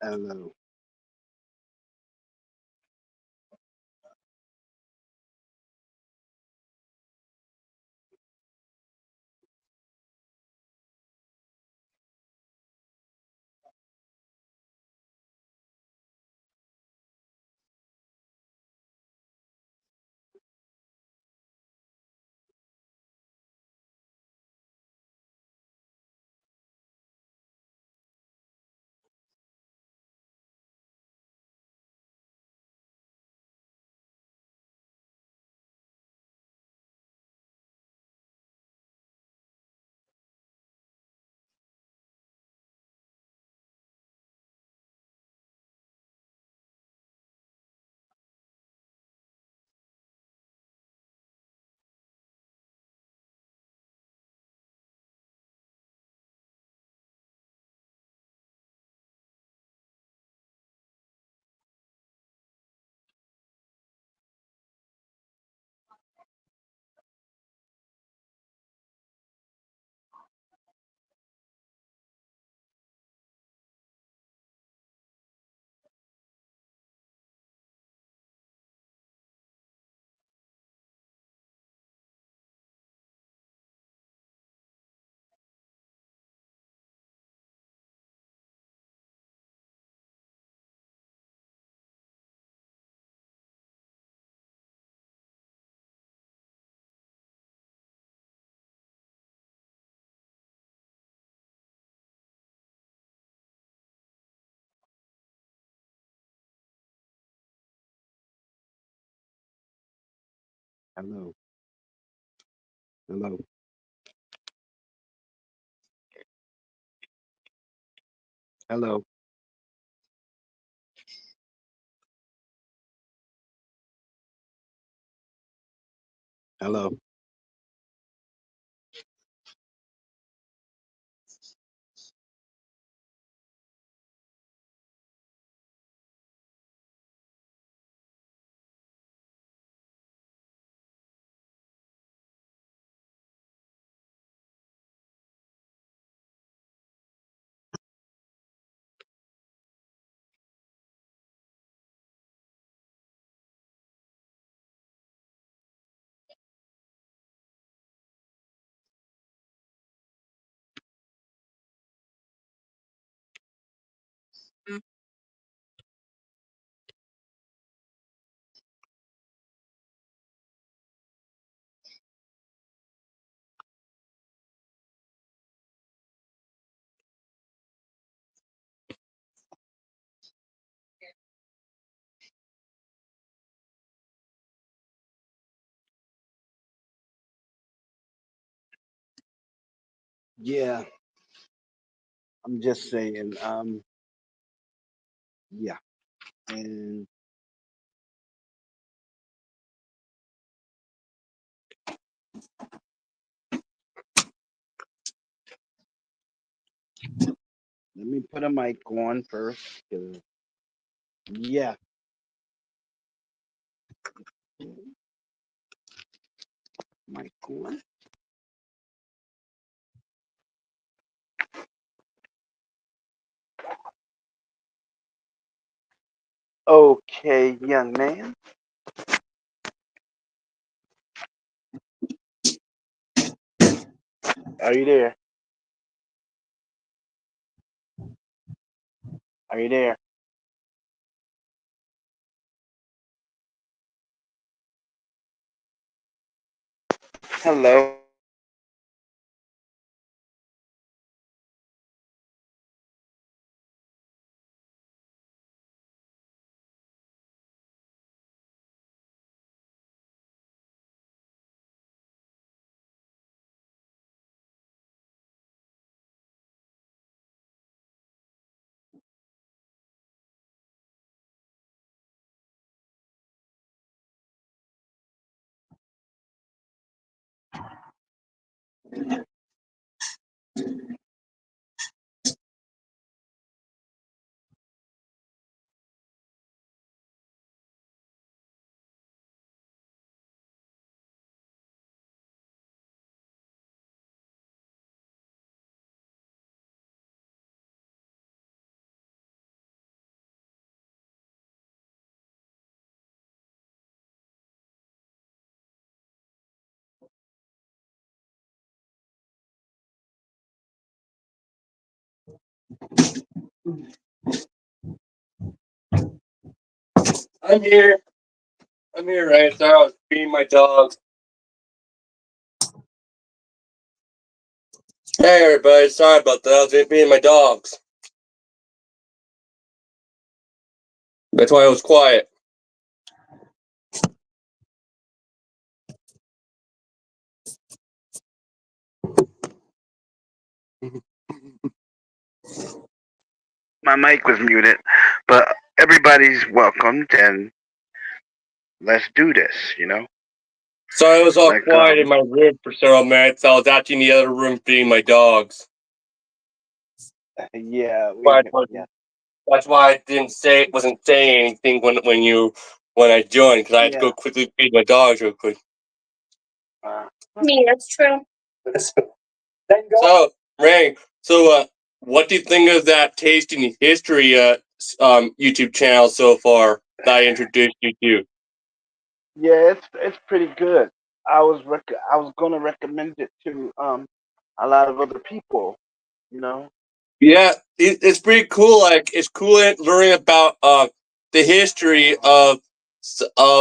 Hello. Hello. Hello. Hello. Hello. Yeah, I'm just saying. Yeah, and let me put a mic on first. 'Cause, yeah, mic on. Okay, young man, are you there? Are you there? Hello. I'm here. I'm here, right? So I was feeding my dog. Hey, everybody. Sorry about that. I was feeding my dogs. That's why I was quiet. My mic was muted, but everybody's welcomed, and let's do this. So I was all Like, quiet in my room for several minutes. I was actually in the other room feeding my dogs. yeah, Yeah. That's why I wasn't saying anything when I joined, because I had to go quickly feed my dogs real quick. That's true. So, Ray, what do you think of that Tasting History YouTube channel so far that I introduced you to? Yeah, it's pretty good. I was gonna recommend it to a lot of other people. Yeah, it's pretty cool. Like, it's cool learning about the history of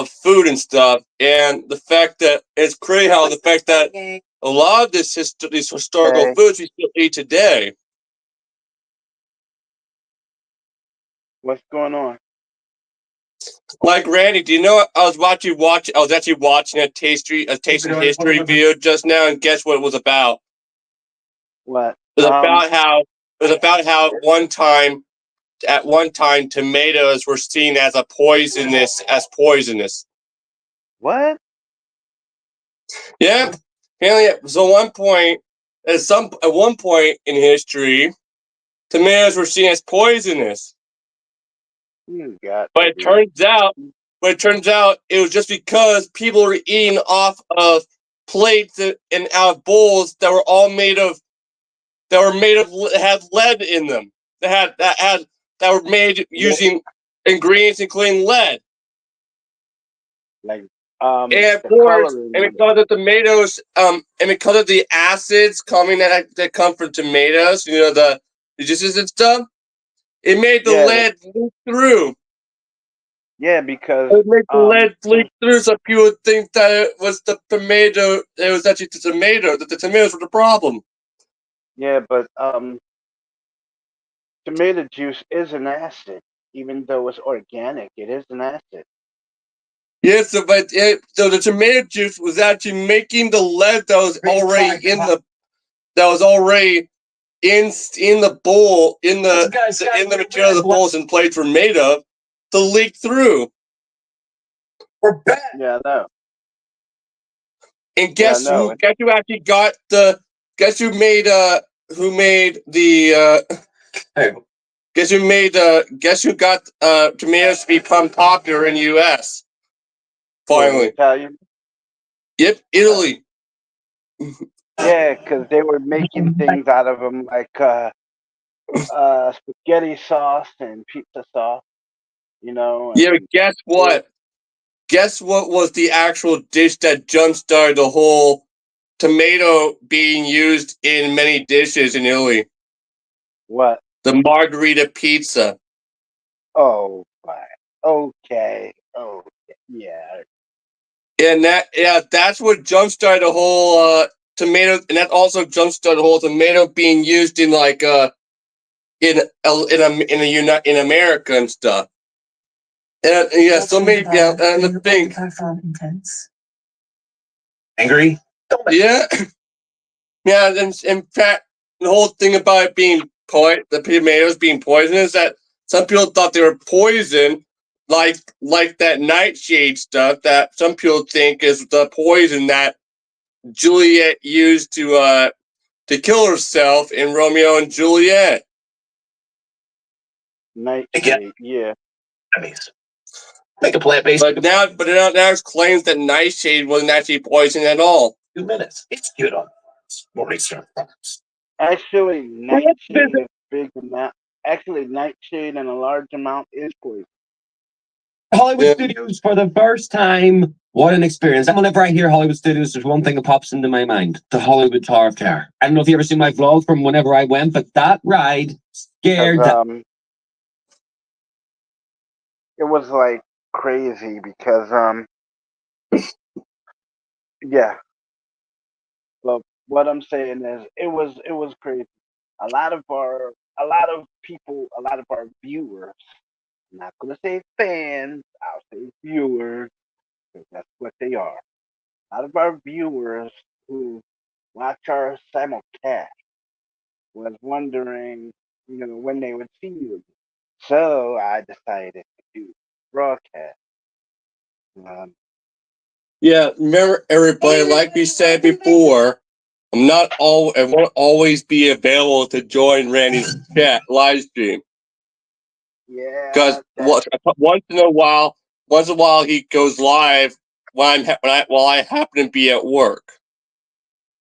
food and stuff, and the fact that it's crazy how the fact that a lot of these historical foods we still eat today. What's going on? Like, Randy, do you know I was actually watching a tasting history video just now, and guess what it was about? What? It was about how at one time tomatoes were seen as poisonous. What? Yeah. Apparently, so at one point in history, tomatoes were seen as poisonous. You got. But it turns out it was just because people were eating off of plates and out of bowls that were all had lead in them. That were made using ingredients including lead. Like And of course, because of tomatoes, and because of the acids that come from tomatoes, the juices and stuff, it made the lead leak through. Yeah, because it made the lead leak through, so people would think that it was the tomato. It was actually the tomato. That the tomatoes were the problem. Yeah, but tomato juice is an acid, even though it's organic. It is an acid. Yes, so the tomato juice was actually making the lead that was already in the bowl in the material the bowls and plates were made of to leak through. Yeah, I know. And guess who actually got guess who made guess who got tomatoes to become popular in the US? Finally. Italian? Yep, Italy. Yeah, because they were making things out of them like spaghetti sauce and pizza sauce, Yeah, but guess what? Guess what was the actual dish that jump-started the whole tomato being used in many dishes in Italy? What? The margherita pizza. Oh, fine. Okay. Oh, yeah. And that's what jump-started the whole tomato, and that also jump-started the whole tomato being used in like in America and stuff. And so many and the thing. Angry? Yeah. Yeah, and in fact, the whole thing about it being the tomatoes being poisonous, that some people thought they were poison, like that nightshade stuff that some people think is the poison that Juliet used to kill herself in Romeo and Juliet. Nightshade, yeah. Make a plant-based. But now it claims that nightshade wasn't actually poison at all. 2 minutes. It's good on morning start problems. Actually, nightshade is big amount. Actually, nightshade in a large amount is poison. Hollywood Studios for the first time. What an experience. And whenever I hear Hollywood Studios, there's one thing that pops into my mind. The Hollywood Tower of Terror. I don't know if you ever seen my vlog from whenever I went, but that ride scared 'Cause, that it was like crazy because yeah. But what I'm saying is it was crazy. A lot of people, a lot of our viewers, I'm not gonna say fans, I'll say viewers, 'cause that's what they are. A lot of our viewers who watch our simulcast was wondering, when they would see you. So I decided to do broadcast. Um, Yeah, remember everybody, like we said before, I won't always be available to join Randy's chat live stream. Because yeah, that once in a while he goes live while I happen to be at work.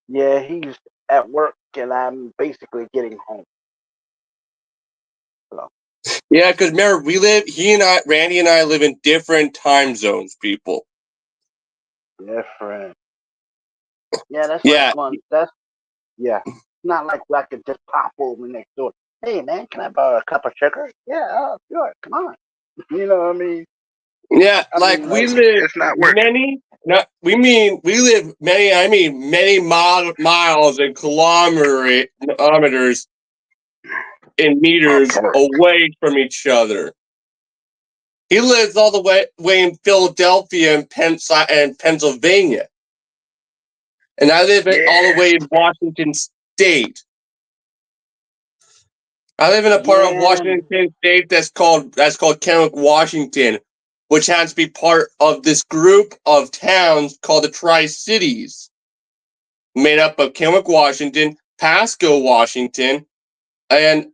yeah, he's at work and I'm basically getting home. So Yeah, because remember Randy and I live in different time zones, people. different. Yeah, that's like Yeah, going. That's yeah. Not like I could just pop over next door. Hey man, can I borrow a cup of sugar? Yeah, sure. Come on. You know what I mean? yeah, I like mean, we like live it's not working. many. No, we live many. I mean, many miles and kilometers in meters Okay. away from each other. He lives all the way in Philadelphia and Pennsylvania, and I live all the Yeah. way in Washington State. I live in a part of Yeah. Washington State that's called Kennewick, Washington, which happens to be part of this group of towns called the Tri-Cities, made up of Kennewick, Washington, Pasco, Washington, and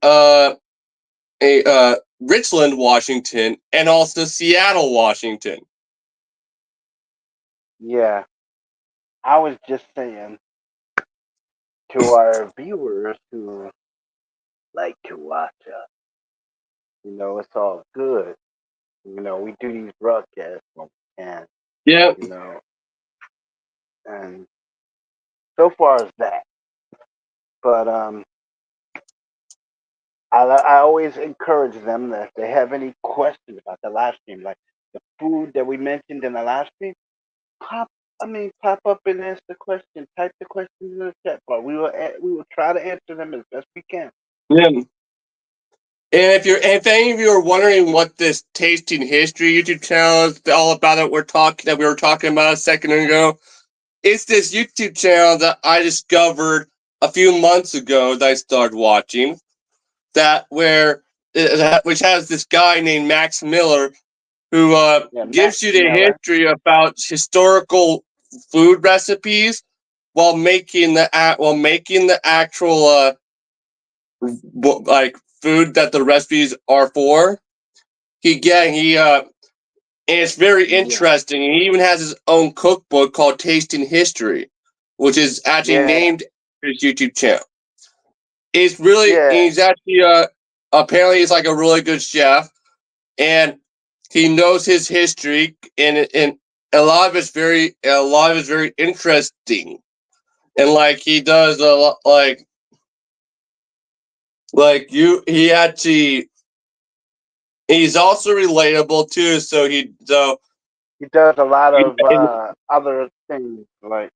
Richland, Washington, and also Seattle, Washington. Yeah. I was just saying to our viewers who like to watch us, it's all good. We do these broadcasts when we can, Yeah, you know, and so far as that. But I always encourage them that if they have any questions about the live stream, like the food that we mentioned in the live stream, pop. Pop up and ask the question. Type the questions in the chat bar. We will try to answer them as best we can. yeah. And if any of you are wondering what this Tasting History YouTube channel is all about, that we were talking about a second ago, it's this YouTube channel that I discovered a few months ago that I started watching. Which has this guy named Max Miller who Yeah, Max gives you the Miller. history about historical food recipes while making the actual like food that the recipes are for. And it's very Yeah, interesting. He even has his own cookbook called Tasting History, which is actually yeah, named his YouTube channel. yeah, He's actually apparently he's like a really good chef, and he knows his history, and a lot of it's very interesting, and like he does a lot like you he actually he's also relatable too. he does a lot he, of other things. Like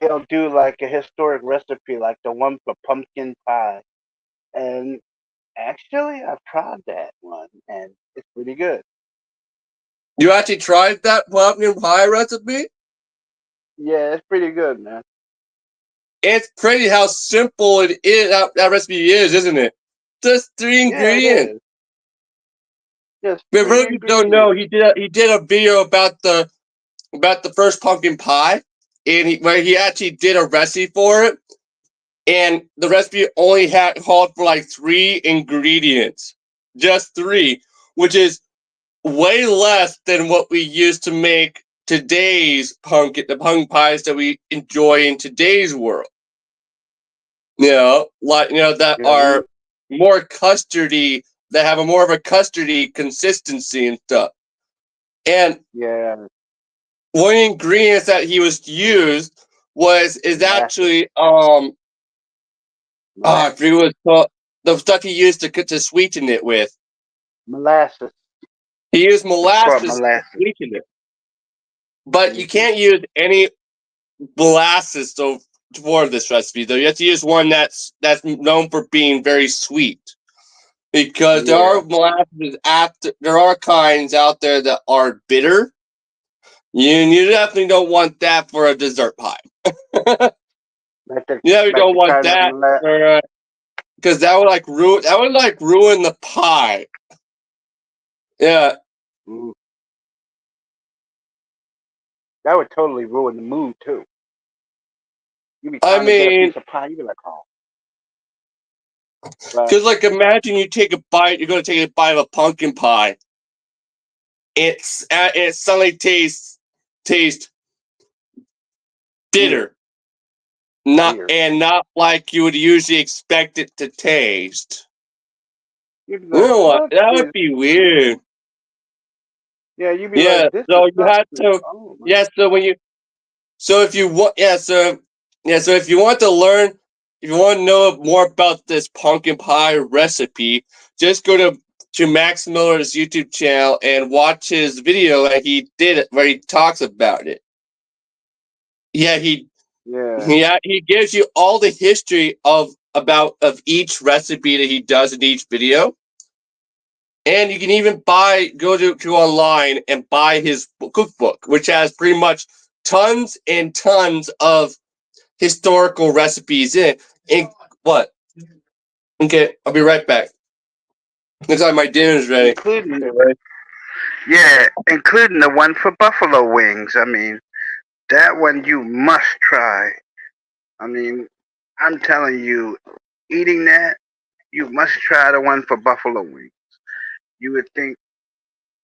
he'll do like a historic recipe, like the one for pumpkin pie. And actually, I've tried that one, and it's pretty good. you actually tried that pumpkin pie recipe? Yeah, it's pretty good, man. It's crazy how simple it is. That recipe is, isn't it? Just three Yeah, it ingredients. is. Just But three really, you don't know. ingredients. He did a video about the first pumpkin pie, where he actually did a recipe for it, and the recipe only had called for like 3 ingredients, just three, which is way less than what we used to make the pumpkin pies that we enjoy in today's world. That Yeah, are more custardy, that have a more of a custardy consistency and stuff. And yeah, one ingredient that he was used is molasses, actually I molasses. forget what it's called. the stuff he used to sweeten it with. Molasses. He used It's called molasses to molasses. sweeten it, but you Mhm. can't use any molasses for this recipe. Though you have to use one that's known for being very sweet, because there Yeah. are molasses there are kinds out there that are bitter. You definitely don't want that for a dessert pie. Like the You definitely like don't the want kind of that because that would ruin the pie. Yeah, mm, that would totally ruin the mood too. You be I trying to get a mean, piece of pie, you be like, oh. But because like imagine you take a bite, you're gonna take a bite of a pumpkin pie. It suddenly tastes mm, bitter, not weird. and not like you would usually expect it to taste. You'd be You like, know what? what That would is? be weird. Yeah, you'd be Yeah. like, this is So you not have good. to. Oh my. Yeah. So when you. So if you want. Yeah. So if you want to learn, if you want to know more about this pumpkin pie recipe, just go to Max Miller's YouTube channel and watch his video that he did where he talks about it. Yeah. Yeah. He gives you all the history of each recipe that he does in each video. And you can even go to online and buy his cookbook, which has pretty much tons and tons of historical recipes in it. And what? Okay, I'll be right back. Looks like my dinner's ready. Including Anyway. yeah, including the one for buffalo wings. I mean, that one you must try. I mean, I'm telling you, eating that, you must try the one for buffalo wings. You would think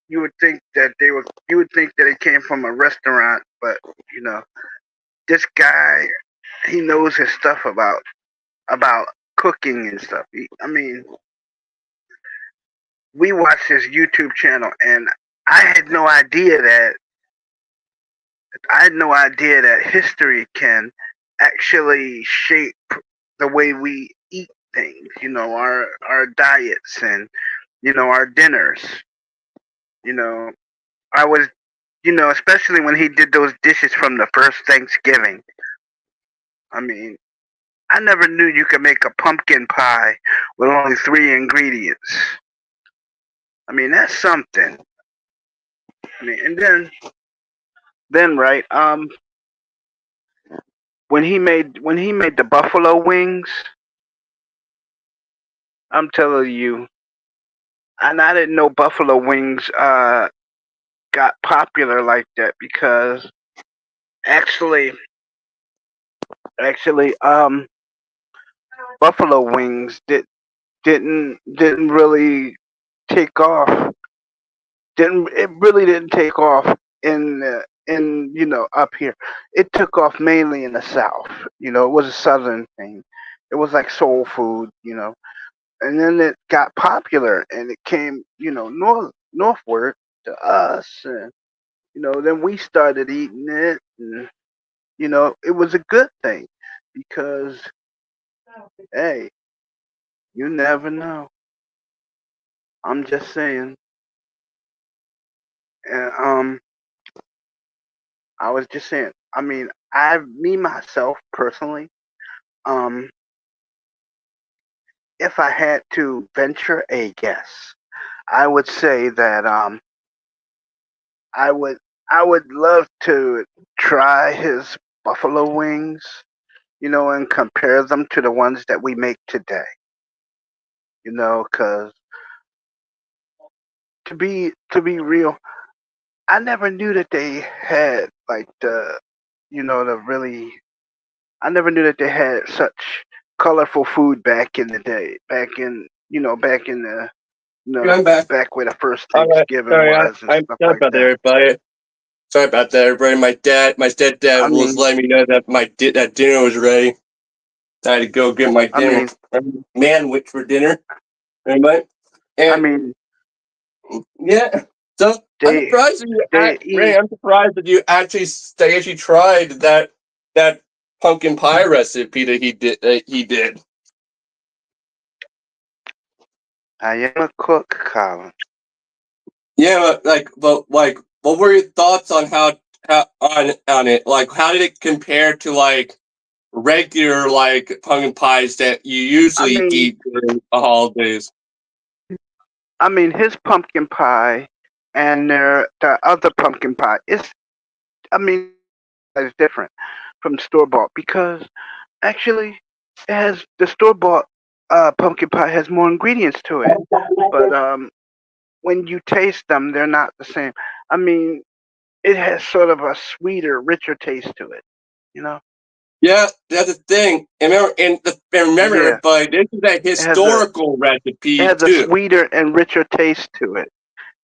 you would think that it came from a restaurant, but you know, this guy, he knows his stuff about cooking and stuff. I mean, we watched his YouTube channel, and I had no idea that history can actually shape the way we eat things. You know, our diets and our dinners. You know, I was especially when he did those dishes from the first Thanksgiving. I mean, I never knew you could make a pumpkin pie with only 3 ingredients. I mean, that's something. I mean, and then right, when he made the buffalo wings, I'm telling you, and I didn't know buffalo wings got popular like that because actually, actually, buffalo wings didn't really take off. Didn't take off in up here. It took off mainly in the South. You know, it was a Southern thing. It was like soul food. And then it got popular and it came northward to us, and then we started eating it, and it was a good thing because hey, you never know. I'm just saying. And I was just saying. I mean, me myself personally, um, if I had to venture a guess, I would say that I would I would love to try his buffalo wings, and compare them to the ones that we make today. Because to be real, I never knew that they had like the really. I never knew that they had such colorful food back in the day. Back in the I'm back. back where the first All right. Thanksgiving Sorry, was and I'm stuff sorry like about that, that. everybody. Sorry about that, everybody. My I stepdad was mean, letting me know that that dinner was ready. I had to go get my I dinner, mean, manwich for dinner. Everybody, I and mean, yeah. So they they Ray. eat. I'm surprised that they actually tried that pumpkin pie recipe that he did. I am a cook, Colin. Yeah, but what were your thoughts on how on it? Like, how did it compare to like regular like pumpkin pies that you I usually mean, eat during the holidays? his pumpkin pie and the other pumpkin pie is, I mean, it's different from store bought because actually it has the store bought pumpkin pie has more ingredients to it, but when you taste them, they're not the same. I mean, it has sort of a sweeter, richer taste to it. You know? Yeah, that's the thing. And remember, Yeah. but this is a It has a historical it recipe has a too. sweeter and richer taste to it.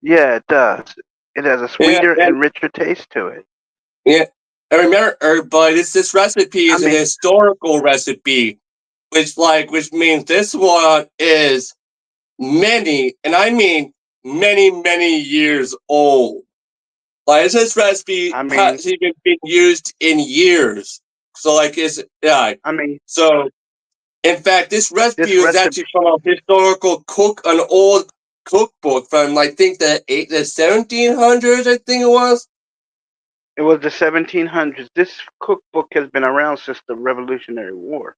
Yeah, it does. It has a Yeah, sweeter and and richer taste to it. yeah, and remember, everybody, this recipe I is a mean, historical recipe, which means this one is many, and I mean many years old. Like this recipe I mean, has even been used in years. So like it's yeah. I mean, So in fact, this recipe this is recipe. actually from a historical an old cookbook from I think the 1700s. I think it was. It was the 1700s. This cookbook has been around since the Revolutionary War.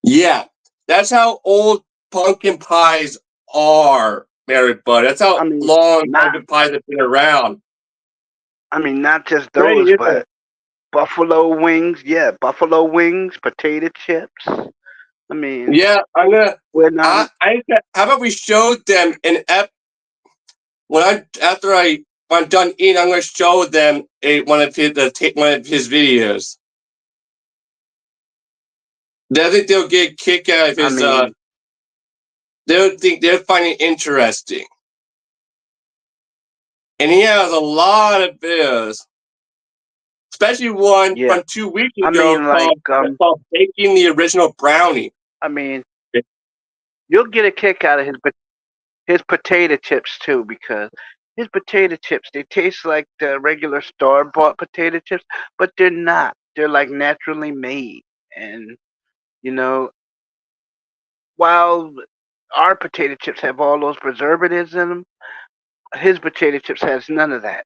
Yeah, that's how old pumpkin pies are, Mary Bud. That's I how mean, long not. pumpkin pies have been around. Not just Crazy, those, isn't it? but buffalo wings. Yeah, buffalo wings, potato chips. I mean, Yeah, I'm gonna. when How about we show them an when I'm done eating, I'm gonna show them one of his videos. They think they'll get a kick out of I his. mean, They'll find it interesting, and he has a lot of videos, especially one yeah. from 2 weeks I ago mean, like, called "Baking the Original Brownie." I mean, you'll get a kick out of his potato chips too because his potato chips they taste like the regular store bought potato chips, but they're not. They're like naturally made, and you know, while our potato chips have all those preservatives in them, his potato chips has none of that.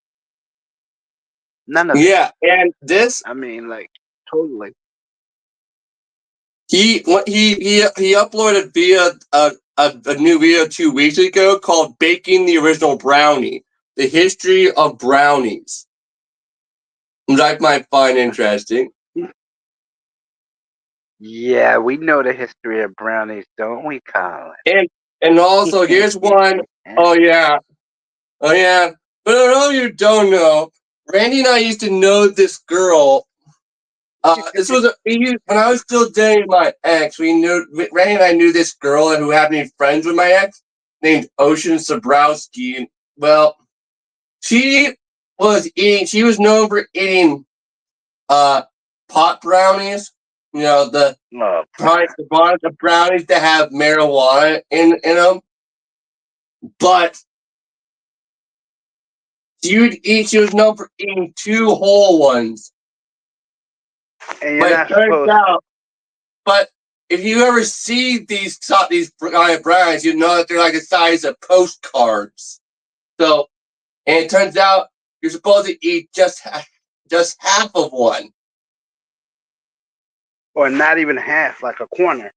None of it. Yeah, and this I mean, like, totally. he uploaded via a new video 2 weeks ago called "Baking the Original Brownie: The History of Brownies," which I might find interesting. Yeah, we know the history of brownies, don't we, Colin? And and also here's one. Oh yeah, oh yeah. But I know you don't know. Randy and I used to know this girl. This was when I was still dating my ex. Randy and I knew this girl who happened to be friends with my ex, named Ocean Sabrowski. And well, she she was known for eating pot brownies. You know Oh, the brownies that have marijuana in them. But she was known for eating two whole ones. and you're But it not turns supposed to. out, but if you ever see these brownies, you know that they're like the size of postcards. So, and it turns out you're supposed to eat just half of one. Or not even half, like a corner.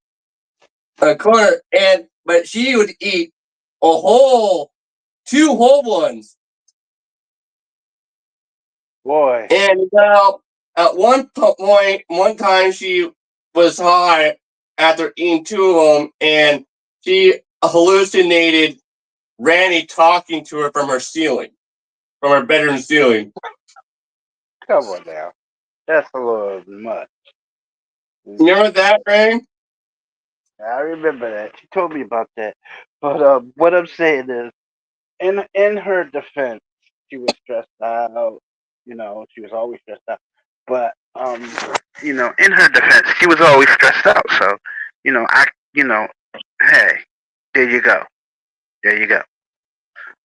A corner, but she would eat a whole two whole ones. Boy. And at one time she was high after eating two of them, and she hallucinated Randy talking to her from her ceiling, from her bedroom ceiling. Come on now. That's a little much. Remember that, Randy? I remember that. She told me about that. But what I'm saying is, in her defense, she was stressed out. She was always stressed out. But in her defense, she was always stressed out. So, I, hey, there you go, there you go.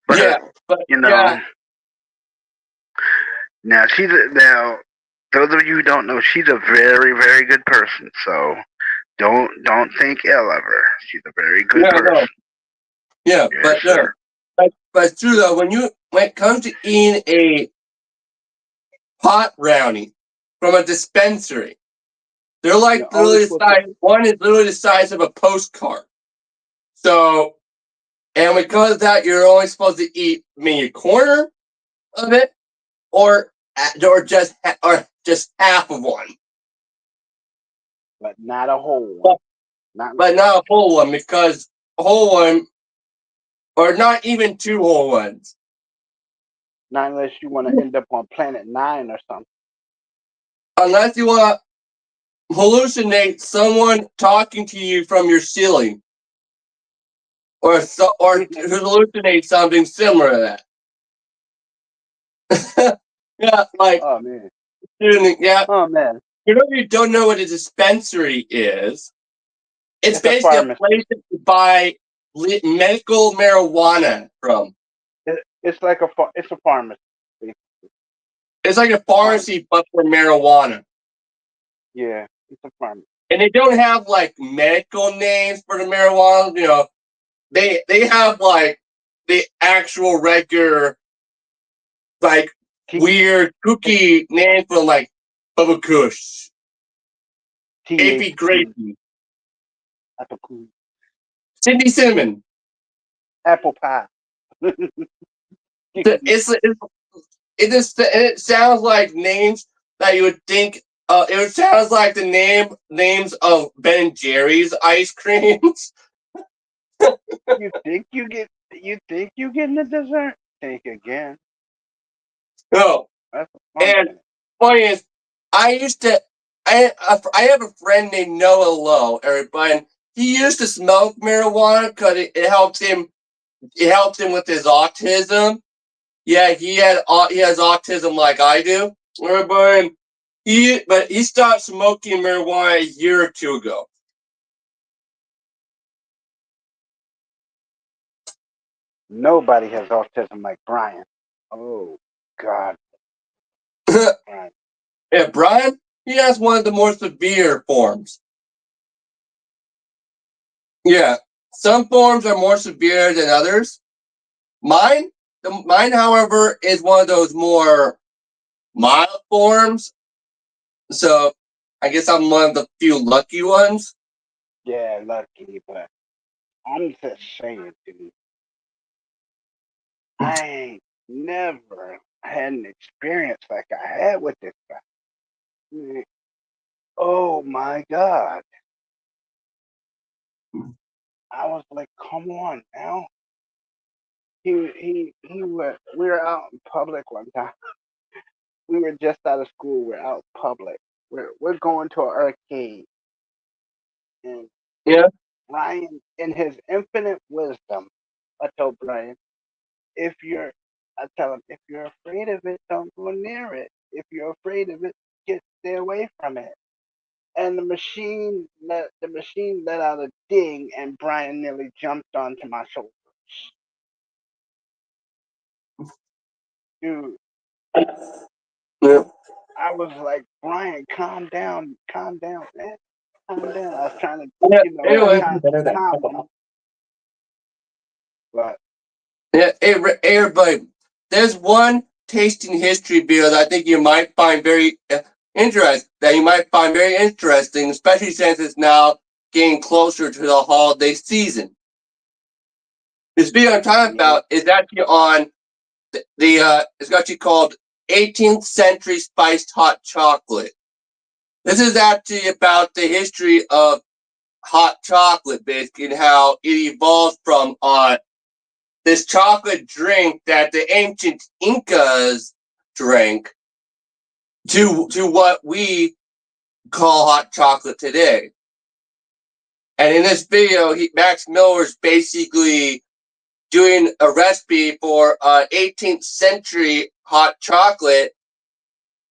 But Yeah, but you yeah, know, now those of you who don't know, she's a very, very good person. So Don't think ill of her. She's a very good Yeah, person. no. Yeah, Yes, but no. sir. But it's true though, when it comes to eating a pot brownie from a dispensary, they're like You're only literally the supposed to. size. One is literally the size of a postcard. So, and because of that, you're only supposed to eat maybe a corner of it, or just half of one, But not a whole one. but, Not but not a whole one, because a whole one, or not even two whole ones, not unless you want to end up on Planet Nine or something. unless you want to hallucinate someone talking to you from your ceiling, or hallucinate something similar to that. Yeah, like Oh man. yeah. Oh man. You know, you don't know what a dispensary is. It's It's a basically a pharmacy. place that you buy medical marijuana from. It's like it's a pharmacy. It's like a pharmacy, but for marijuana. Yeah, it's a pharmacy. And they don't have like medical names for the marijuana. You know, they have like the actual regular, like weird kooky names for like Bubba Kush, AP Grapey, Apple Cindy Cinnamon. Apple pie. It sounds like names that you would think. It sounds like the names of Ben and Jerry's ice creams. You think you get? You think you getting the dessert? Think again. No, That's a fun and thing. funny is, I used to. I have a friend named Noah Lowe, everybody. And he used to smoke marijuana because it helps him. It helps him with his autism. Yeah, he has autism like I do, everybody. But he stopped smoking marijuana a year or two ago. Nobody has autism like Brian. Oh God, Brian. Yeah, Brian, he has one of the more severe forms. Yeah, some forms are more severe than others. Mine, however, is one of those more mild forms. So I guess I'm one of the few lucky ones. Yeah, lucky, but I'm just saying, dude. I ain't never had an experience like I had with this guy. Mm, oh my God. I was like, come on now. We were out in public one time. We were just out of school. We're out in public. We're going to an arcade. And Yeah, Ryan, in his infinite wisdom, I told Brian, if you're, I tell him, if you're afraid of it, don't go near it. If you're afraid of it, stay away from it. And the machine let out a ding, and Brian nearly jumped onto my shoulders. Dude, yeah. I was like, Brian, calm down, man, calm down. I was trying to, Yeah, anyway, trying to calm him, but yeah, everybody, there's one tasting history video that I think you might find very interesting, especially since it's now getting closer to the holiday season. This video I'm talking about is actually on it's actually called 18th Century Spiced Hot Chocolate. This is actually about the history of hot chocolate, basically, and how it evolved from this chocolate drink that the ancient Incas drank to what we call hot chocolate today. And in this video, Max Miller's basically doing a recipe for 18th century hot chocolate,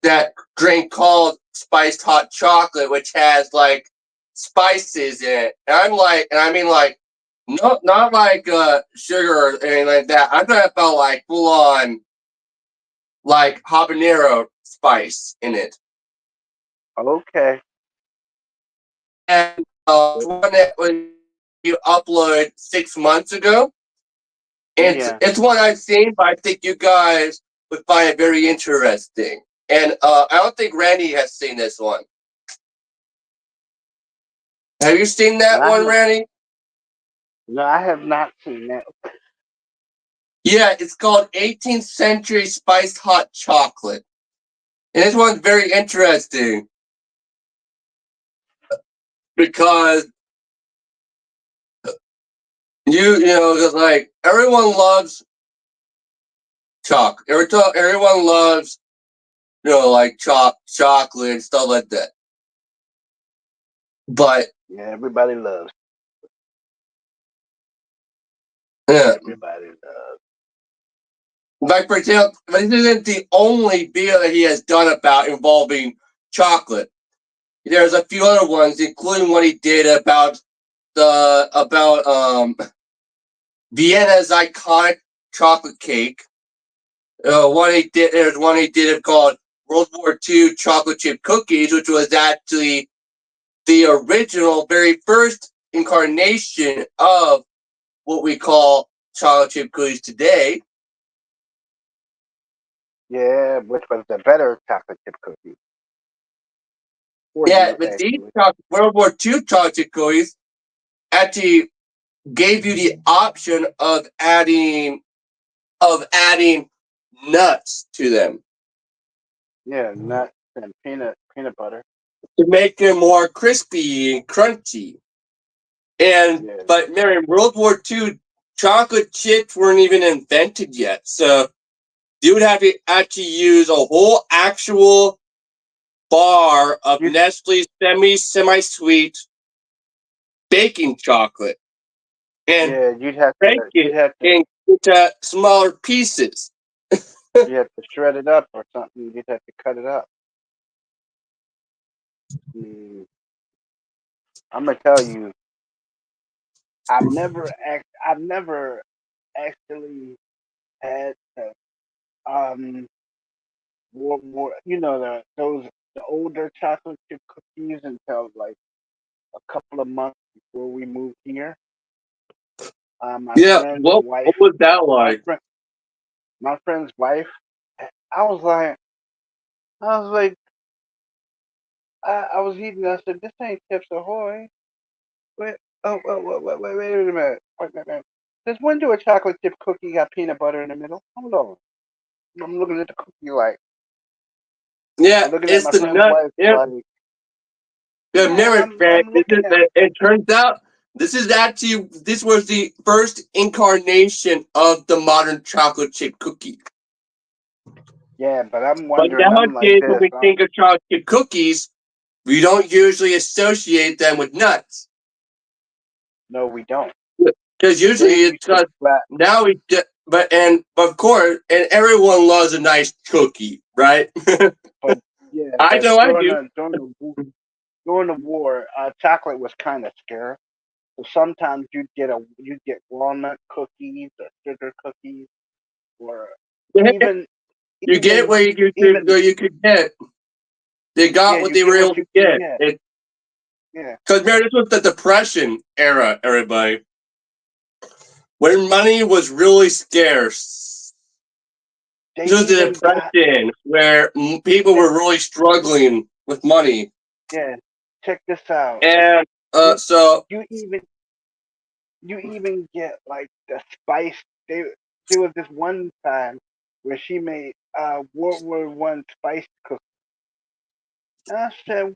that drink called spiced hot chocolate, which has like spices in it. And I mean like, no, not like sugar or anything like that. I'm talking about like full on like habanero spice in it. okay. And one that was you uploaded 6 months ago. And Yeah. it's one I've seen, but I think you guys would find it very interesting. And I don't think Randy has seen this one. Have you seen that one, Randy? No, I have not seen that. Yeah, it's called 18th Century Spiced Hot Chocolate. And this one's very interesting because you know, cause like everyone loves chocolate. Everyone loves, you know, like chocolate and stuff like that. But Yeah, everybody loves. yeah, Everybody loves. like for example, this isn't the only video that he has done about involving chocolate. There's a few other ones, including one he did about Vienna's iconic chocolate cake. There's one he did called World War II chocolate chip cookies, which was actually the original, very first incarnation of what we call chocolate chip cookies today. Yeah, which was the better chocolate chip cookie. Yeah, but these World War II chocolate chip cookies actually gave you the option of adding nuts to them. Yeah, nuts and peanut butter to make them more crispy and crunchy. And yeah. But Mary, in World War II, chocolate chips weren't even invented yet, so you would have to actually use a whole actual bar of Nestle semi-sweet baking chocolate and you'd have break to into smaller pieces. you have to shred it up or something. You'd have to cut it up. I'm gonna tell you, I've never actually had you know, the older chocolate chip cookies until like a couple of months before we moved here. My friend's wife. What was that like? My friend's wife. I was like, I was like, I was eating. I said, "This ain't Chips Ahoy." Wait, wait a minute. Wait. Since when do a chocolate chip cookie got peanut butter in the middle? Hold on. I'm looking at the cookie like. Yeah, I'm looking at it's my the friend's nut. wife Yeah, like. yeah, Yeah, I'm looking at. it turns out this was the first incarnation of the modern chocolate chip cookie. Yeah, but I'm But wondering. I'm like nowadays, when this. we think of chocolate chip cookies, we don't usually associate them with nuts. No, we don't. Because usually it's now we but of course, and everyone loves a nice cookie, right? But yeah, I but know I do. during the war, chocolate was kind of scarce. So sometimes you'd get walnut cookies or sugar cookies, or even You get what you could get. They got what they were able to get. Yeah. Because Mary, this was the Depression era, everybody. When money was really scarce. This was the Depression where people were really struggling with money. Yeah. Check this out. And so you even get like the spice. There was this one time where she made World War I spice cookies. And I said,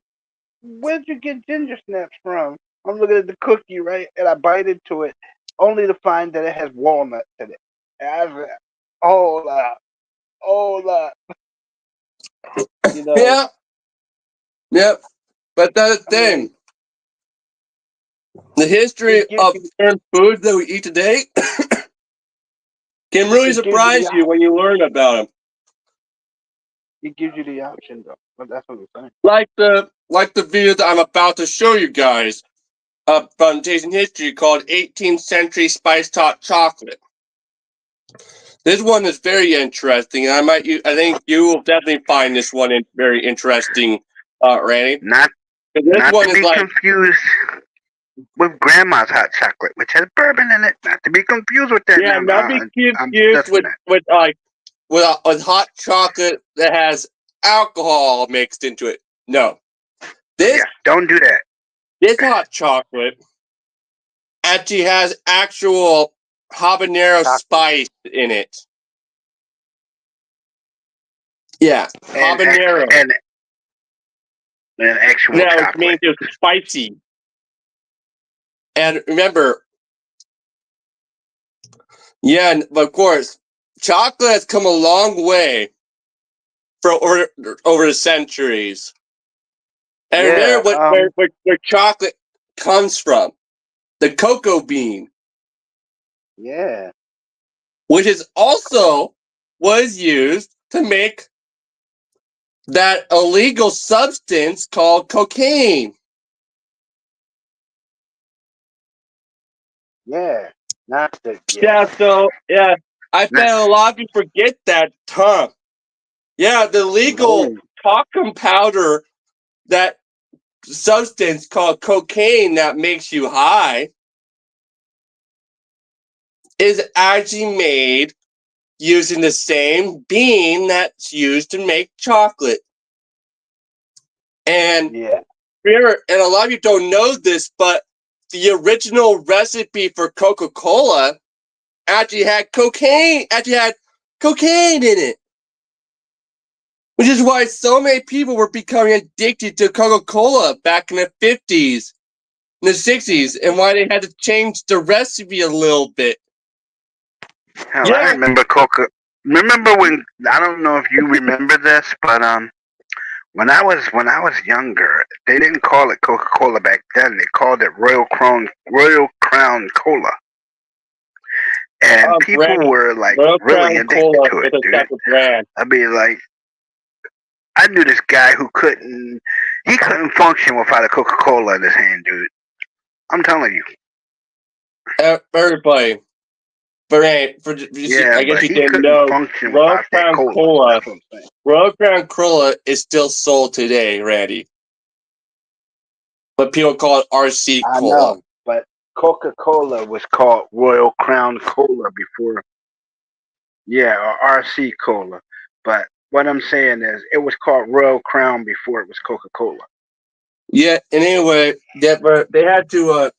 "Where'd you get ginger snaps from?" I'm looking at the cookie, right, and I bite into it, only to find that it has walnuts in it. And I was like, hold up. You know. Yeah. Yep. But that's the thing. The history of certain foods that we eat today can really surprise you when you learn about them. It gives you the option, though. But that's what I'm saying. Like the video that I'm about to show you guys from Tasting History called 18th Century Spiced Hot Chocolate. This one is very interesting, and I think you will definitely find this one very interesting, Randy. Not to be confused. with grandma's hot chocolate, which has bourbon in it. Not to be confused with that. Yeah, not be I'm confused discussing that. with hot chocolate that has alcohol mixed into it. No, this Yeah, don't do that. this hot chocolate actually has actual habanero spice in it. Yeah, habanero. And actual Now, which chocolate. means it's spicy. And remember, yeah, and of course, chocolate has come a long way for over the centuries. And Yeah, remember where chocolate comes from. The cocoa bean, yeah. which is also was used to make that illegal substance called cocaine. Yeah. Not the Yeah, so yeah, I bet Not- a lot of people forget that term. Yeah, the legal No. talcum powder, that substance called cocaine that makes you high, is actually made using the same bean that's used to make chocolate. And Yeah. and a lot of you don't know this, but the original recipe for Coca-Cola actually had cocaine in it. Which is why so many people were becoming addicted to Coca-Cola back in the 50s, in the 60s, and why they had to change the recipe a little bit. Hell, Yeah. I remember Coca. Remember when? I don't know if you remember this, but when I was younger, they didn't call it Coca Cola back then. They called it Royal Crown Cola, and people Brand, were like Royal really Crown addicted Cola to is it, a dude. separate brand. I mean, like, I knew this guy who couldn't function without a Coca Cola in his hand, dude. I'm telling you. Everybody. But hey, Yeah, I guess but you he didn't couldn't know, function Royal without that Crown cola. Cola, That's what I'm saying. Royal Crown Cola is still sold today, Randy. But people call it RC I Cola. know, but Coca Cola was called Royal Crown Cola before. Yeah, or RC Cola. But what I'm saying is, it was called Royal Crown before it was Coca Cola. Yeah, and anyway, they had to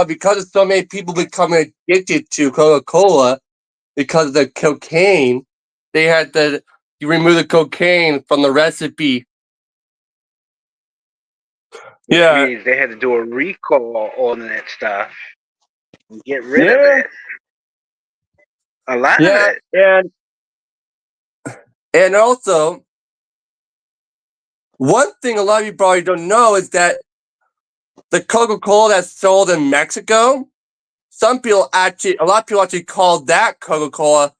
because of so many people becoming addicted to Coca-Cola because of the cocaine, they had to remove the cocaine from the recipe. Which Yeah, means they had to do a recall on that stuff and get rid of it. A lot of yeah, it. and also one thing a lot of you probably don't know is that the Coca-Cola that's sold in Mexico, a lot of people actually call that Coca-Cola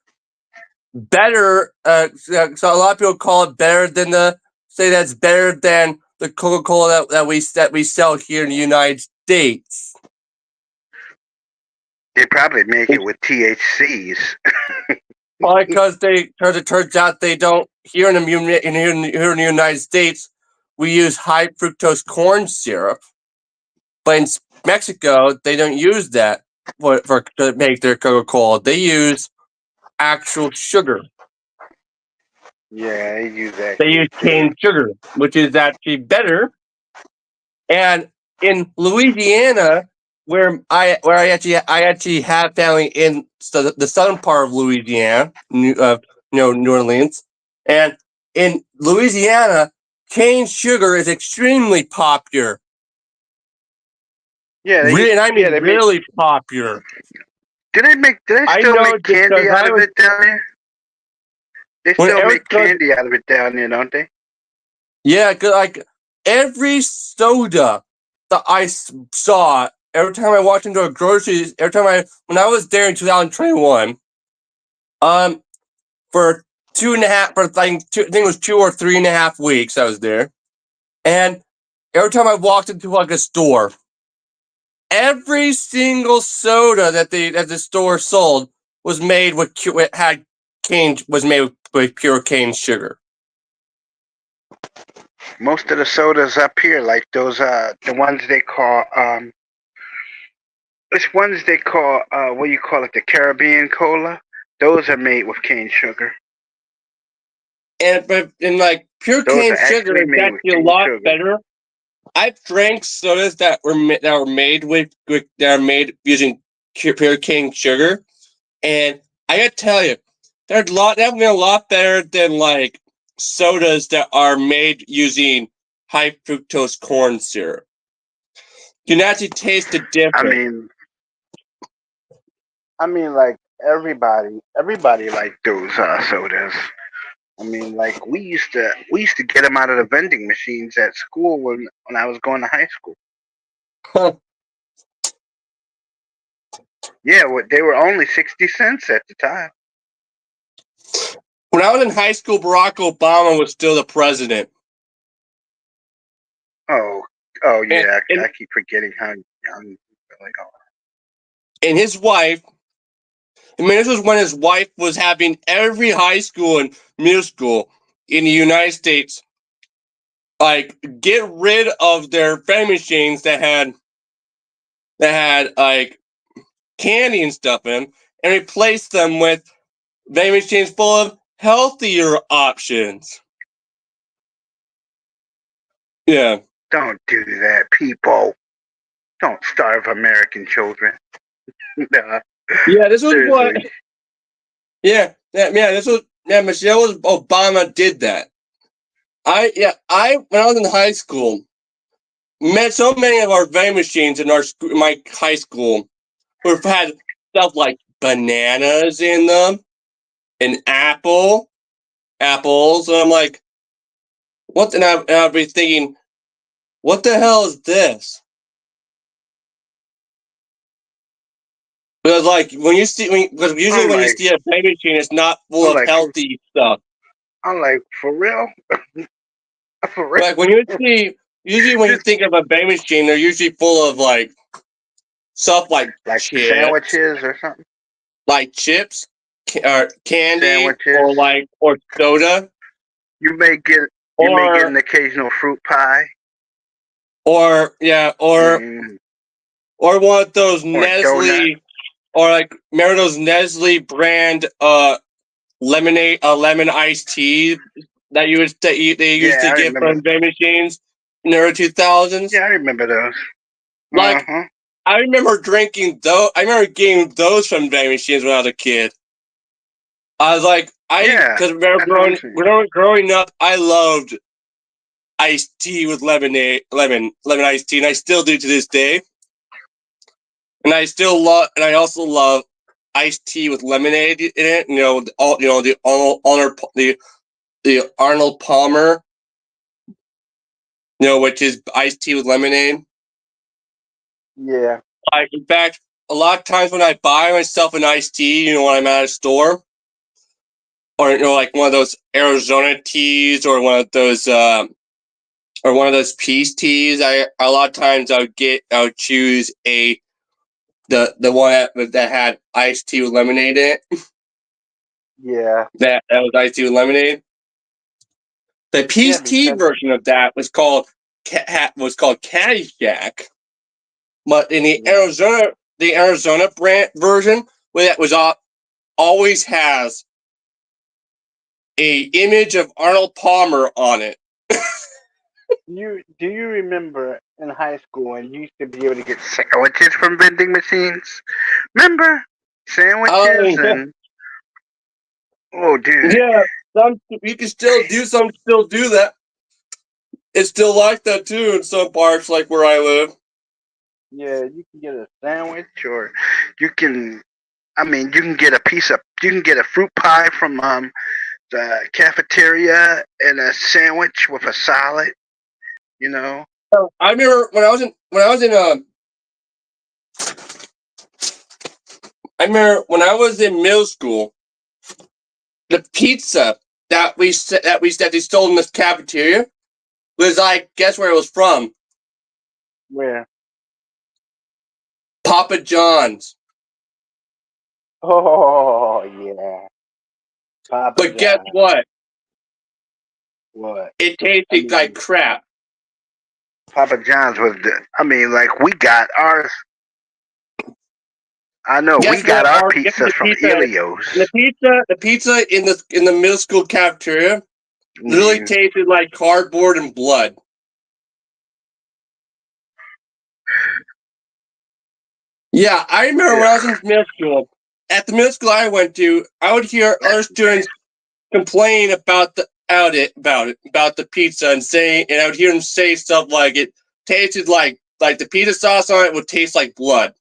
better. So a lot of people call it better than that's better than the Coca-Cola that we sell here in the United States. They probably make it with THCs. Probably because it turns out they don't here in the United States. We use high fructose corn syrup, but in Mexico they don't use that to make their Coca-Cola. They use actual sugar. Yeah, they use that. They use cane sugar, which is actually better. And in Louisiana, where I actually have family in the southern part of Louisiana, New Orleans, and in Louisiana, cane sugar is extremely popular. Yeah, Really popular. Do they still make candy out of it down there? They still make candy out of it down there, don't they? Yeah, like every soda that I saw, every time I walked into a grocery, when I was there in 2021, for I think it was 2 or 3.5 weeks I was there, and every time I walked into like a store, every single soda that the store sold was made with pure cane sugar. Most of the sodas up here, like those, the ones they call, which ones they call, what do you call it, the Caribbean cola? Those are made with cane sugar. And like pure Those cane are sugar actually is made with actually a cane lot sugar. better. I've drank sodas that were made with that are made using pure cane sugar, and I gotta tell you, they're definitely a lot better than like sodas that are made using high fructose corn syrup. You can actually taste the I difference. mean, like everybody like those sodas. I mean, like we used to get them out of the vending machines at school when I was going to high school. Yeah, they were only 60 cents at the time. When I was in high school, Barack Obama was still the president. Oh, And, yeah, and, I keep forgetting how young you really are. and his wife, I mean, this was when his wife was having every high school and middle school in the United States like get rid of their vending machines that had like candy and stuff in them and replace them with vending machines full of healthier options. Yeah. Don't do that, people. Don't starve American children. Nah, Yeah, this was what. seriously. This was. Yeah, Michelle Obama did that. When I was in high school, met so many of our vending machines in my high school who had stuff like bananas in them, and apples, and I'm like, what? And I'd be thinking, what the hell is this? Because like because usually I'm when you like, see a vending machine, it's not full I'm of like, healthy stuff. I'm like, for real, for real. Like when you see, usually when you Just think of a vending machine, they're usually full of like stuff like chips, sandwiches or something. like chips, or candy, Sandwiches. or soda, You may get or an occasional fruit pie. yeah, Mm, or one of those or donut. Nestle, or like remember those Nestle brand lemonade lemon iced tea they used Yeah, to I get remember. from vending machines in the early 2000s. Yeah, I remember those. Uh Like huh. I remember drinking those. I remember getting those from vending machines when I was a kid. I was like, Yeah, because that's what I'm saying. growing up, I loved iced tea with lemon iced tea, and I still do to this day. And I also love iced tea with lemonade in it. The Arnold Palmer, which is iced tea with lemonade. Yeah. In fact, a lot of times when I buy myself an iced tea, when I'm at a store, or like one of those Arizona teas, or one of those peace teas, a lot of times I would choose the one that had iced tea with lemonade in it. Yeah. That was iced tea with lemonade. The Yeah, peace tea because version of that was called Caddyshack, but in yeah. the Arizona brand version, where that was always has a image of Arnold Palmer on it. Do you remember in high school when you used to be able to get sandwiches from vending machines? Remember Oh sandwiches yeah, and oh, dude. yeah. Some you can still do that. It's still like that too in some parts, like where I live. Yeah, you can get a sandwich, or you can. I mean, you can get a fruit pie from the cafeteria and a sandwich with a salad. You know. I remember when I was in middle school, the pizza that they stole in this cafeteria was like, guess where it was from? Where? Papa John's. Oh yeah, Papa But guess John. what? What? It tasted like crap. Papa John's was like we got ours. I know Guess we got what? our Guess pizzas the from pizza, Elio's. the pizza in the middle school cafeteria literally tasted like cardboard and blood. Yeah, I remember when I was in middle school. At the middle school I went to, I would hear other students complain about the pizza and I would hear them say stuff like it tasted like the pizza sauce on it would taste like blood.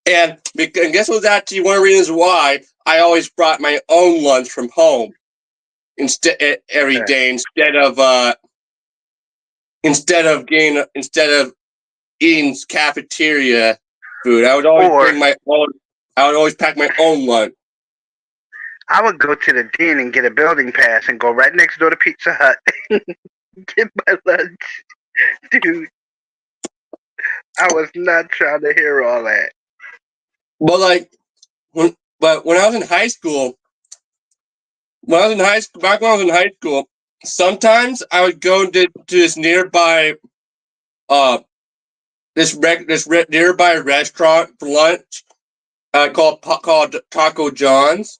And guess what was actually one of the reasons why I always brought my own lunch from home every day instead of eating cafeteria food. I would always pack my own lunch. I would go to the den and get a building pass and go right next door to Pizza Hut. Get my lunch. Dude, I was not trying to hear all that. But when I was in high school, sometimes I would go to this nearby nearby restaurant for lunch called Taco John's.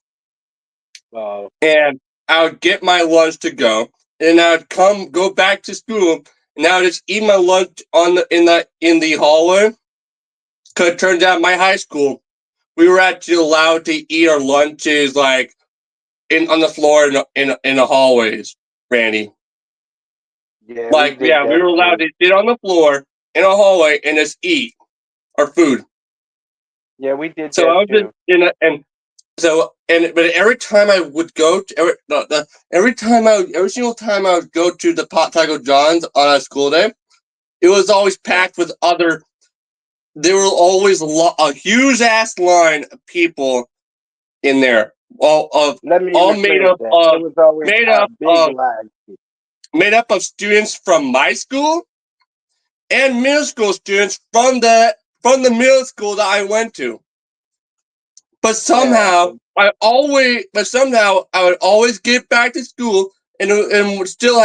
Wow. And I would get my lunch to go, and I would go back to school, and I would just eat my lunch in the hallway. Because it turns out my high school, we were actually allowed to eat our lunches on the floor in the hallways, Randy. Yeah, we were allowed to sit on the floor in a hallway and just eat our food. Yeah, we did. So I was just but every time I would go to every single time I would go to the Taco John's on a school day, it was always packed with other. There were always a huge ass line of people in there, made up of students from my school and middle school students from the middle school that I went to. But somehow I would always get back to school and would still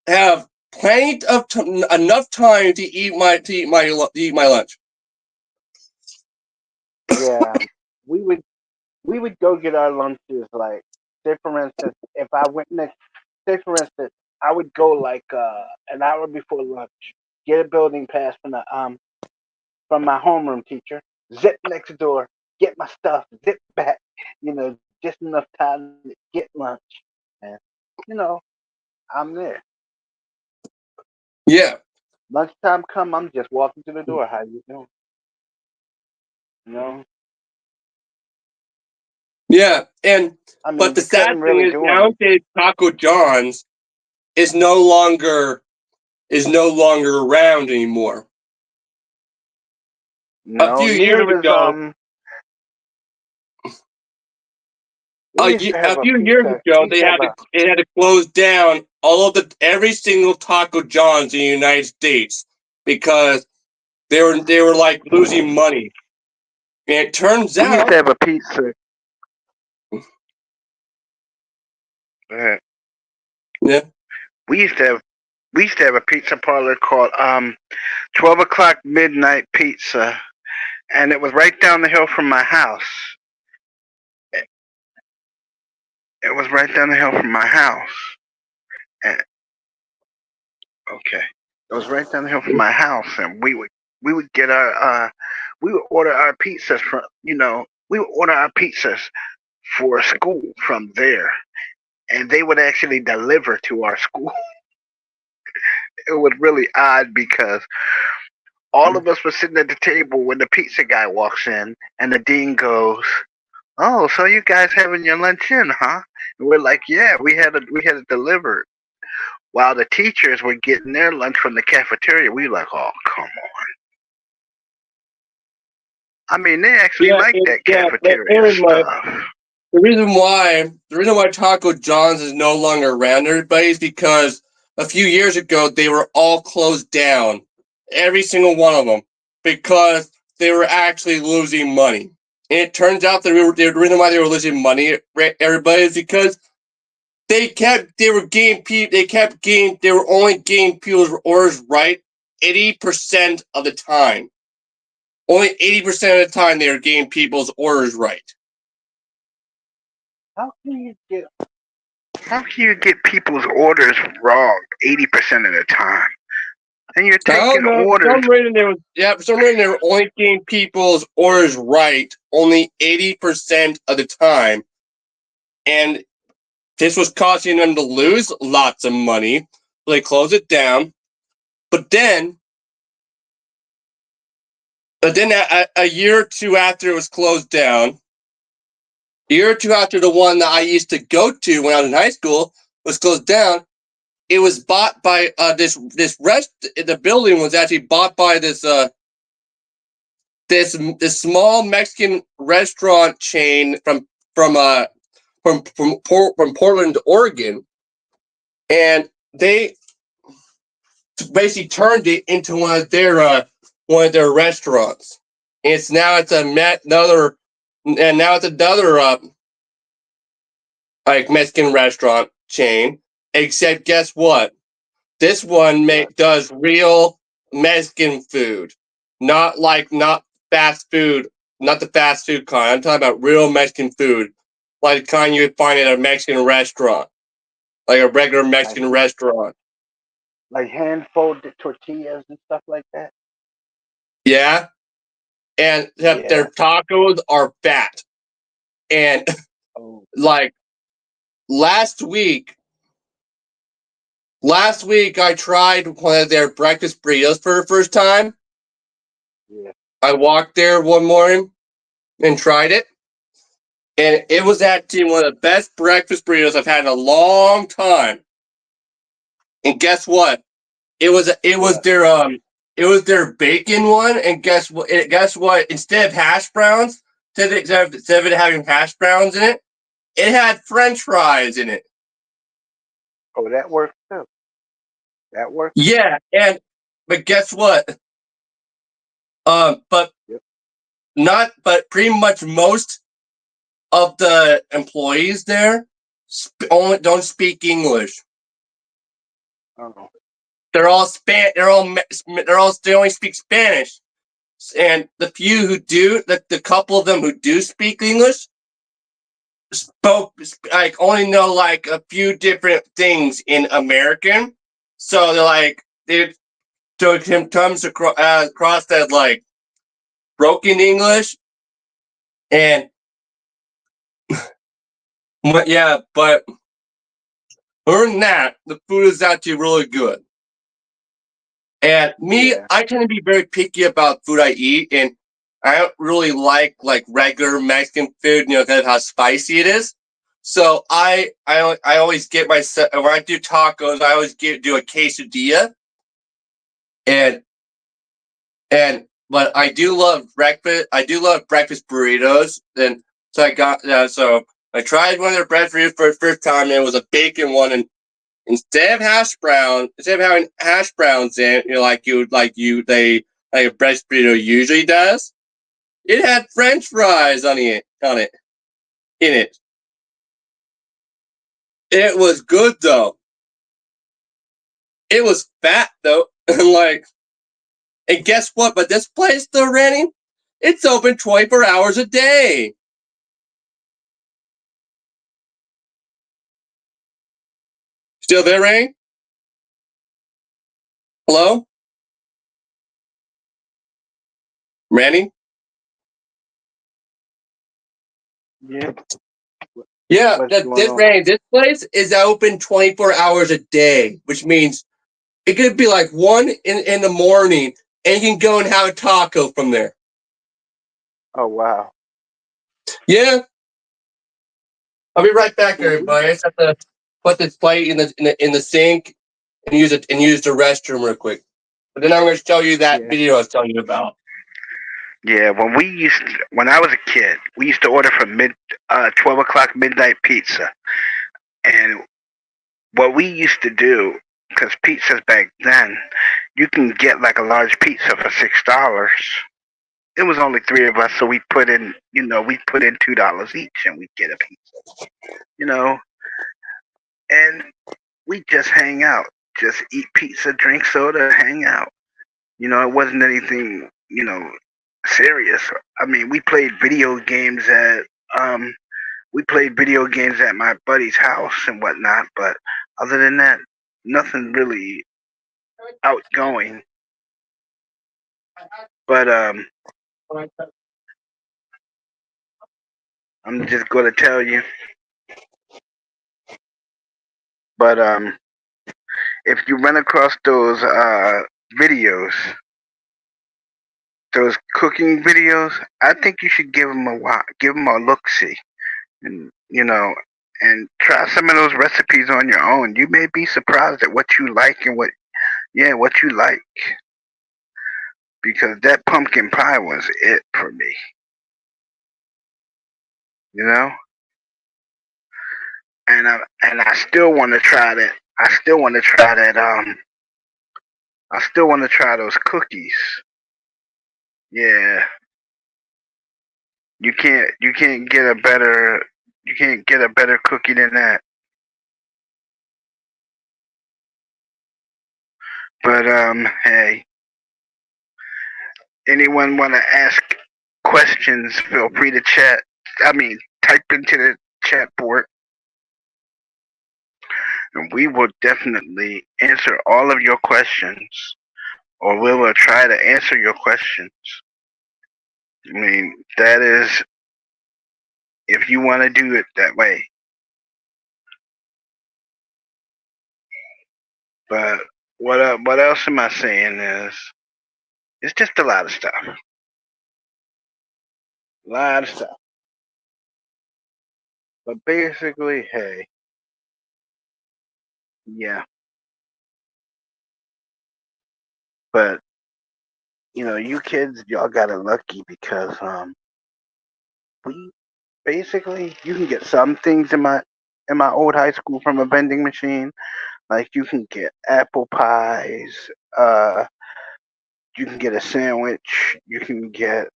have plenty of enough time to eat my lunch. Yeah, we would go get our lunches. Like, say for instance, if I went next, say for instance, I would go like an hour before lunch, get a building pass from my homeroom teacher, zip next door, get my stuff, zip back, just enough time to get lunch, and I'm there. Yeah. Lunchtime come, I'm just walking to the door. How you doing? Yeah, but the we sad couldn't thing really is do anything. nowadays Taco John's is no longer around anymore. A few years ago, they had to close down every single Taco John's in the United States because they were like losing money. And it turns We used out to have a pizza. Yeah. We used to have a pizza parlor called 12 o'clock midnight pizza, and it was right down the hill from my house. It was right down the hill from my house. And, okay. It was right down the hill from my house, and we would get our we would order our pizzas from we would order our pizzas for school from there, and they would actually deliver to our school. It was really odd because all of us were sitting at the table when the pizza guy walks in, and the dean goes, "Oh, so you guys having your lunch in, huh?" And we're like, "Yeah, we had it delivered." While the teachers were getting their lunch from the cafeteria, we were like, "Oh, come on." I mean, they actually like that cafeteria stuff. The reason why Taco John's is no longer around everybody is because a few years ago they were all closed down, every single one of them, because they were actually losing money. And it turns out the reason why they were losing money, everybody, is because they were only getting people's orders right 80% of the time. Only 80% of the time they were getting people's orders right. How can you get people's orders wrong 80% of the time? And you're I don't taking know. orders. For some reason they were only getting people's orders right only 80% of the time. And this was causing them to lose lots of money. So they closed it down. But then a year or two after it was closed down, a year or two after the one that I used to go to when I was in high school was closed down, it was bought by the building was actually bought by this small Mexican restaurant chain from Portland, Oregon, and they basically turned it into one of their restaurants. And it's another like Mexican restaurant chain. Except guess what? This one does real Mexican food, not fast food, not the fast food kind. I'm talking about real Mexican food, like the kind you would find at a Mexican restaurant, like a regular Mexican restaurant. Like hand folded tortillas and stuff like that. Yeah, and their tacos are fat, and like last week I tried one of their breakfast burritos for the first time. Yeah. I walked there one morning and tried it, and it was actually one of the best breakfast burritos I've had in a long time. And guess what? It was their bacon one, and guess what? Instead of hash browns, instead of it having hash browns in it, it had French fries in it. Oh, that works too. That works. Yeah, but guess what? But pretty much most of the employees there don't speak English. Oh. They only speak Spanish, and the few who do, the couple of them who do speak English, only know like a few different things in American. So it comes across that like broken English, and but other than that, the food is actually really good. And me, I tend to be very picky about food I eat, and I don't really like regular Mexican food, because of how spicy it is. So I always get myself when I do tacos, I always do a quesadilla, and but I do love breakfast. I do love breakfast burritos, and so I tried one of their breakfast burritos for the first time, and it was a bacon one, and instead of having hash browns in it, like a breakfast burrito usually does, it had French fries in it. It was good though. It was fat though, and guess what? But this place they're renting, it's open 24 hours a day. Still there, Ray? Hello? Randy? Yeah. Yeah, this place is open 24 hours a day, which means it could be like 1 in the morning, and you can go and have a taco from there. Oh, wow. Yeah. I'll be right back, everybody. I just have to put this plate in the sink and use the restroom real quick. But then I'm going to show you that video I was telling you about. Yeah, when I was a kid, we used to order for 12 o'clock midnight pizza. And what we used to do, because pizzas back then, you can get like a large pizza for $6. it was only three of us, so we put in, we put in $2 each, and we get a pizza, you know, and we just hang out, just eat pizza, drink soda, hang out. It wasn't anything, serious. I mean, we played video games at my buddy's house and whatnot, but other than that, nothing really outgoing. But I'm just gonna tell you. But if you run across those videos, those cooking videos, I think you should give them a look see, and and try some of those recipes on your own. You may be surprised at what you like and what you like, because that pumpkin pie was it for me. You know, and I still want to try that. I still want to try that. I still want to try those cookies. Yeah, you can't get a better cookie than that. But hey, anyone want to ask questions? Feel free to chat. I mean, type into the chat board, and we will definitely answer all of your questions, or we will try to answer your questions. I mean, that is if you want to do it that way. But what else am I saying is it's just a lot of stuff. A lot of stuff. But basically, hey, yeah. But you kids, y'all got it lucky because we basically you can get some things in my old high school from a vending machine. Like you can get apple pies, you can get a sandwich, you can get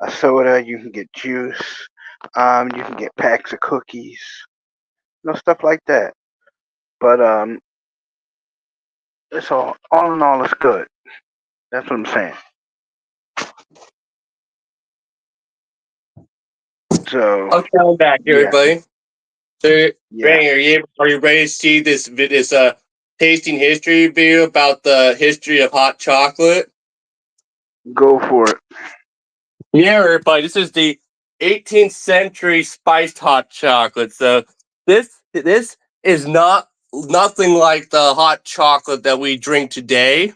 a soda, you can get juice, you can get packs of cookies, stuff like that. But it's all in all, it's good. That's what I'm saying. So Okay, I'm back, yeah, everybody. So, yeah, Randy, are you ready to see this tasting history video about the history of hot chocolate? go for it. Yeah, everybody. This is the 18th century spiced hot chocolate. So this is not nothing like the hot chocolate that we drink today.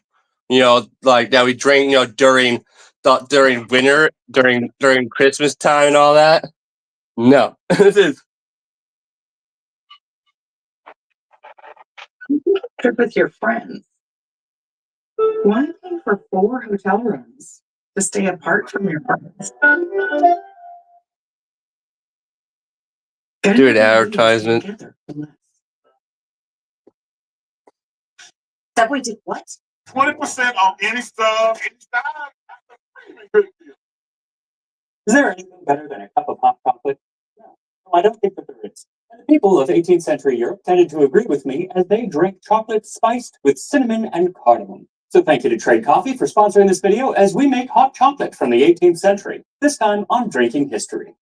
Like that we drink, during winter, during Christmas time and all that. No, this is Trip with your friends. Why pay for 4 hotel rooms to stay apart from your partners? do an advertisement. Subway did what? 20% on any stuff, any style. Is there anything better than a cup of hot chocolate? No, I don't think that there is. And the people of 18th century Europe tended to agree with me as they drank chocolate spiced with cinnamon and cardamom. So thank you to Trade Coffee for sponsoring this video as we make hot chocolate from the 18th century, this time on Drinking History.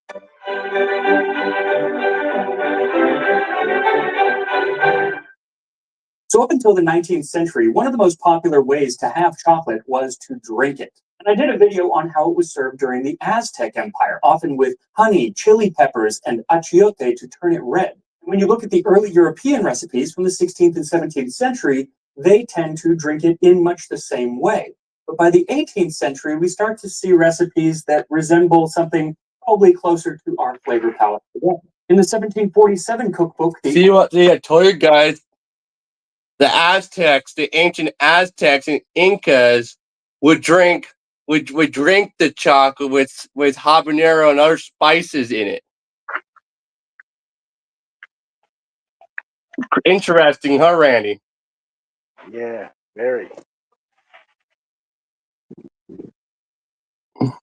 So up until the 19th century, one of the most popular ways to have chocolate was to drink it. And I did a video on how it was served during the Aztec Empire, often with honey, chili peppers, and achiote to turn it red. And when you look at the early European recipes from the 16th and 17th century, they tend to drink it in much the same way. But by the 18th century, we start to see recipes that resemble something probably closer to our flavor palette today. In the 1747 cookbook, See I told you guys. The Aztecs, the ancient Aztecs and Incas would drink the chocolate with habanero and other spices in it. Interesting, huh, Randy? Yeah, very.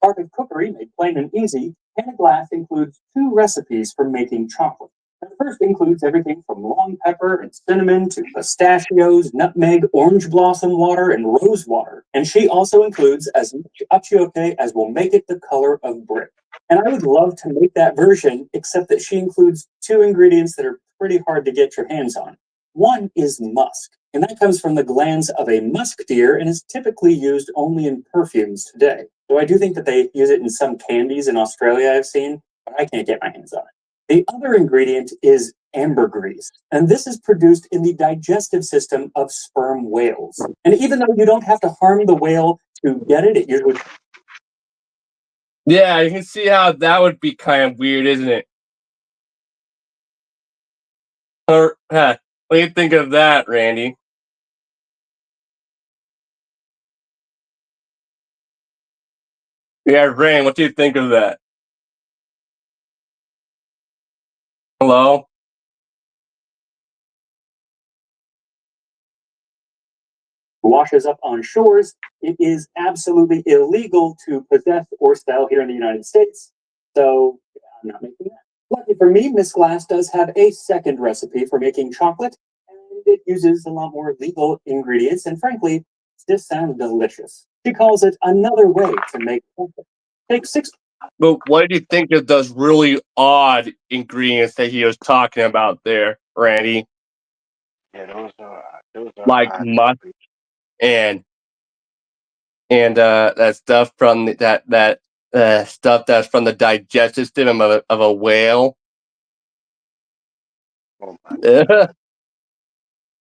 Art of Cookery, made plain and easy, Hannah Glass includes 2 recipes for making chocolate. The first includes everything from long pepper and cinnamon to pistachios, nutmeg, orange blossom water, and rose water. And she also includes as much achiote as will make it the color of brick. And I would love to make that version, except that she includes 2 ingredients that are pretty hard to get your hands on. One is musk, and that comes from the glands of a musk deer and is typically used only in perfumes today. So I do think that they use it in some candies in Australia I've seen, but I can't get my hands on it. The other ingredient is ambergris, and this is produced in the digestive system of sperm whales. And even though you don't have to harm the whale to get it, it usually... Yeah, you can see how that would be kind of weird, isn't it? Or, what do you think of that, Randy? Yeah, Rain, what do you think of that? Hello? washes up on shores, it is absolutely illegal to possess or sell here in the United States. So I'm not making that. Luckily for me, Miss Glass does have a second recipe for making chocolate, and it uses a lot more legal ingredients, and frankly, this sounds delicious. She calls it another way to make chocolate. Take 6. But what do you think of those really odd ingredients that he was talking about there, Randy? Yeah, those are Like odd. musk and that stuff from that stuff that's from the digestive system of a whale. Oh my.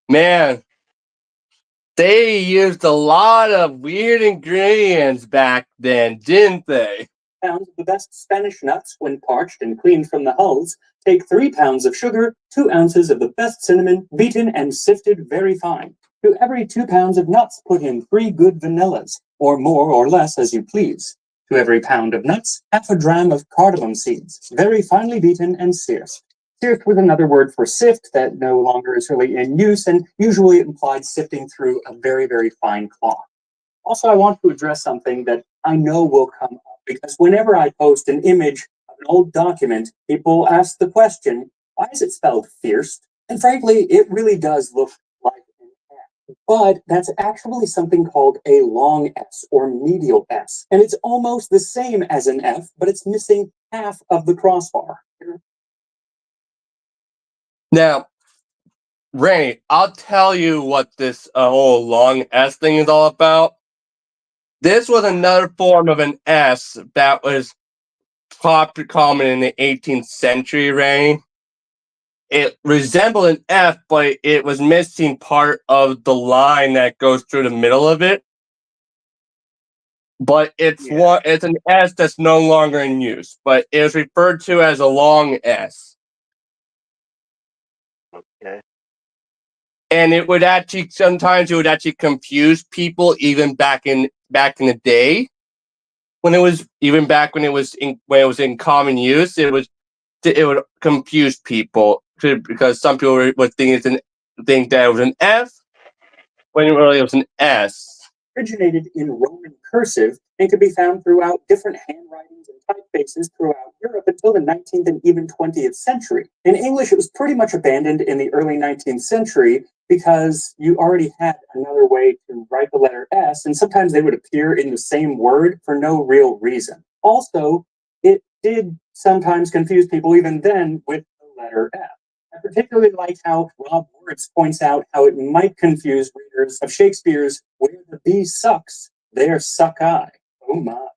Man, they used a lot of weird ingredients back then, didn't they? Pounds of the best Spanish nuts when parched and cleaned from the hulls. Take 3 pounds of sugar, 2 ounces of the best cinnamon, beaten and sifted very fine. To every 2 pounds of nuts, put in 3 good vanillas, or more or less as you please. To every pound of nuts, half a dram of cardamom seeds, very finely beaten and sifted. Sift was another word for sift that no longer is really in use, and usually it implied sifting through a very, very fine cloth. Also, I want to address something that I know will come up because whenever I post an image of an old document, people ask the question, why is it spelled fierce? And frankly, it really does look like an F. But that's actually something called a long S or medial S. And it's almost the same as an F, but it's missing half of the crossbar. Now, Randy, I'll tell you what this whole long S thing is all about. This was another form of an S that was common in the 18th century, Randy. It resembled an F, but it was missing part of the line that goes through the middle of it. But it's an S that's no longer in use, but it is referred to as a long S. Okay. And it would actually sometimes confuse people even back in the day when it was in common use. It would confuse people because some people would think that it was an F when it really was an S. Originated in Roman cursive and could be found throughout different handwritings and typefaces throughout Europe until the 19th and even 20th century. In English, it was pretty much abandoned in the early 19th century because you already had another way to write the letter S, and sometimes they would appear in the same word for no real reason. Also, it did sometimes confuse people even then with the letter F. I particularly like how Rob Words points out how it might confuse readers of Shakespeare's "Where the bee sucks, there suck I." Oh my.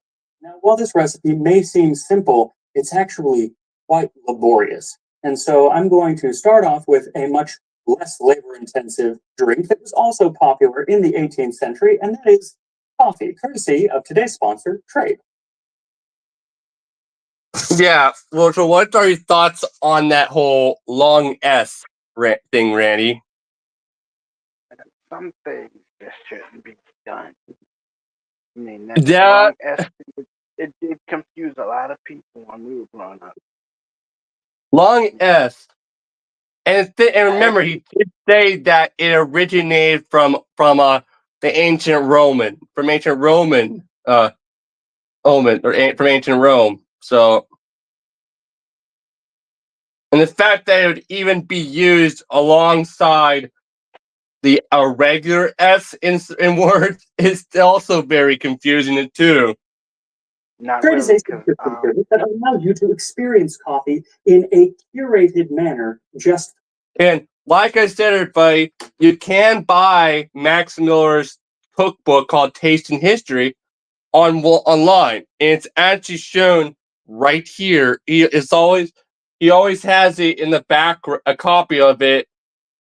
Now, while this recipe may seem simple, it's actually quite laborious. And so I'm going to start off with a much less labor-intensive drink that was also popular in the 18th century, and that is coffee, courtesy of today's sponsor, Trade. Yeah. Well, so what are your thoughts on that whole long S thing, Randy? Some things that shouldn't be done. I mean, that long S, it did confuse a lot of people when we were growing up. Long S. And remember, he did say that it originated from the ancient Roman, from ancient Rome. So, and the fact that it would even be used alongside the irregular S in words is also very confusing too. Not Trade is really, a because subscription service that allows you to experience coffee in a curated manner. Just And like I said, everybody, you can buy Max Miller's cookbook called Tasting History online, and it's actually shown right here. He always has it in the back, a copy of it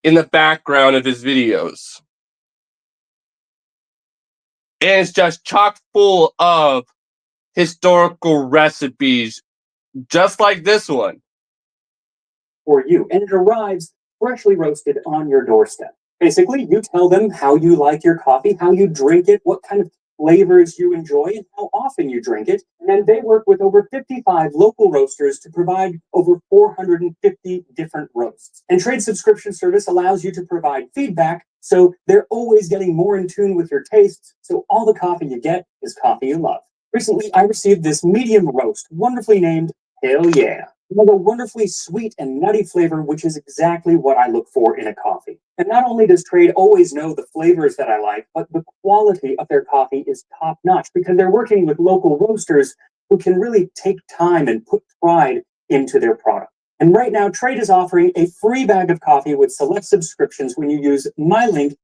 in the background of his videos, and it's just chock full of historical recipes, just like this one. for you, and it arrives freshly roasted on your doorstep. Basically, you tell them how you like your coffee, how you drink it, what kind of flavors you enjoy, and how often you drink it. And then they work with over 55 local roasters to provide over 450 different roasts. And Trade subscription service allows you to provide feedback, so they're always getting more in tune with your tastes, so all the coffee you get is coffee you love. Recently, I received this medium roast, wonderfully named Hell Yeah. It has a wonderfully sweet and nutty flavor, which is exactly what I look for in a coffee. And not only does Trade always know the flavors that I like, but the quality of their coffee is top notch because they're working with local roasters who can really take time and put pride into their product. And right now, Trade is offering a free bag of coffee with select subscriptions when you use my link,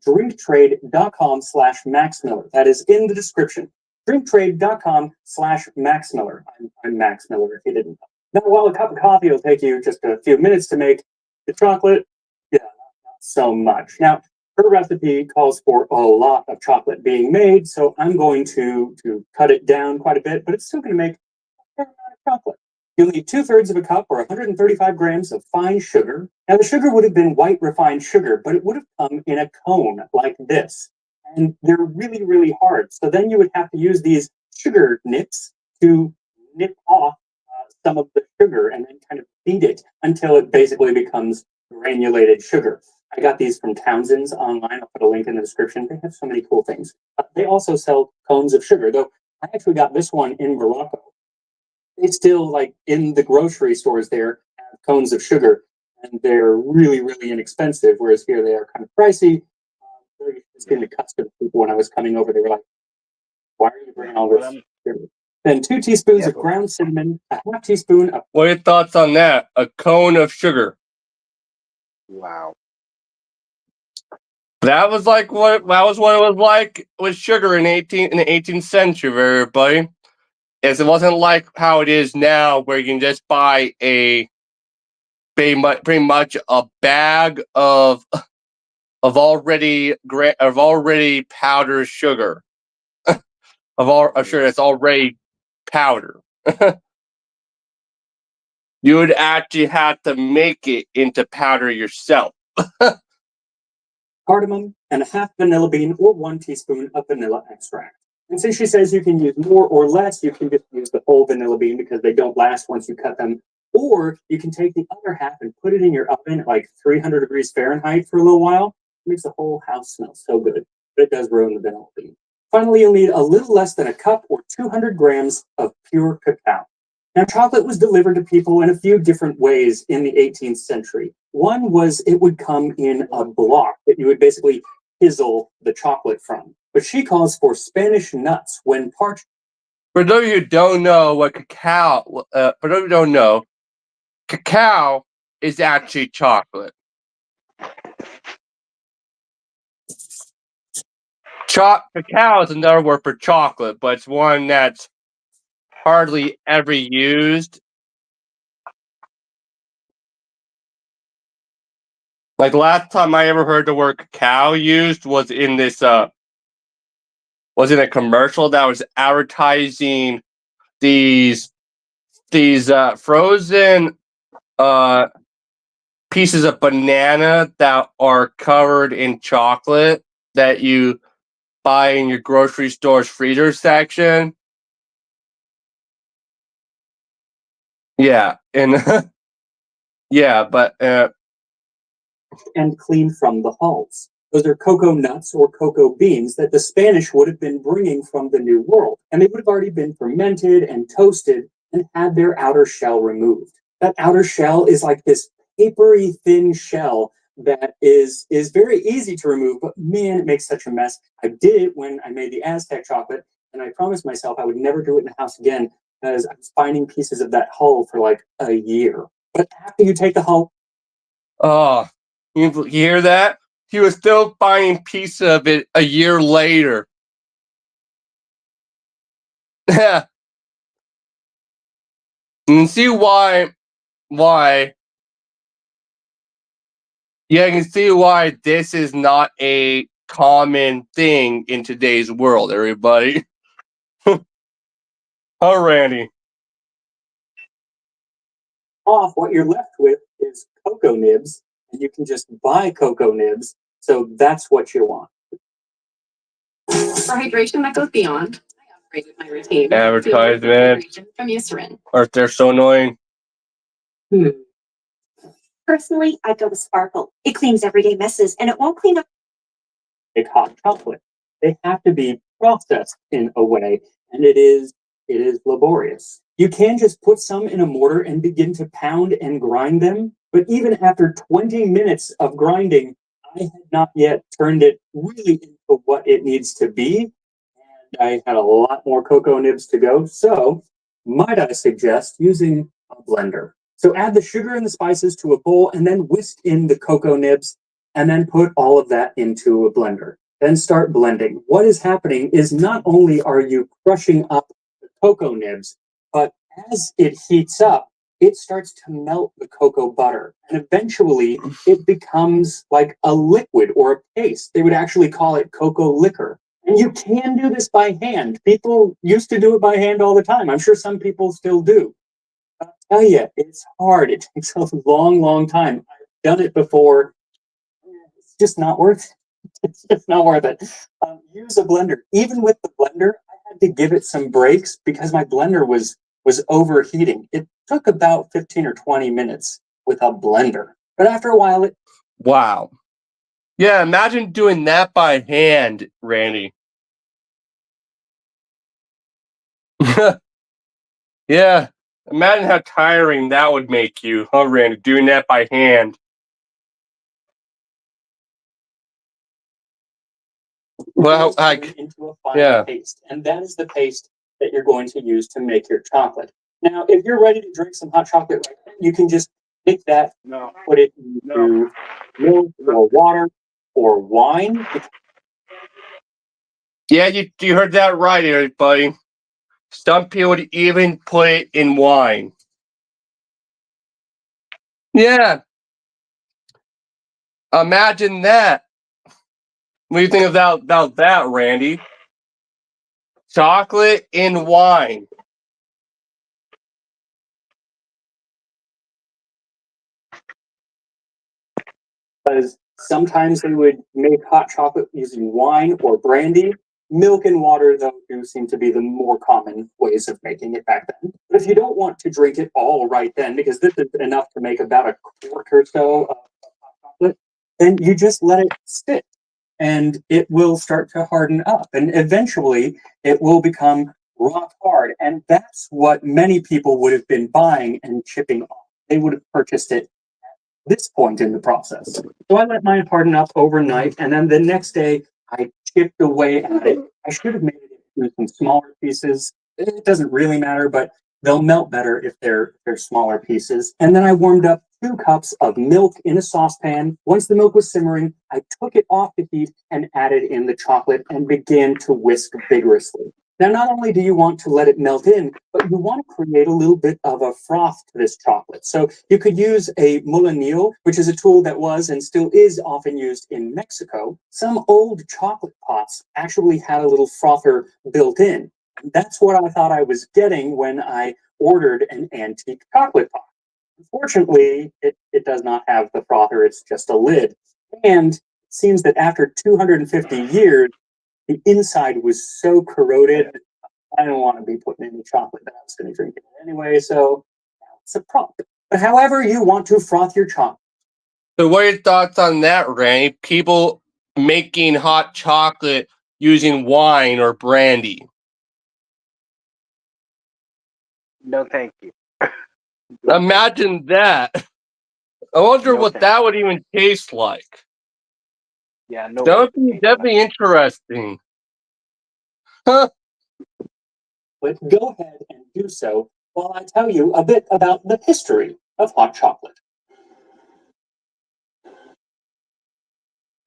drinktrade.com/MaxMiller. That is in the description. drinktrade.com/MaxMiller. I'm Max Miller, if you didn't know. Now, while a cup of coffee will take you just a few minutes to make, the chocolate, yeah, not so much. Now, her recipe calls for a lot of chocolate being made, so I'm going to cut it down quite a bit, but it's still going to make a fair amount of chocolate. You'll need 2/3 of a cup or 135 grams of fine sugar. Now, the sugar would have been white refined sugar, but it would have come in a cone like this. And they're really, really hard. So then you would have to use these sugar nips to nip off some of the sugar and then kind of beat it until it basically becomes granulated sugar. I got these from Townsend's online. I'll put a link in the description. They have so many cool things. They also sell cones of sugar, though I actually got this one in Morocco. They still, like in the grocery stores there, have cones of sugar, and they're really, really inexpensive, whereas here they are kind of pricey. Just getting accustomed to people when I was coming over, they were like, why are you bringing all this sugar? Then 2 teaspoons of ground cinnamon, a half teaspoon of... What are your thoughts on that? A cone of sugar. wow. That was what it was like with sugar in the 18th century, everybody. Is it wasn't like how it is now, where you can just buy pretty much a bag of already powdered sugar. of sugar that's already powder. You would actually have to make it into powder yourself. cardamom, and a half vanilla bean or 1 teaspoon of vanilla extract. And since she says you can use more or less, you can just use the whole vanilla bean because they don't last once you cut them. Or you can take the other half and put it in your oven at like 300 degrees Fahrenheit for a little while. It makes the whole house smell so good, but it does ruin the vanilla bean. Finally, you'll need a little less than a cup or 200 grams of pure cacao. Now, chocolate was delivered to people in a few different ways in the 18th century. One was it would come in a block that you would basically fizzle the chocolate from. But she calls for Spanish nuts when parched. For those of you who don't know what cacao, cacao is actually chocolate. Cacao is another word for chocolate, but it's one that's hardly ever used. Like the last time I ever heard the word cacao used was in a commercial that was advertising these frozen pieces of banana that are covered in chocolate that you buy in your grocery store's freezer section. Yeah, and yeah, but and clean from the hulls. Those are cocoa nuts or cocoa beans that the Spanish would have been bringing from the New World. And they would have already been fermented and toasted and had their outer shell removed. That outer shell is like this papery thin shell that is very easy to remove, but man, it makes such a mess. I did it when I made the Aztec chocolate, and I promised myself I would never do it in the house again because I was finding pieces of that hull for like a year. But after you take the hull, Oh, you hear that? He was still finding pieces of it a year later. Yeah. You can see why. Yeah, you can see why this is not a common thing in today's world, everybody. Oh, Randy. off, what you're left with is cocoa nibs, and you can just buy cocoa nibs. So that's what you want. For hydration that goes beyond, I upgraded my routine. to Advertisement. hydration from Eucerin. Or they're so annoying. Personally, I go with Sparkle. It cleans everyday messes and it won't clean up. Make hot chocolate. They have to be processed in a way, and it is laborious. You can just put some in a mortar and begin to pound and grind them, but even after 20 minutes of grinding, I had not yet turned it really into what it needs to be, and I had a lot more cocoa nibs to go. So, might I suggest using a blender? So add the sugar and the spices to a bowl and then whisk in the cocoa nibs and then put all of that into a blender. Then start blending. What is happening is not only are you crushing up the cocoa nibs, but as it heats up, it starts to melt the cocoa butter. And eventually it becomes like a liquid or a paste. They would actually call it cocoa liquor. And you can do this by hand. People used to do it by hand all the time. I'm sure some people still do. I'll tell you, it's hard. It takes a long, long time. I've done it before. It's just not worth it. It's just not worth it. Use a blender. Even with the blender, I had to give it some breaks because my blender was overheating. It took about 15 or 20 minutes with a blender. But after a while, it Wow. Yeah, imagine doing that by hand, Randy. Yeah. Imagine how tiring that would make you, huh, Randy, doing that by hand. Well, like, into a fine yeah. paste, and that is the paste that you're going to use to make your chocolate. Now, if you're ready to drink some hot chocolate right now, you can just take that, No. put it into milk or water or wine. Yeah, you heard that right, everybody. Some people would even put it in wine. Yeah. Imagine that. What do you think about that, Randy? Chocolate in wine. Because sometimes they would make hot chocolate using wine or brandy. Milk and water, though, do seem to be the more common ways of making it back then. But if you don't want to drink it all right then, because this is enough to make about a quart or so of hot chocolate, then you just let it sit and it will start to harden up. And eventually it will become rock hard. And that's what many people would have been buying and chipping off. They would have purchased it this point in the process. So I let mine harden up overnight, and then the next day I chipped away at it. I should have made it into some smaller pieces. It doesn't really matter, but they'll melt better if they're smaller pieces. And then I warmed up 2 cups of milk in a saucepan. Once the milk was simmering, I took it off the heat and added in the chocolate and began to whisk vigorously. Now, not only do you want to let it melt in, but you want to create a little bit of a froth to this chocolate. So you could use a molinillo, which is a tool that was and still is often used in Mexico. Some old chocolate pots actually had a little frother built in. And that's what I thought I was getting when I ordered an antique chocolate pot. Unfortunately, it does not have the frother, it's just a lid. And it seems that after 250 years, the inside was so corroded, I didn't want to be putting any chocolate that I was going to drink it anyway, so it's a problem. But however you want to froth your chocolate. So what are your thoughts on that, Randy? People making hot chocolate using wine or brandy. No, thank you. Imagine that. I wonder No, what thank that would even taste like. Yeah, no. That would be definitely interesting. Huh? But go ahead and do so while I tell you a bit about the history of hot chocolate.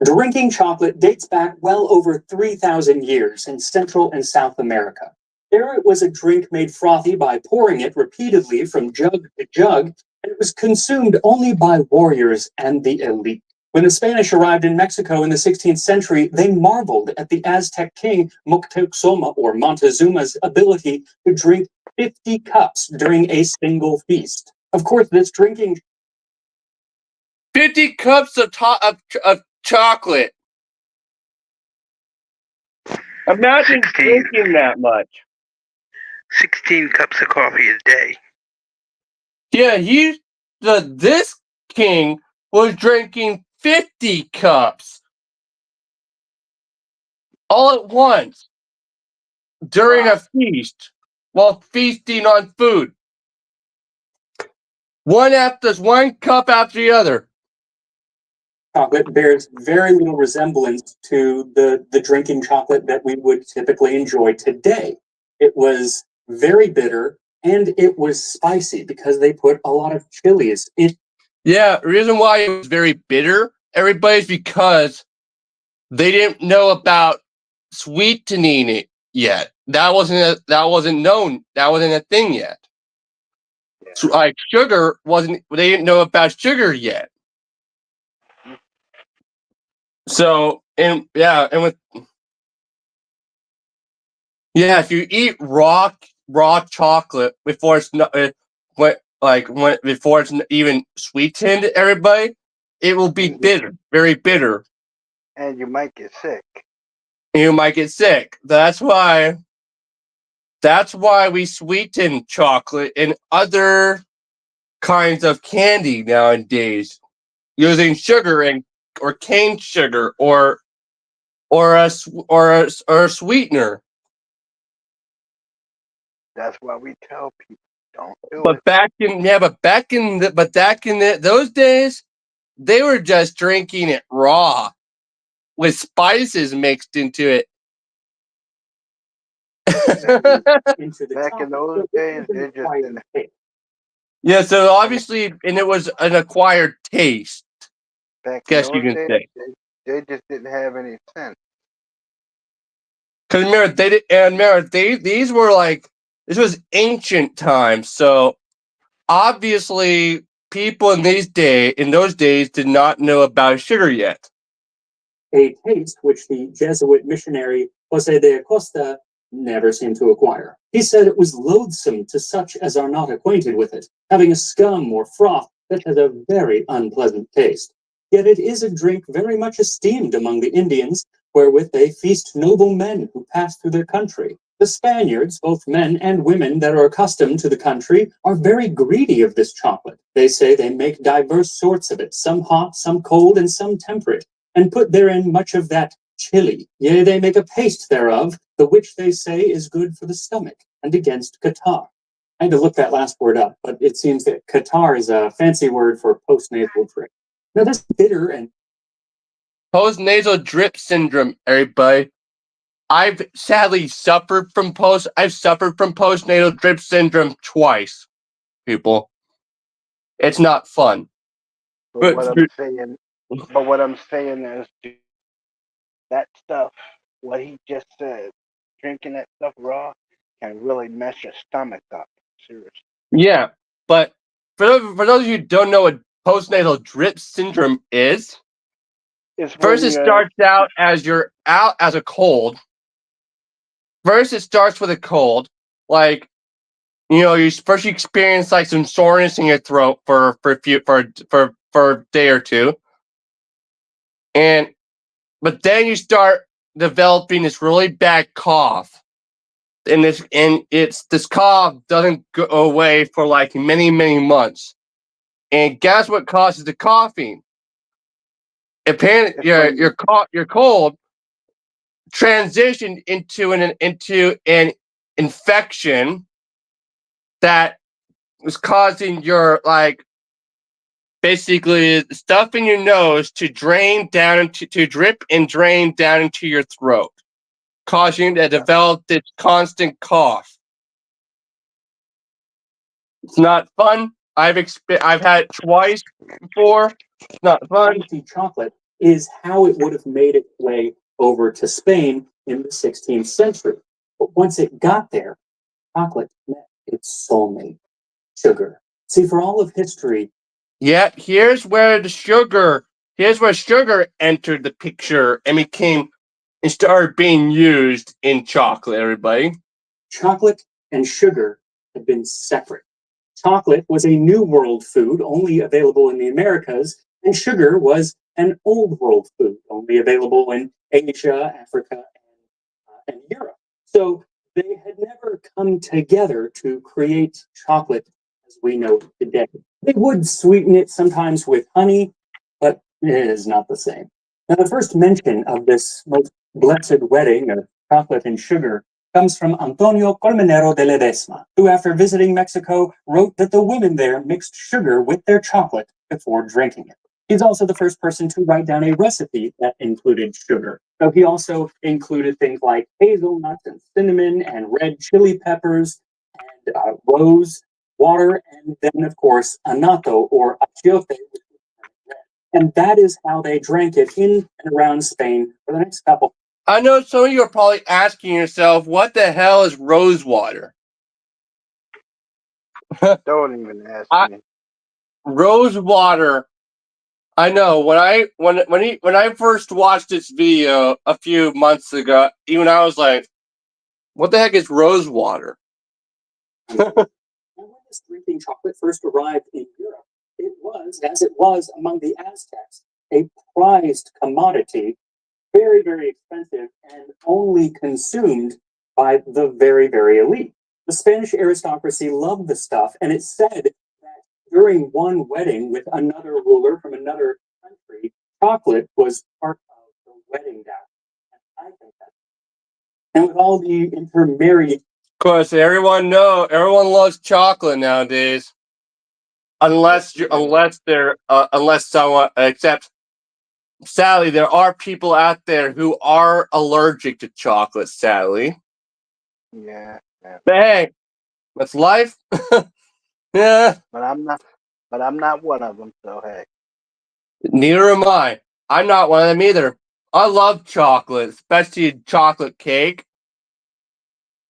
Drinking chocolate dates back well over 3,000 years in Central and South America. There it was a drink made frothy by pouring it repeatedly from jug to jug, and it was consumed only by warriors and the elite. When the Spanish arrived in Mexico in the 16th century, they marveled at the Aztec king Moctezuma or Montezuma's ability to drink 50 cups during a single feast. Of course, this drinking 50 cups of chocolate. Imagine 16. drinking that much. 16 cups of coffee a day. Yeah, this king was drinking 50 cups all at once during a feast while feasting on food. One cup after the other. chocolate bears very little resemblance to the drinking chocolate that we would typically enjoy today. It was very bitter and it was spicy because they put a lot of chilies in. Yeah, the reason why it was very bitter, everybody, is because they didn't know about sweetening it yet. That wasn't known. That wasn't a thing yet. Yeah. So, like sugar wasn't. They didn't know about sugar yet. So and with if you eat raw chocolate before it's not before it's even sweetened, everybody, it will be bitter, very bitter. And you might get sick. You might get sick. That's why we sweeten chocolate and other kinds of candy nowadays using sugar or cane sugar or a sweetener. That's why we tell people don't do But it. back in those days, they were just drinking it raw with spices mixed into it. Into the Back in chocolate. those So days, it was they an just acquired didn't. taste. Yeah, so obviously, and it was an acquired taste. Back in Guess you those can days, say. they just didn't have any sense. Because these were like, this was ancient times, so obviously people in those days did not know about sugar yet. A taste which the Jesuit missionary Jose de Acosta never seemed to acquire. He said it was loathsome to such as are not acquainted with it, having a scum or froth that has a very unpleasant taste. Yet it is a drink very much esteemed among the Indians, wherewith they feast noble men who pass through their country. The Spaniards, both men and women that are accustomed to the country, are very greedy of this chocolate. They say they make diverse sorts of it, some hot, some cold, and some temperate, and put therein much of that chili. Yea, they make a paste thereof, the which they say is good for the stomach, and against catarrh. I had to look that last word up, but it seems that catarrh is a fancy word for postnasal drip. Now, this bitter and Postnasal drip syndrome, everybody. I've suffered from postnasal drip syndrome twice, people. It's not fun. But But what I'm saying is that stuff, what he just said, drinking that stuff raw can really mess your stomach up. Seriously. yeah, but for those of you who don't know what postnasal drip syndrome is, It's first when it you're starts out as a cold. First, it starts with a cold, like you experience like some soreness in your throat for a day or two, but then you start developing this really bad cough, and this cough doesn't go away for like many months, and guess what causes the coughing? apparently It's your cold transitioned into an infection that was causing your basically stuff in your nose to drip and drain down into your throat, causing you to develop this constant cough. It's not fun. I've had it twice before. It's not fun. Spicy chocolate is how it would have made its way over to Spain in the 16th century. But once it got there, chocolate met its soulmate, sugar. See, for all of history, Yeah, here's where sugar entered the picture and started being used in chocolate, everybody. chocolate and sugar had been separate. Chocolate was a New World food only available in the Americas, and sugar was an Old World food only available in Asia, Africa, and Europe. So they had never come together to create chocolate as we know today. They would sweeten it sometimes with honey, but it is not the same. Now, the first mention of this most blessed wedding of chocolate and sugar comes from Antonio Colmenero de Ledesma, who, after visiting Mexico, wrote that the women there mixed sugar with their chocolate before drinking it. He's also the first person to write down a recipe that included sugar. So he also included things like hazelnuts and cinnamon and red chili peppers and rose water, and then, of course, annatto or achiote, which was red. And that is how they drank it in and around Spain for the next couple. I know some of you are probably asking yourself, what the hell is rose water? Don't even ask me. Rose water. I know when I first watched this video a few months ago, even I was like, what the heck is rose water? And when this drinking chocolate first arrived in Europe, it was, as it was among the Aztecs, a prized commodity, very, very expensive, and only consumed by the very, very elite. The Spanish aristocracy loved the stuff, and it's said that during one wedding with another ruler from another country, chocolate was part of the wedding dowry. I think that. And with all the intermarried, Of course, everyone loves chocolate nowadays, unless someone, except sadly, there are people out there who are allergic to chocolate. Sadly, Yeah. but hey, that's life. Yeah, But I'm not one of them. So hey. neither am I. I'm not one of them either. I love chocolate, especially chocolate cake,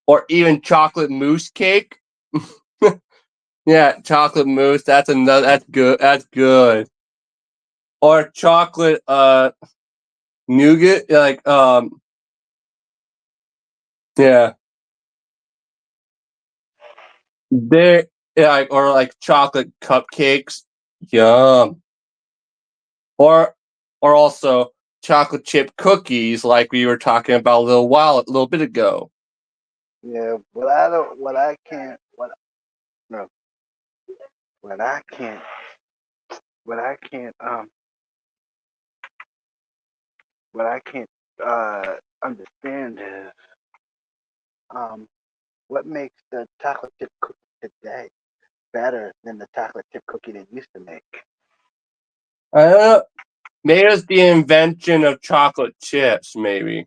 or even chocolate mousse cake. Yeah, chocolate mousse. That's good. That's good. Or chocolate nougat. Yeah. They or chocolate cupcakes. Yum. Or also chocolate chip cookies, like we were talking about a little bit ago. Yeah. What I don't. What I can't. What. No. What I can't. What I can't. What I can't understand is what makes the chocolate chip cookie today better than the chocolate chip cookie they used to make. Maybe it's the invention of chocolate chips. Maybe.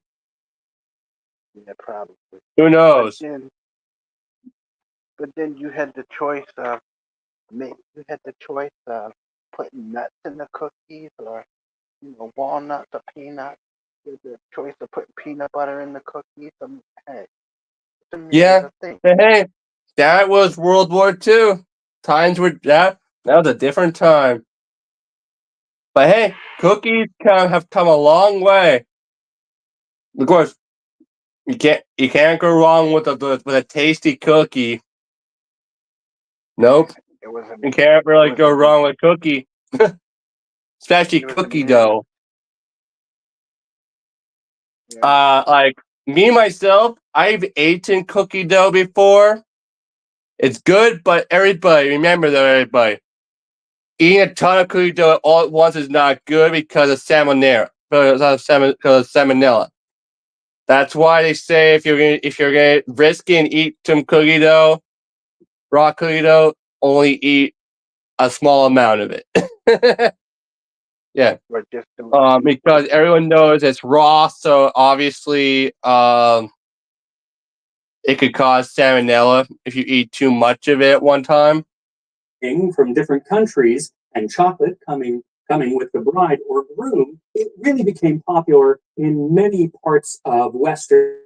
Yeah, probably. Who knows? But then you had the choice of putting nuts in the cookies, or walnuts or peanuts. You had the choice of putting peanut butter in the cookies. Hey, to me, it was Yeah. a thing. Hey, that was World War II. Times were that was a different time. But hey, cookies have come a long way. Of course, you can't go wrong with a tasty cookie. Nope, It was you can't really was go an wrong with cookie, especially it was an cookie dough. yeah. Like me myself, I've eaten cookie dough before. It's good, but everybody remember though, everybody, eating a ton of cookie dough all at once is not good because of salmonella. Because of salmonella. That's why they say if you're gonna risk and eat some cookie dough, raw cookie dough, only eat a small amount of it. Yeah. We're just doing Because everyone knows it's raw, so obviously it could cause salmonella if you eat too much of it at one time. From different countries and chocolate coming with the bride or groom, it really became popular in many parts of Western.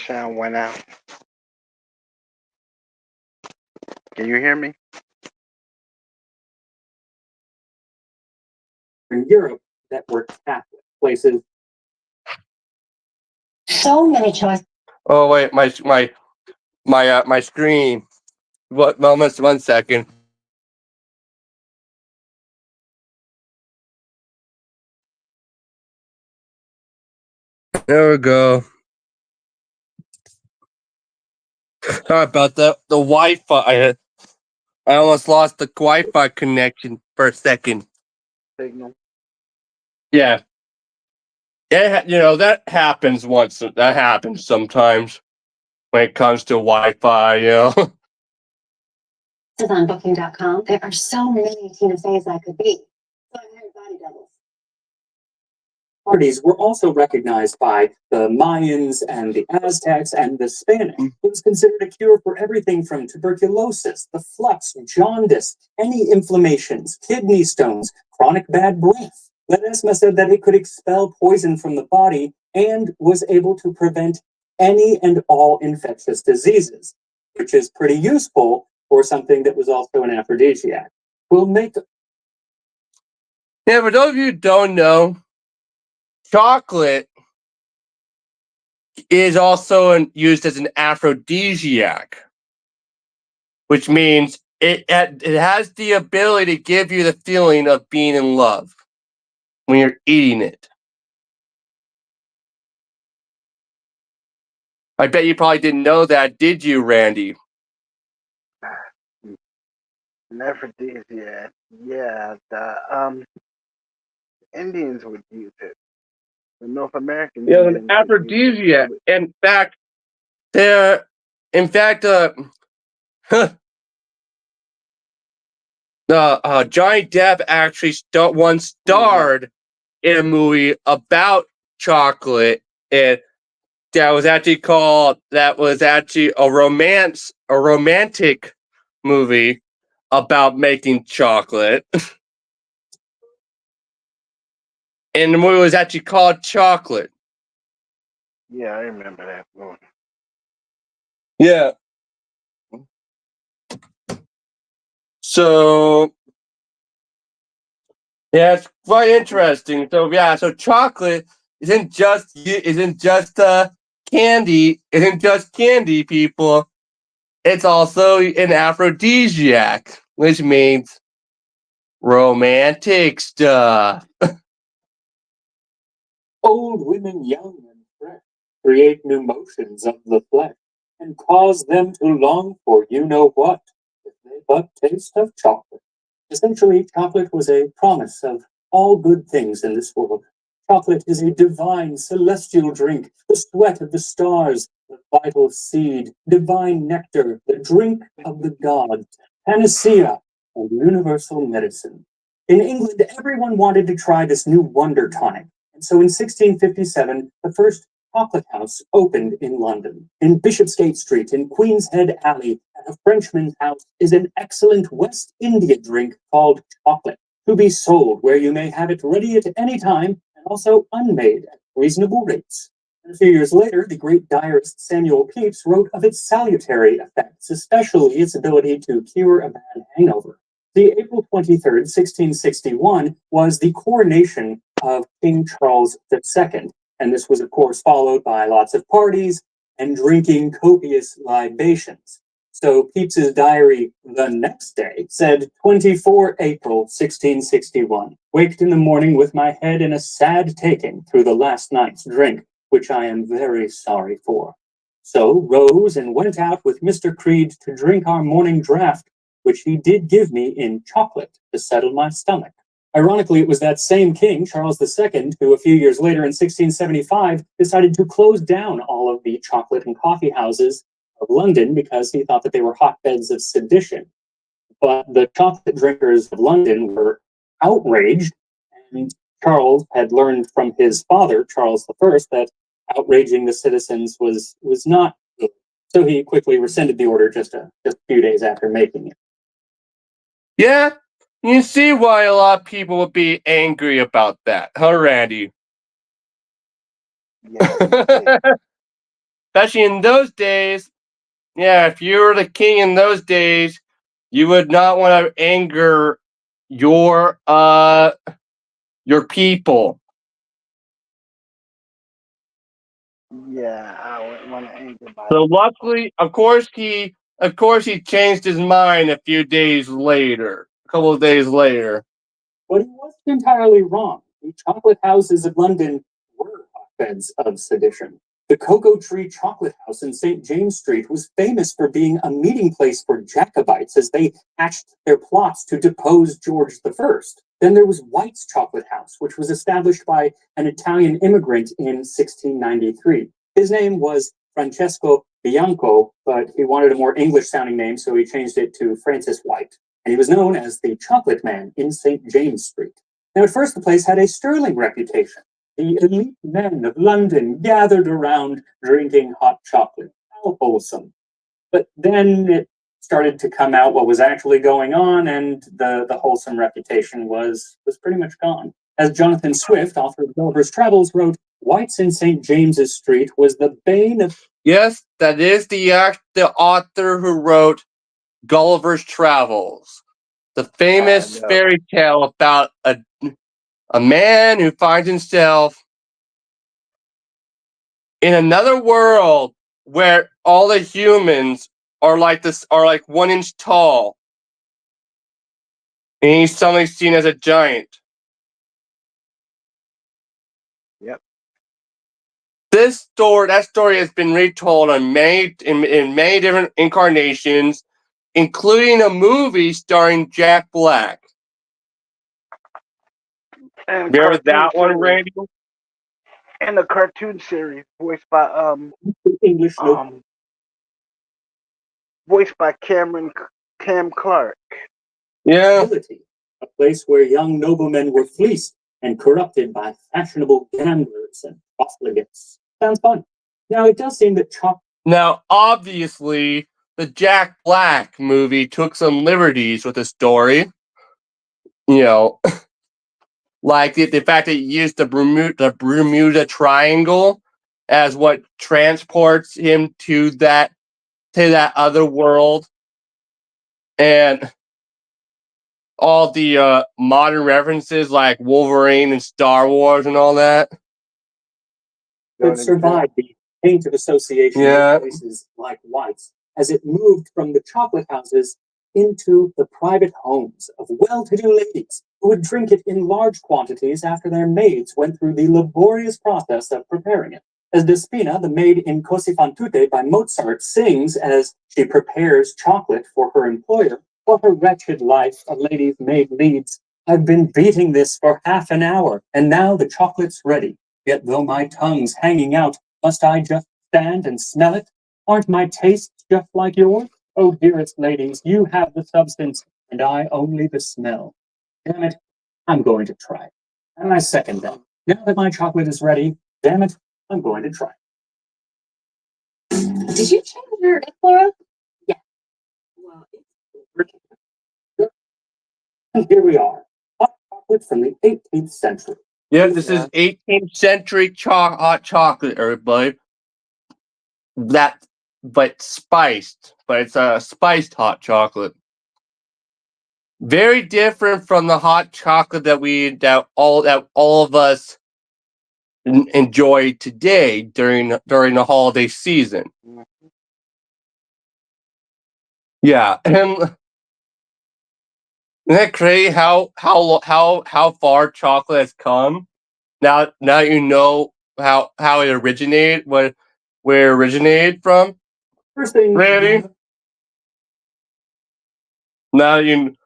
sound went out. Can you hear me? In Europe that were Catholic places. So many choices. Oh wait, my screen. What moments? 1 second. There we go. Sorry about that. The Wi-Fi. I almost lost the Wi-Fi connection for a second. Signal. Yeah. Yeah, that happens once. That happens sometimes when it comes to Wi-Fi. On Booking.com, there are so many Tina Feys I could be. So I hired body doubles. Parties were also recognized by the Mayans and the Aztecs and the Spanish. It was considered a cure for everything from tuberculosis, the flux, jaundice, any inflammations, kidney stones, chronic bad breath. Ledesma said that it could expel poison from the body and was able to prevent any and all infectious diseases, which is pretty useful for something that was also an aphrodisiac. We'll make. Yeah, for those of you who don't know, chocolate is also used as an aphrodisiac, which means it has the ability to give you the feeling of being in love when you're eating it. I bet you probably didn't know that, did you, Randy? An aphrodisiac. Yeah, the Indians would use it. The North American Yeah, Indians an aphrodisiac. In fact, Johnny Depp actually once starred in a movie about chocolate, and that was actually a romantic movie about making chocolate. And the movie was actually called Chocolate. Yeah, I remember that movie. Yeah. So yeah, it's quite interesting. So chocolate isn't just candy. Isn't just candy, people. It's also an aphrodisiac, which means romantic stuff. Old women, young and fresh, create new motions of the flesh, and cause them to long for you know what, if they but taste of chocolate. Essentially, chocolate was a promise of all good things in this world. Chocolate is a divine, celestial drink, the sweat of the stars, the vital seed, divine nectar, the drink of the gods, panacea, and universal medicine. In England, everyone wanted to try this new wonder tonic. And so in 1657, the first chocolate house opened in London. In Bishopsgate Street, in Queen's Head Alley, at a Frenchman's house, is an excellent West India drink called chocolate, to be sold where you may have it ready at any time and also unmade at reasonable rates. And a few years later, the great diarist Samuel Pepys wrote of its salutary effects, especially its ability to cure a bad hangover. The April 23rd, 1661, was the coronation of King Charles II, and this was, of course, followed by lots of parties and drinking copious libations. So Pepys's diary the next day said 24 April 1661. Waked in the morning with my head in a sad taking through the last night's drink, which I am very sorry for. So rose and went out with Mr. Creed to drink our morning draught, which he did give me in chocolate to settle my stomach. Ironically, it was that same king, Charles II, who a few years later in 1675 decided to close down all of the chocolate and coffee houses of London because he thought that they were hotbeds of sedition. But the chocolate drinkers of London were outraged, and Charles had learned from his father, Charles I, that outraging the citizens was not good. So he quickly rescinded the order just a few days after making it. Yeah, you see why a lot of people would be angry about that, huh, Randy? Yeah. Especially in those days. Yeah, if you were the king in those days, you would not want to anger your people. Yeah, I wouldn't want to anger my. So luckily, of course he changed his mind a few days later, a couple of days later. But he wasn't entirely wrong. The chocolate houses of London were hotbeds of sedition. The Cocoa Tree Chocolate House in St. James Street was famous for being a meeting place for Jacobites as they hatched their plots to depose George I. Then there was White's Chocolate House, which was established by an Italian immigrant in 1693. His name was Francesco Bianco, but he wanted a more English-sounding name, so he changed it to Francis White. And he was known as the Chocolate Man in St. James Street. Now, at first, the place had a sterling reputation. The elite men of London gathered around drinking hot chocolate. How wholesome. But then it started to come out what was actually going on, and the wholesome reputation was pretty much gone. As Jonathan Swift, author of Gulliver's Travels, wrote, White's in St. James's Street was the bane of... Yes, that is the author who wrote Gulliver's Travels, the famous fairy tale about a man who finds himself in another world where all the humans are like 1 inch tall, and he's suddenly seen as a giant. Yep. That story has been retold in many different incarnations, including a movie starring Jack Black. And Remember that one, Randy? And the cartoon series voiced by English voiced by Cam Clark. Yeah. A place where young noblemen were fleeced and corrupted by fashionable gamblers and profligates. Sounds fun. Now, it does seem that Now, obviously, the Jack Black movie took some liberties with the story. You know, like the fact that it used the Bermuda Triangle as what transports him to that other world, and all the modern references like Wolverine and Star Wars and all that. Could survive the tainted association with places like White's as it moved from the chocolate houses into the private homes of well-to-do ladies who would drink it in large quantities after their maids went through the laborious process of preparing it. As Despina, the maid in Così fan tutte by Mozart, sings as she prepares chocolate for her employer, what a wretched life a lady's maid leads. I've been beating this for half an hour, and now the chocolate's ready. Yet though my tongue's hanging out, must I just stand and smell it? Aren't my tastes just like yours? Oh, dearest ladies, you have the substance, and I only the smell. Damn it, I'm going to try. And I second that. Now that my chocolate is ready, damn it, I'm going to try. Did you change your Flora? Yeah. Well, and here we are, hot chocolate from the 18th century. Yeah, this is 18th century hot chocolate, everybody. But spiced. But it's a spiced hot chocolate. Very different from the hot chocolate that all of us enjoy today during the holiday season. Yeah, and isn't that crazy how far chocolate has come? Now you know how it originated, where it originated from. First thing, Randy, now you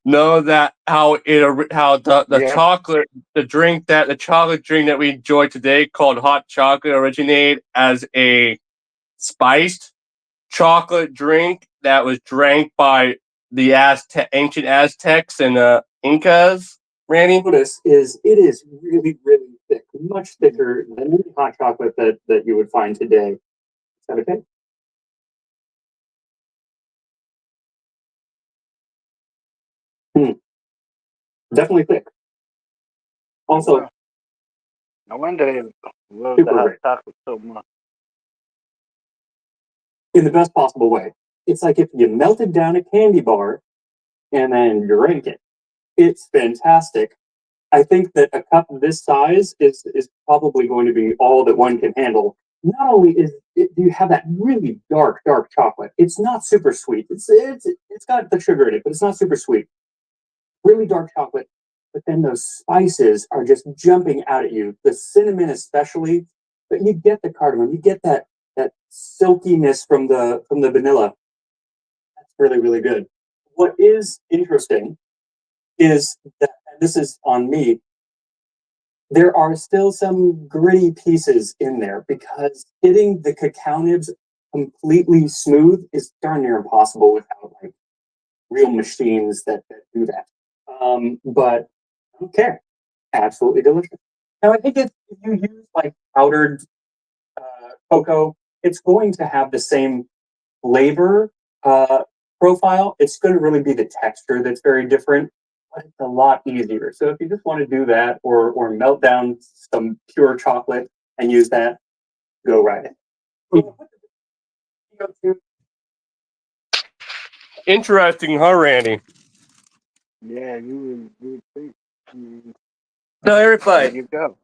know that how the Yeah. chocolate the chocolate drink that we enjoy today called hot chocolate originated as a spiced chocolate drink that was drank by the ancient Aztecs and Incas. Randy, notice is it is really, really thick, much thicker than any hot chocolate that you would find today. Is that okay? Definitely thick. Also, Well, no wonder they love the super hot rich chocolate so much. in the best possible way. It's like if you melted down a candy bar and then drank it. It's fantastic. I think that a cup this size is probably going to be all that one can handle. Not only do you have that really dark chocolate, it's not super sweet. It's got the sugar in it, but it's not super sweet. Really dark chocolate, but then those spices are just jumping out at you. The cinnamon especially, but you get the cardamom, you get that silkiness from the vanilla. That's really, really good. What is interesting is that, and this is on me, there are still some gritty pieces in there because getting the cacao nibs completely smooth is darn near impossible without like real machines that do that. But I don't care. Absolutely delicious. Now I think if you use like powdered cocoa, it's going to have the same flavor profile. It's going to really be the texture that's very different, but it's a lot easier. So if you just want to do that or melt down some pure chocolate and use that, go right in. interesting, huh, Randy? Yeah, you would think. So There everybody, you go.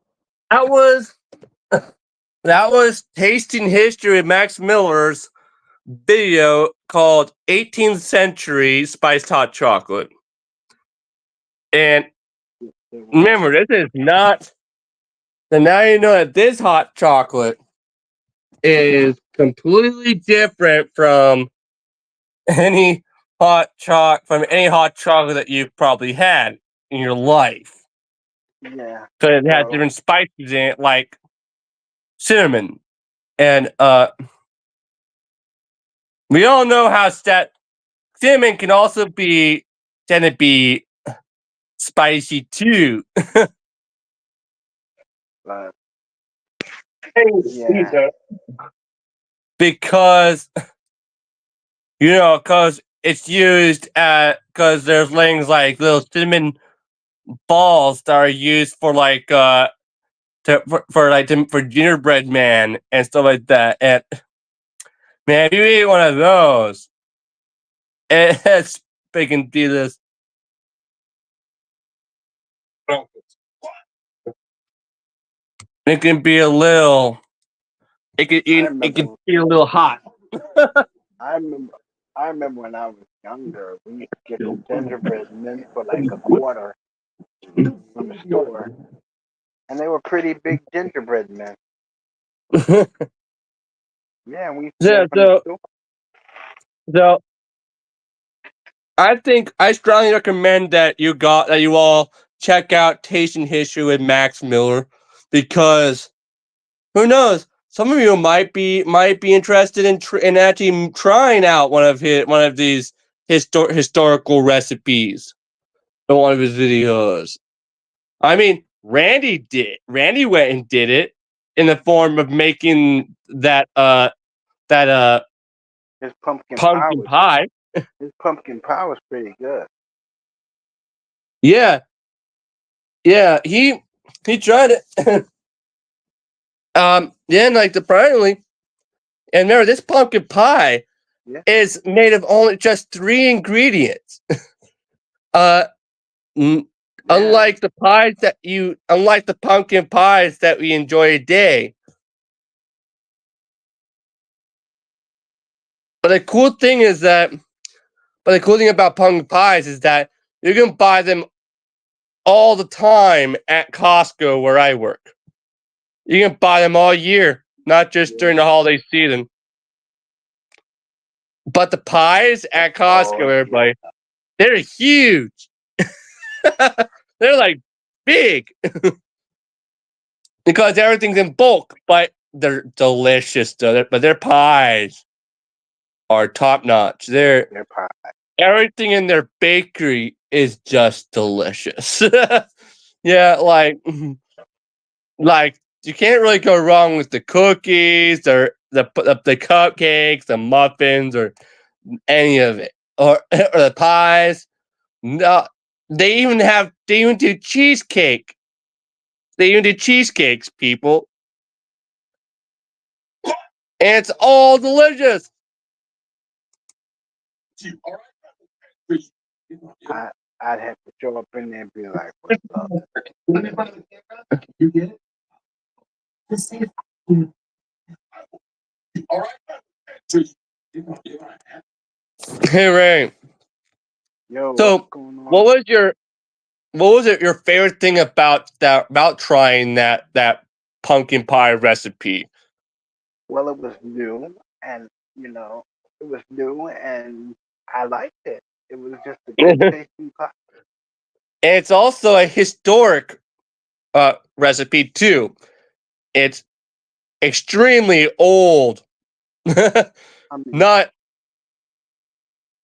that was that was Tasting History with Max Miller's video called 18th Century Spiced Hot Chocolate. And remember, this is not. So now you know that this hot chocolate is completely different from any hot chocolate that you've probably had in your life. Yeah. So it has Well, different spices in it, like cinnamon. And we all know how cinnamon can also tend to be spicy too. but Because because it's used because there's things like little cinnamon balls that are used for like for gingerbread man and stuff like that. And man, if you eat one of those, it's big and do this. It can be a little. It can be a little hot. I remember. I remember when I was younger, we used to get the gingerbread men for like a quarter from the store, and they were pretty big gingerbread men. Yeah, we used to get Yeah, them from the store. so I strongly recommend that you all check out Tasting History with Max Miller, because who knows, some of you might be interested in actually trying out one of these historical recipes in one of his videos. I mean, Randy went and did it in the form of making that His pumpkin pumpkin pie. His pumpkin pie was pretty good. Yeah, he tried it. Yeah, like apparently, and remember, this pumpkin pie Yeah. is made of only just 3 ingredients. uh, unlike the pumpkin pies that we enjoy today. But the cool thing is that But the cool thing about pumpkin pies is that you can buy them all the time at Costco where I work. You can buy them all year, not just during the holiday season. But the pies at Costco, everybody, they're huge. They're like big because everything's in bulk, but they're delicious. But their pies are top notch. Their pie. Everything in their bakery is just delicious. Yeah, like you can't really go wrong with the cookies or the cupcakes, the muffins, or any of it, or or the pies. No, they even do cheesecake. They even do cheesecakes, people, and it's all delicious. I'd have to show up in there and be like, "What's up?" You get it? Hey, Ray. Yo, So, what's going on? what was your favorite thing about trying that pumpkin pie recipe? Well, it was new, and you know, it was new, and I liked it. It was just a good tasting pie. And it's also a historic recipe too. It's extremely old. I mean, Not,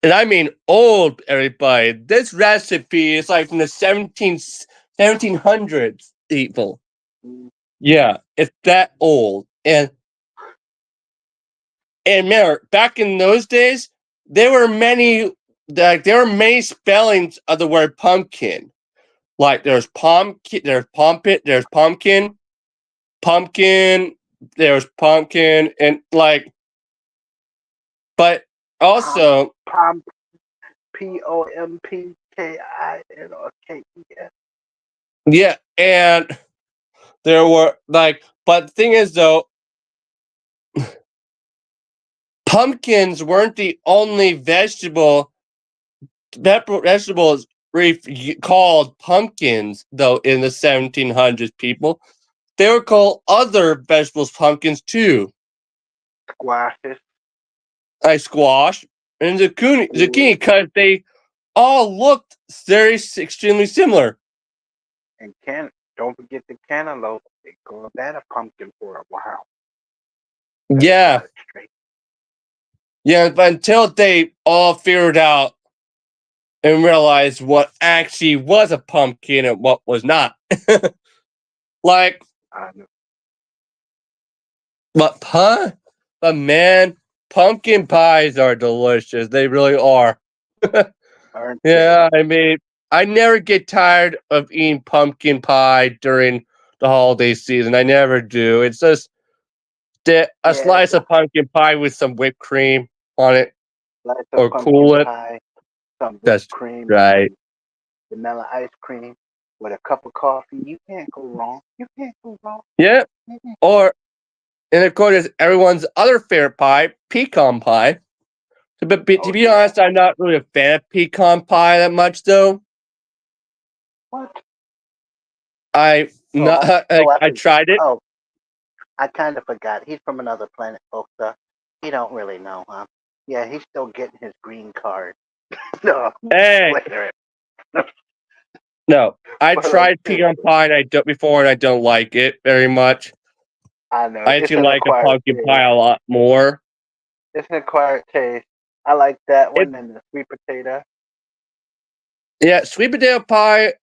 and I mean old, everybody. This recipe is like from the 1700s, people. mm, Yeah, it's that old. And man, back in those days, there were many spellings of the word pumpkin. Like there's pumpkin, there's pumpkin, there's pumpkin, and like, but also, Pom POMPKINOKES. yeah, and there were like, but the thing is though, pumpkins weren't the only vegetables called pumpkins though in the 1700s. People, they were called other vegetables pumpkins too, Squashes. like squash and zucchini, Ooh, because they all looked very extremely similar. and don't forget the cantaloupe. They called that a pumpkin for a while. Yeah, Straight. yeah, but until they all figured out and realized what actually was a pumpkin and what was not. Like, I know. but man, pumpkin pies are delicious. They really are. Aren't Yeah, I mean, I never get tired of eating pumpkin pie during the holiday season. I never do. It's just a Yeah, slice of pumpkin pie with some whipped cream on it, slice of or pumpkin cool it. pie, some whipped That's cream, right. some vanilla ice cream with a cup of coffee. You can't go wrong. You can't go wrong. Yeah. Mhm. Or, and of course, there's everyone's other favorite pie, pecan pie. But to Oh, be yeah. honest, I'm not really a fan of pecan pie that much, though. What? I not Oh, oh, I tried it. oh, I kind of forgot. He's from another planet, folks. He don't really know, huh? Yeah, he's still getting his green card. No, Hey, later. no, I But tried pecan pie and I don't before, and I don't like it very much. I know I it's actually an like a acquired pumpkin taste. pie a lot more. It's an acquired taste. I like that It, one and the sweet potato. yeah, sweet potato pie.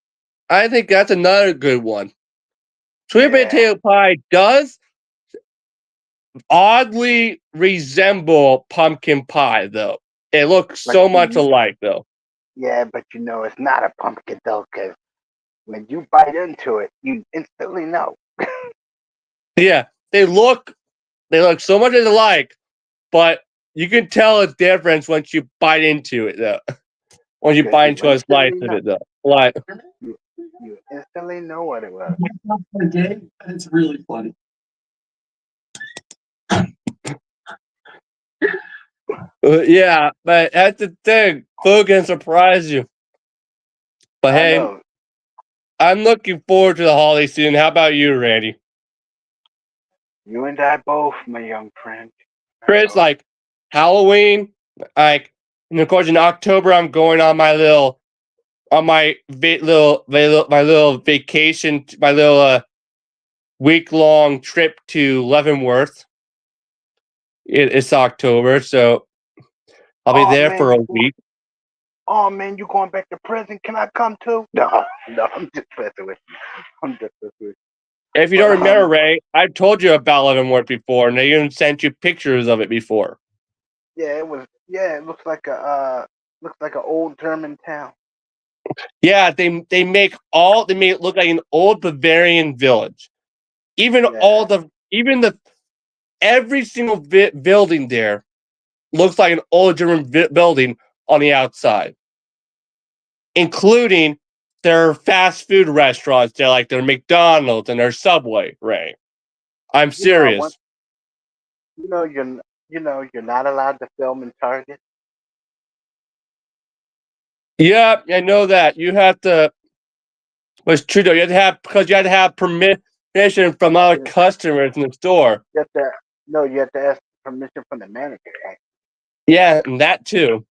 I think that's another good one. Sweet Yeah, potato pie does oddly resemble pumpkin pie, though. It looks but so much alike, though. yeah, but it's not a pumpkin though, because when you bite into it, you instantly know. Yeah, they look so much alike, but you can tell a difference once you bite into it, though. Once you Because bite you into a slice instantly of know. it, though. Like, You instantly know what it was. It's really funny. Yeah, but that's the thing. Food can surprise you. But I hey, know. I'm looking forward to the holiday season. How about you, Randy? You and I both, my young friend. Chris, like Halloween, like, and of course in October I'm going on my little vacation, my little week long trip to Leavenworth. It's October, so I'll be Oh there man, for a week. you going back to prison? Can I come too? No, no, I'm just messing with you. I'm just messing with you. If you But don't remember, Ray, I've told you about Leavenworth before, and I even sent you pictures of it before. yeah, it was. Yeah, it looks like an old German town. Yeah, they make it look like an old Bavarian village. Even Yeah, every single building there looks like an old German building on the outside, including their fast food restaurants. They're like their McDonald's and their Subway. Ray, I'm you know, I want. serious. You're not allowed to film in Target. Yeah, I know that. You have to. It's true though. You had to have permission from other You customers in the store. have to. No, you have to ask permission from the manager. Right? Yeah, and that too.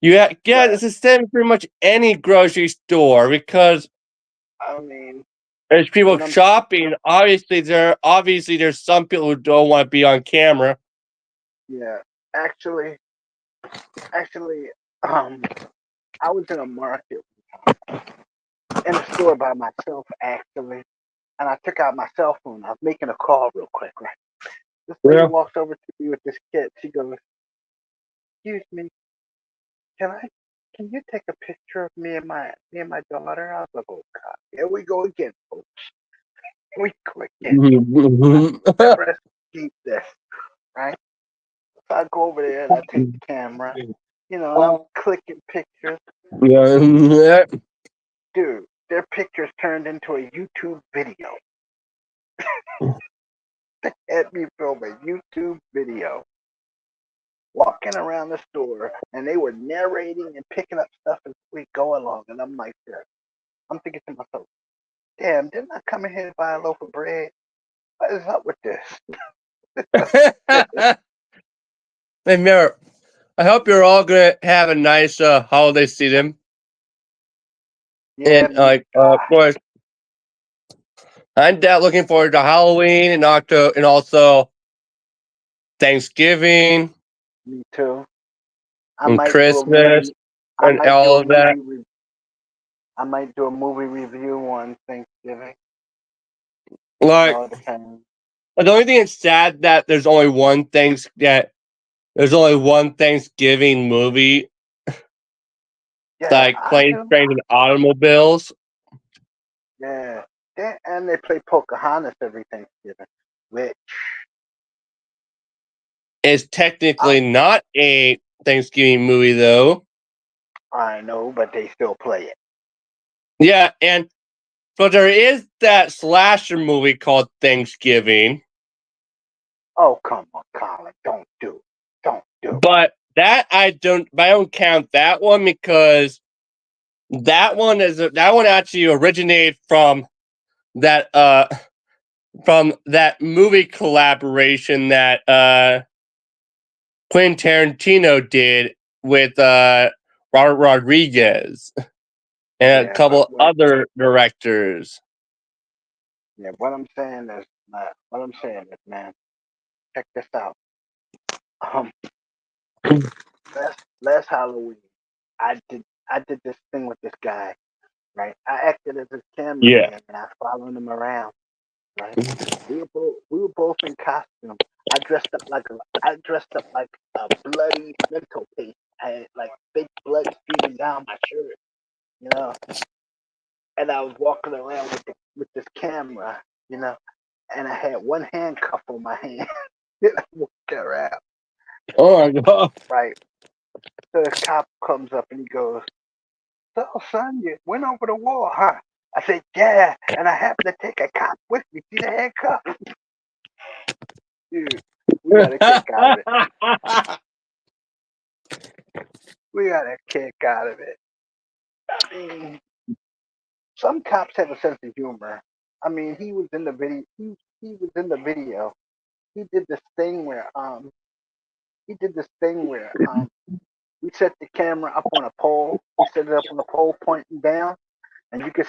Yeah, But it's the same pretty much any grocery store because I mean, there's people what I'm shopping. Obviously there's some people who don't want to be on camera. yeah, actually, um, I was in a market in a store by myself actually, and I took out my cell phone. I was making a call real quick. Right, this lady Yeah. walks over to me with this kid. She goes, "Excuse me, can I? Can you take a picture of me and my daughter?" I was like, "Oh God, here we go again, folks. Here we go again. Let's keep this right." So I go over there and I take the camera, and I'm clicking pictures. Yeah. Dude, their pictures turned into a YouTube video. They had me film a YouTube video walking around the store, and they were narrating and picking up stuff as we go along. And I'm like, this. I'm thinking to myself, damn, didn't I come in here to buy a loaf of bread? What is up with this? Hey, Merritt, I hope you're all gonna have a nice holiday season. Yeah, And of course, I'm looking forward to Halloween and October, and also Thanksgiving me too. I and might do a movie. Christmas I and might do all a of that. movie. I might do a movie review on Thanksgiving. It Like, all depends. the only thing that's sad that there's only one Thanksgiving movie, Yeah, like I Planes, do. Trains, and Automobiles. Yeah. And they play Pocahontas every Thanksgiving, which It's I, technically not a Thanksgiving movie though. I know, but they still play it. Yeah, but there is that slasher movie called Thanksgiving. Oh, come on, Colin. Don't do it. Don't do it. But I don't count that one because that one actually originated from that movie collaboration that Quentin Tarantino did with Robert Rodriguez and a Yeah, but couple other directors. what I'm saying is, man, check this out. Um, last Halloween, I did this thing with this guy, right? I acted as his Yeah. cameraman, and I followed him around, right? We were both in costume. I dressed up like a bloody mental patient. I had like fake blood streaming down my shirt, you know, and I was walking around with this camera, you know, and I had one handcuff on my hand. And I walked around, Oh my god. right? So this cop comes up and he goes, "So, son, you went over the wall, huh?" I said, "Yeah," and I happened to take a cop with me. See the handcuff? Dude, we got a kick out of it. We got a kick out of it. I mean, some cops have a sense of humor. I mean, he was in the video. He was in the video. He did this thing where we set the camera up on a pole. We set it up on a pole pointing down, and you can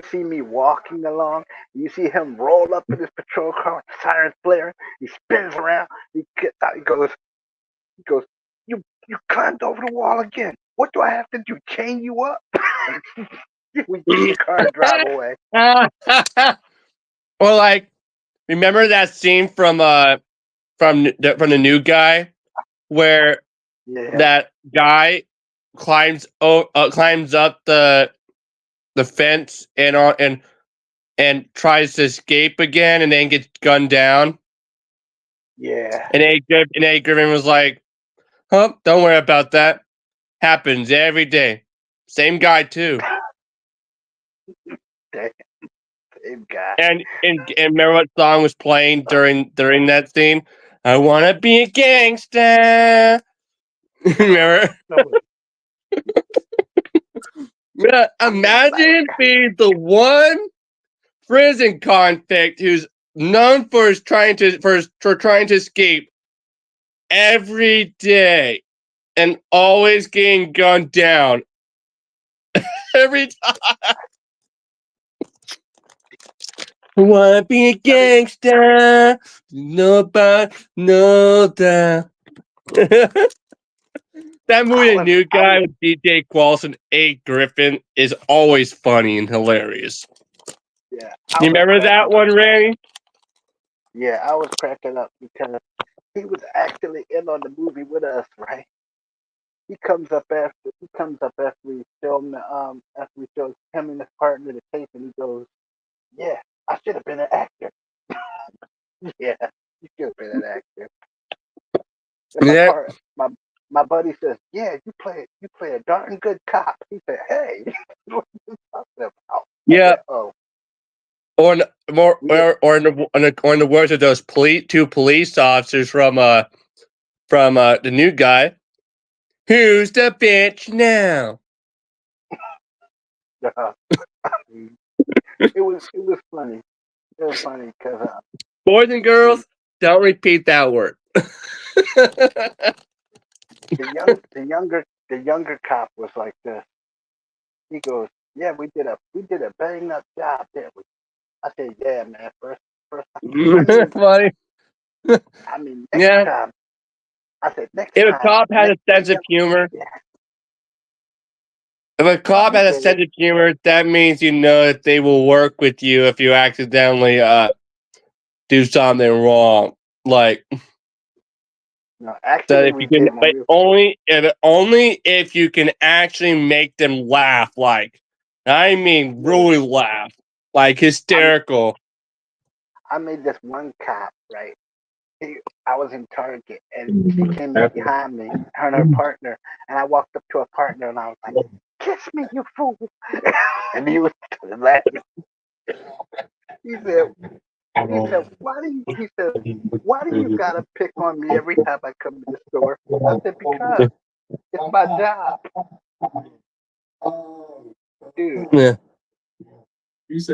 see me walking along. You see him roll up in his patrol car with the sirens blaring. He spins around. He gets out. He goes, you climbed over the wall again. What do I have to do? Chain you up? We get in the car and drive away. Or like, remember that scene from the new guy where Yeah. that guy climbs up the fence and tries to escape again and then gets gunned down. Yeah. And Eddie Griffin was like, "Huh? Don't worry about that. Happens every day. Same guy too." Same guy. And remember what song was playing during that scene? I wanna be a gangster. Remember? Yeah, imagine being the one prison convict who's known for trying to escape every day and always getting gunned down every time. I wanna be a gangster. Nobody know that. That movie, The New Guy with DJ Qualls and A. Griffin, is always funny and hilarious. Yeah. You remember that one, Randy? Yeah, I was cracking up because he was actually in on the movie with us, right? He comes up after we film after we show him and his partner the tape, and he goes, "Yeah, I should have been an actor." Yeah, you should have been an actor. And Yeah. my buddy says, "Yeah, you play a darn good cop." He said, "Hey, what are you talking about?" Yeah. Said, oh. Or in the words of those two police officers from the New Guy, who's the bitch now? It was funny. It was funny because Boys and girls, don't repeat that word. the younger cop was like this. He goes, "Yeah, we did a bang up job, didn't we?" I said, "Yeah, man. First Funny. I mean, next time." I said, "Next time." If a cop has a sense of humor, that means you know that they will work with you if you accidentally do something wrong. Like, no, actually, only if you can actually make them laugh. Like, I mean, really laugh, like hysterical. I made this one cop, right? I was in Target, and she came up behind me, her and her partner, and I walked up to her partner, and I was like, "Kiss me, you fool!" And he was laughing. He said, "Why do you gotta pick on me every time I come to the store?" I said, "Because it's my job, dude." Yeah.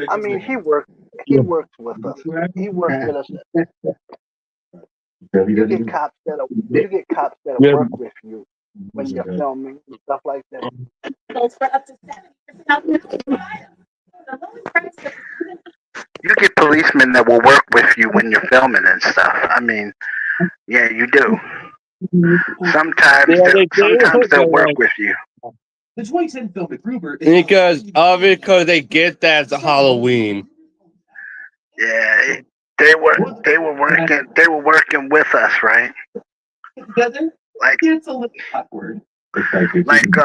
I mean, he works with us. He works with us. You get cops that work with you when you're filming and stuff like that. You get policemen that will work with you when you're filming and stuff. I mean, yeah, you do. Sometimes they'll work with you. The 2010 film MacGruber because they get that it's Halloween. Yeah, they were working with us, right? Together, like it's a little awkward. Like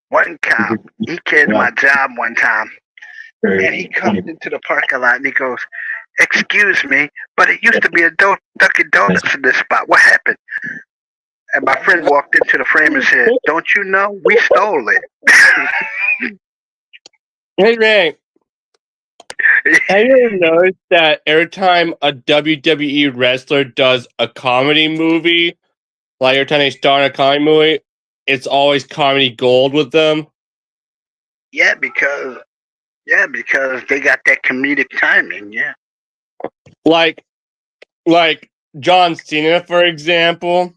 one cop, he came to my job one time, and he comes into the parking lot and he goes, "Excuse me, but it used to be a Dunkin' Donuts in this spot. What happened?" And my friend walked into the frame and said, "Don't you know? We stole it." Hey, Ray. Have you ever noticed that every time a WWE wrestler does a comedy movie, like every time they star in a comedy movie, it's always comedy gold with them. Yeah, because they got that comedic timing. Yeah. Like John Cena, for example.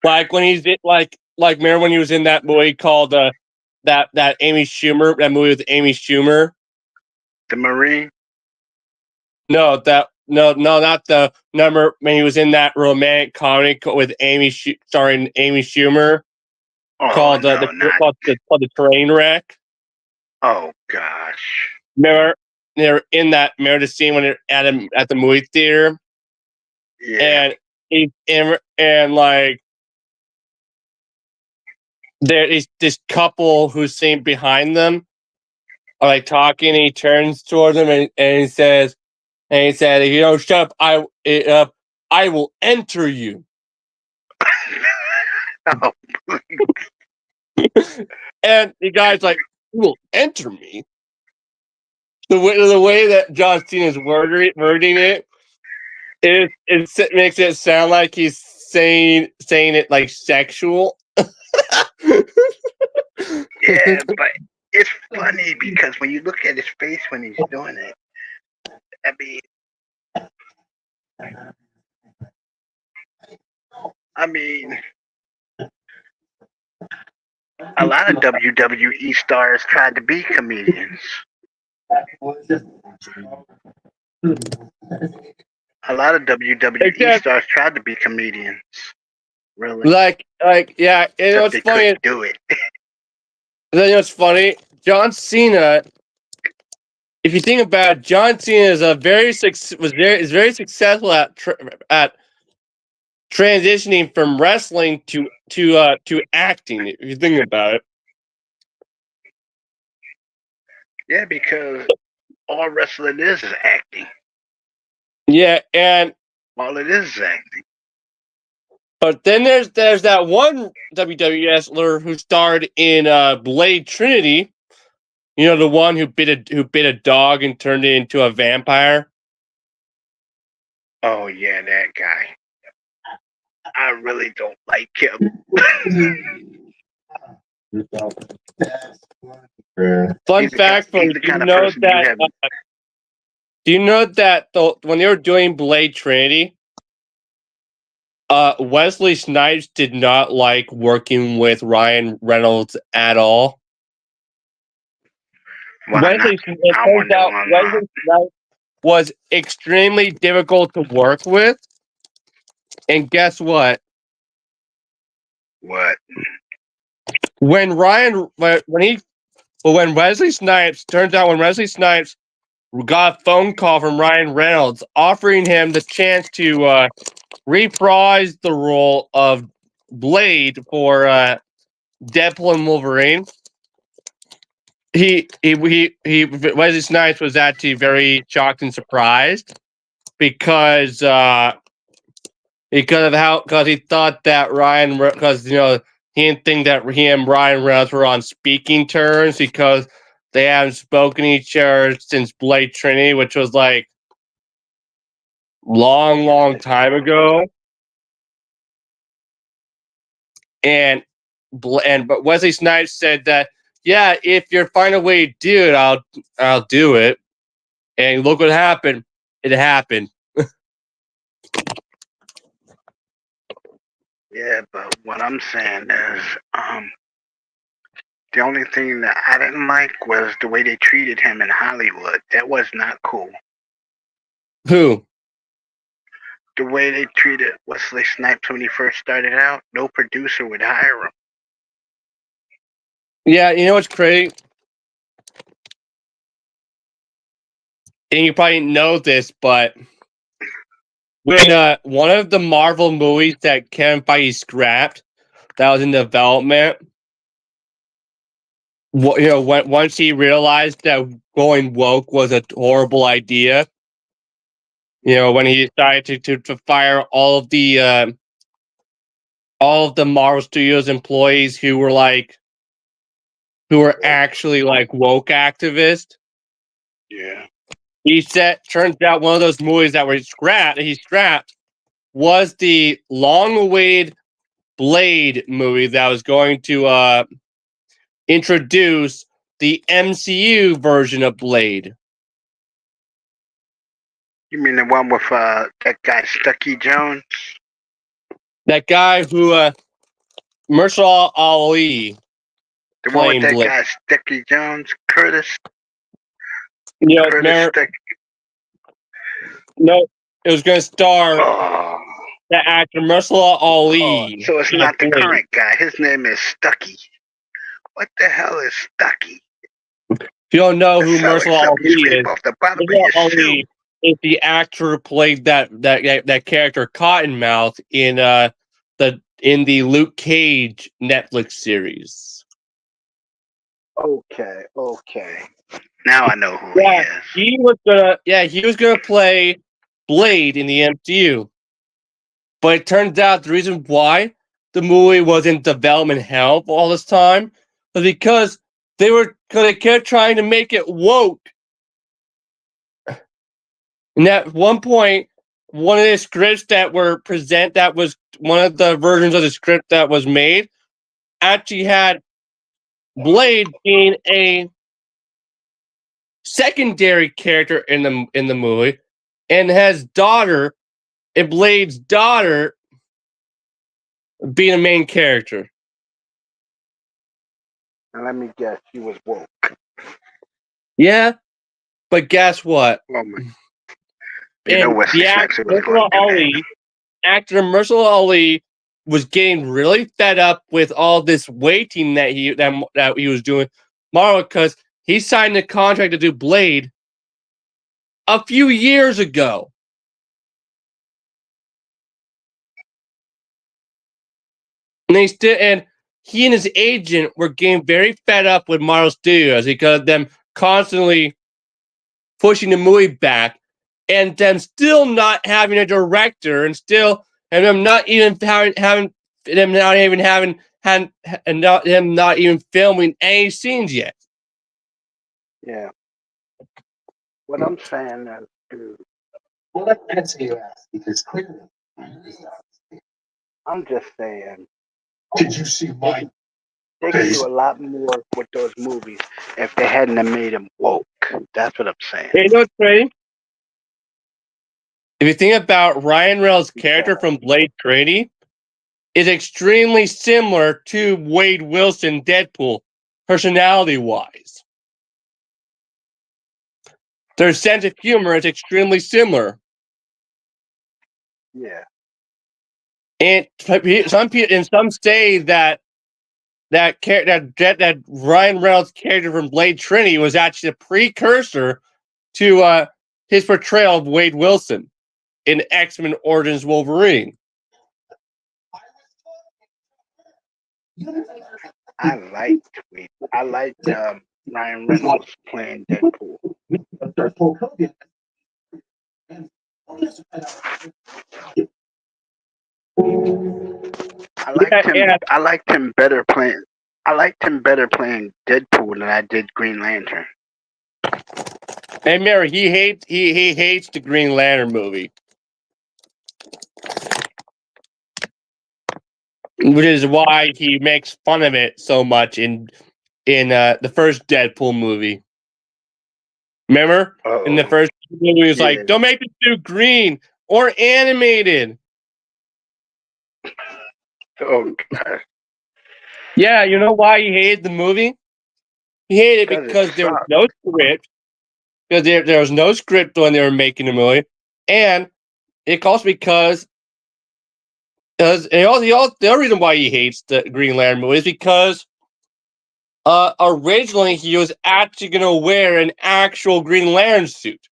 Like when he's like remember when he was in that movie called that Amy Schumer, that movie with Amy Schumer? The Marine. No, not the number when he was in that romantic comedy with starring Amy Schumer called called the Train Wreck. Oh gosh. Remember they're in that. Remember the scene when they're at the movie theater, Yeah. and like there is this couple who's sitting behind them, are like talking. And he turns towards them and he says, if you don't shut up, I will enter you. Oh. And the guy's like, you will enter me. The way that John Cena is wording it, it makes it sound like he's saying it like sexual. Yeah, but it's funny because when you look at his face when he's doing it, I mean, a lot of WWE stars tried to be comedians. A lot of WWE stars tried to be comedians. Really? Like, yeah. You know what's funny? Do it. You know what's funny? John Cena. If you think about it, John Cena is very successful at transitioning from wrestling to acting. If you think about it. Yeah, because all wrestling is acting. Yeah, and all it is acting. But then there's that one WWE wrestler who starred in Blade Trinity. You know, the one who bit a dog and turned it into a vampire. Oh yeah, that guy. I really don't like him. Fun fact for you, do you know that when they were doing Blade Trinity, Wesley Snipes did not like working with Ryan Reynolds at all. Wesley Snipes was extremely difficult to work with, and guess what? What? When Wesley Snipes got a phone call from Ryan Reynolds offering him the chance to reprise the role of Blade for Deadpool and Wolverine, Wesley Snipes was actually very shocked and surprised because he thought that he didn't think that he and Ryan Reynolds were on speaking terms because they haven't spoken to each other since Blade Trinity, which was like long time ago. But Wesley Snipes said that, yeah, if you're finding a way to do it, I'll do it. And look what happened. It happened. Yeah, but what I'm saying is, the only thing that I didn't like was the way they treated him in Hollywood. That was not cool. Who? The way they treated Wesley Snipes when he first started out, no producer would hire him. Yeah, you know what's crazy? And you probably know this, but when one of the Marvel movies that Kevin Feige scrapped, that was in development, once he realized that going woke was a horrible idea, when he decided to fire all of the Marvel Studios employees who were actually like woke activists. Yeah. Turns out one of those movies that he scrapped was the long-awaited Blade movie that was going to introduce the MCU version of Blade. You mean the one with that guy Stucky Jones? That guy who Mahershala Ali The one with playing that Blade. guy Stucky Jones, Curtis. You know, Curtis Stucky. no, it was going to star Oh, the actor Mahershala Ali. so it's in not the Blade. current guy. His name is Stucky. What the hell is Stucky? If you don't know who That sounds like Mahershala something you Ali scrape is, off the bottom of Mahershala your shoe. Ali is the actor who played that character Cottonmouth in the Luke Cage Netflix series. Okay. Now I know who Yeah, he is. he was gonna play Blade in the MCU. But it turns out the reason why the movie was in development hell for all this time was because they kept trying to make it woke. And at one point, one of the scripts that was one of the versions of the script that was made actually had Blade being a secondary character in the movie, and Blade's daughter being a main character. And let me guess, she was woke. Yeah, but guess what? Oh my. You know And Wesley the Snipes actor was going to do Mahershala Ali was getting really fed up with all this waiting that he was doing Marvel, because he signed a contract to do Blade a few years ago. And he and his agent were getting very fed up with Marvel Studios because of them constantly pushing the movie back, and them still not having a director, and them not even filming any scenes yet. Yeah. What I'm saying is, dude, Well, let me answer you ask, because clearly, I'm just saying, Did you see my they could do a lot more with those movies if they hadn't have made them woke. That's what I'm saying. You know what's crazy? If you think about Ryan Reynolds' character from Blade Trinity, is extremely similar to Wade Wilson Deadpool, personality-wise. Their sense of humor is extremely similar. Yeah. And some say that Ryan Reynolds' character from Blade Trinity was actually a precursor to his portrayal of Wade Wilson in X-Men Origins Wolverine. I liked Ryan Reynolds playing Deadpool. I liked him better playing Deadpool than I did Green Lantern. And Mary, he hates the Green Lantern movie, which is why he makes fun of it so much in the first Deadpool movie. Remember? Uh-oh. In the first movie, he was Yeah. like, "Don't make the suit green or animated." Oh God. Yeah, you know why he hated the movie? He hated it because there was no script. Because there was no script when they were making the movie, and it also because the other reason why he hates the Green Lantern movie is because originally he was actually going to wear an actual Green Lantern suit,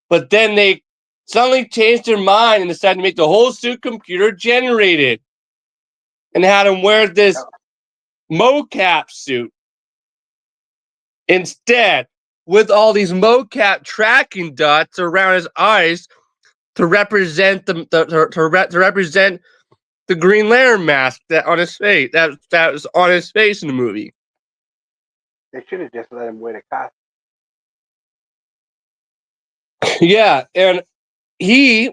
but then they suddenly changed their mind and decided to make the whole suit computer generated, and had him wear this mocap suit instead, with all these mocap tracking dots around his eyes to represent to represent the Green Lantern mask that on his face that was on his face in the movie. They should have just let him wear the costume. Yeah, and the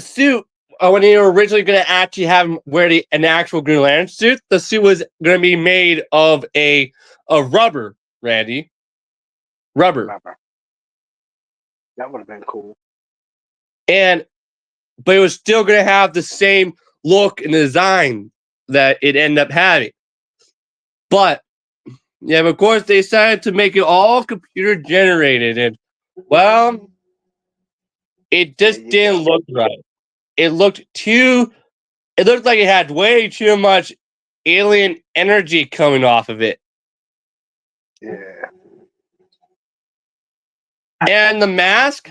suit when they were originally going to actually have him wear an actual Green Lantern suit, the suit was going to be made of a rubber, Randy. Rubber. That would have been cool. But it was still going to have the same look and design that it ended up having. But of course, they decided to make it all computer generated, and well, it just didn't look right. It looked like it had way too much alien energy coming off of it. Yeah. And the mask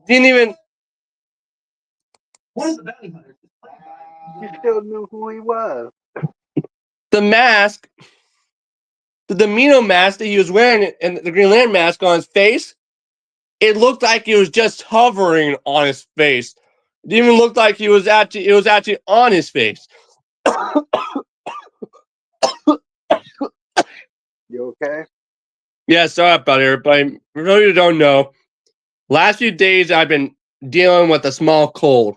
didn't even. One of the bounty hunters. You still knew who he was. The mask, the Domino mask that he was wearing, and the Green Lantern mask on his face, it looked like it was just hovering on his face. It didn't even look like it was actually on his face. You okay? Yeah, sorry about it, everybody. For those who don't know, last few days I've been dealing with a small cold.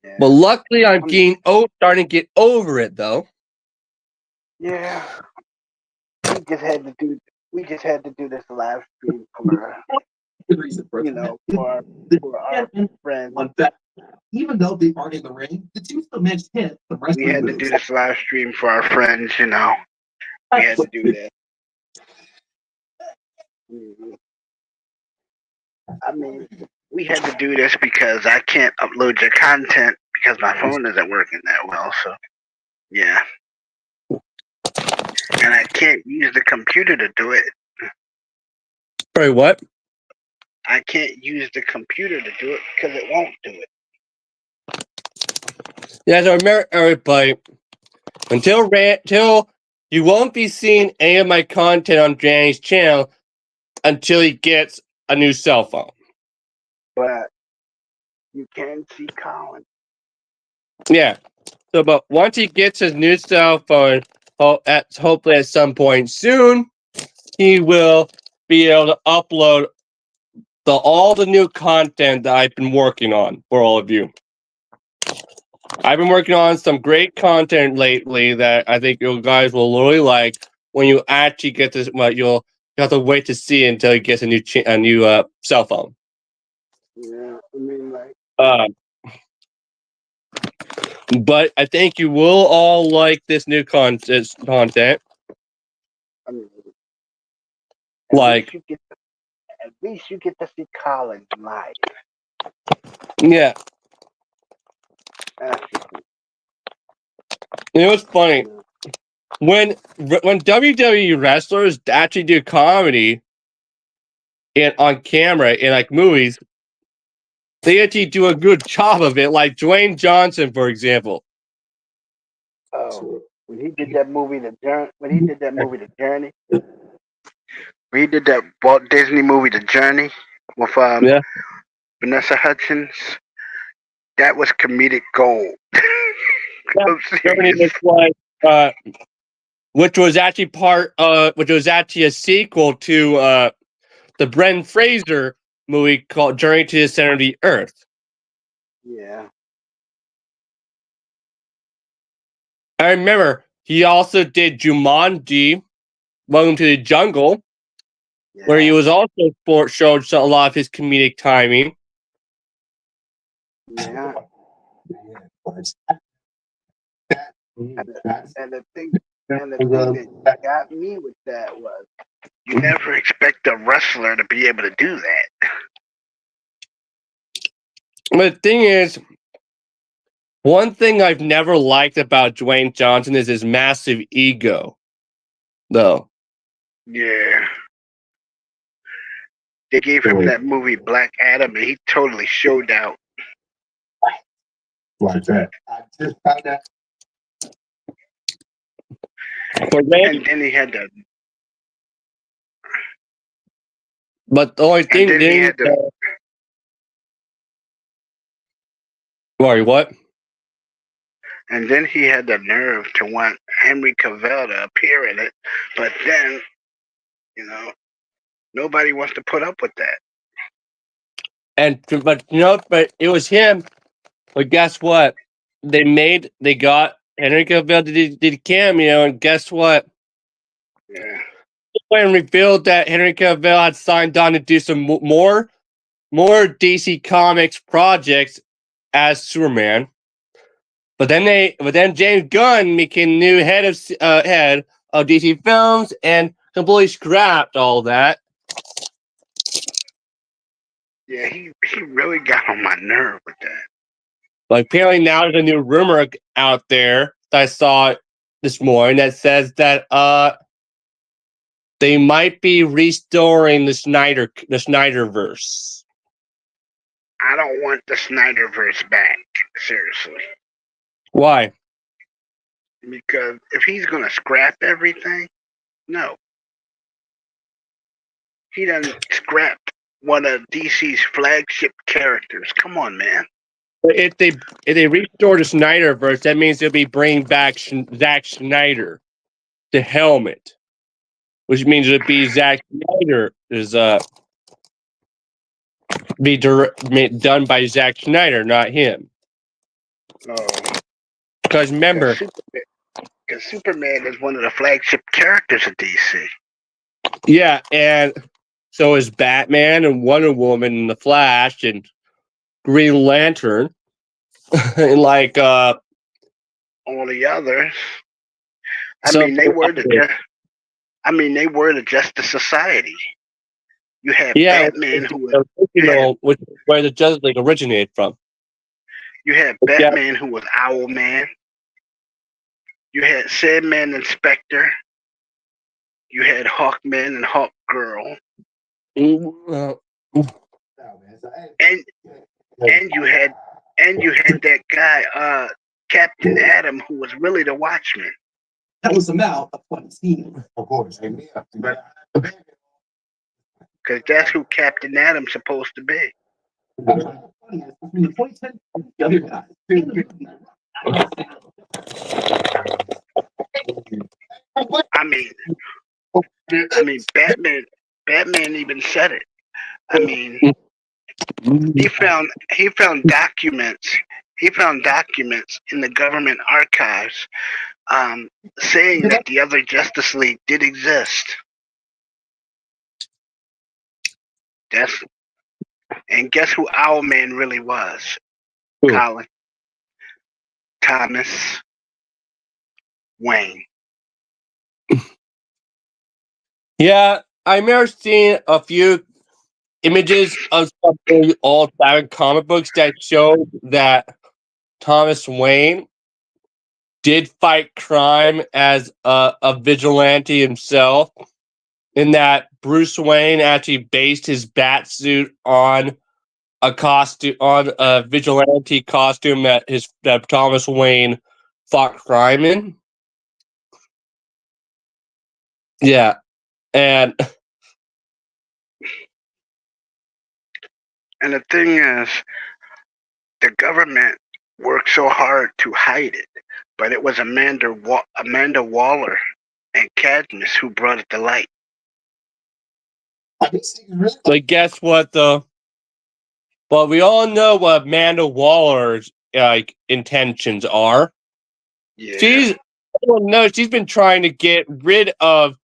Yeah. But luckily I'm starting to get over it though. Yeah. We just had to do this live stream for our friends. Even though they aren't in the ring, the two still managed to hit the We had to do this live stream for our friends, We had to do that. Mhm. I mean, we had to do this because I can't upload your content because my phone isn't working that well. So, yeah. And I can't use the computer to do it. Sorry, what? I can't use the computer to do it because it won't do it. Yeah, so remember, everybody, until you won't be seeing any of my content on Danny's channel until he gets a new cell phone. But you can see Colin. Yeah. So, but once he gets his new cell phone, hopefully at some point soon, he will be able to upload all the new content that I've been working on for all of you. I've been working on some great content lately that I think you guys will really like when you actually get this. Well, you'll have to wait to see until he gets a new cell phone. Yeah, I mean, like, But I think you will all like this new content. I mean, Like, at least you get to see Colin live. yeah. That's just, You know what's funny? When WWE wrestlers actually do comedy on camera in like movies, they actually do a good job of it. Like Dwayne Johnson, for example. oh, when he did that movie, The Journey, when he did that Walt Disney movie, The Journey, with Vanessa Hudgens, that was comedic gold. Journey was like, which was actually which was actually a sequel to the Brendan Fraser movie called Journey to the Center of the Earth. Yeah. I remember he also did Jumanji, Welcome to the Jungle, where he was also showed a lot of his comedic timing. Yeah. And the thing that got me with that was you never expect a wrestler to be able to do that. But the thing is, one thing I've never liked about Dwayne Johnson is his massive ego, though. Yeah. They gave him that movie Black Adam, and he totally showed out. Like that. I just found out. And then he had the. But the only thing Sorry, what? And then he had the nerve to want Henry Cavill to appear in it, but then, nobody wants to put up with that. But it was him But guess what? They got Henry Cavill did a cameo, and guess what? Yeah. When revealed that Henry Cavill had signed on to do some more DC Comics projects as Superman. But then James Gunn became new head of DC Films and completely scrapped all that. Yeah, he really got on my nerve with that. But apparently now there's a new rumor out there that I saw this morning that says that they might be restoring the Snyderverse. I don't want the Snyderverse back. Seriously. Why? Because if he's gonna scrap everything, no. He done scrapped one of DC's flagship characters. Come on, man. If they restore the Snyderverse, that means they'll be bringing back Zack Snyder, the helmet, which means it'll be Zack Snyder is done by Zack Snyder, not him. Because remember, because Superman is one of the flagship characters of DC. Yeah, and so is Batman and Wonder Woman and the Flash and Green Lantern and like all the others. They were the Justice Society. You have Batman, who was which is where the Justice League originated from. You had Batman, who was Owlman. You had Sandman and Spectre. You had Hawkman and Hawkgirl. And you had that guy, Captain Atom, who was really the Watchman. That was the mouth of what seen. Of course. Because that's who Captain Atom's supposed to be. The other guy. I mean, Batman even said it. I mean, he found documents. He found documents in the government archives saying that the other Justice League did exist. And guess who Owlman really was? Who? Colin. Thomas Wayne. Yeah, I remember seeing a few images of some old Batman comic books that showed that Thomas Wayne did fight crime as a vigilante himself, in that Bruce Wayne actually based his bat suit on a vigilante costume that Thomas Wayne fought crime in. Yeah, and the thing is, the government worked so hard to hide it, but it was Amanda Waller and Cadmus who brought it to light. But guess what, though? Well, we all know what Amanda Waller's intentions are. Yeah. Everyone knows she's been trying to get rid of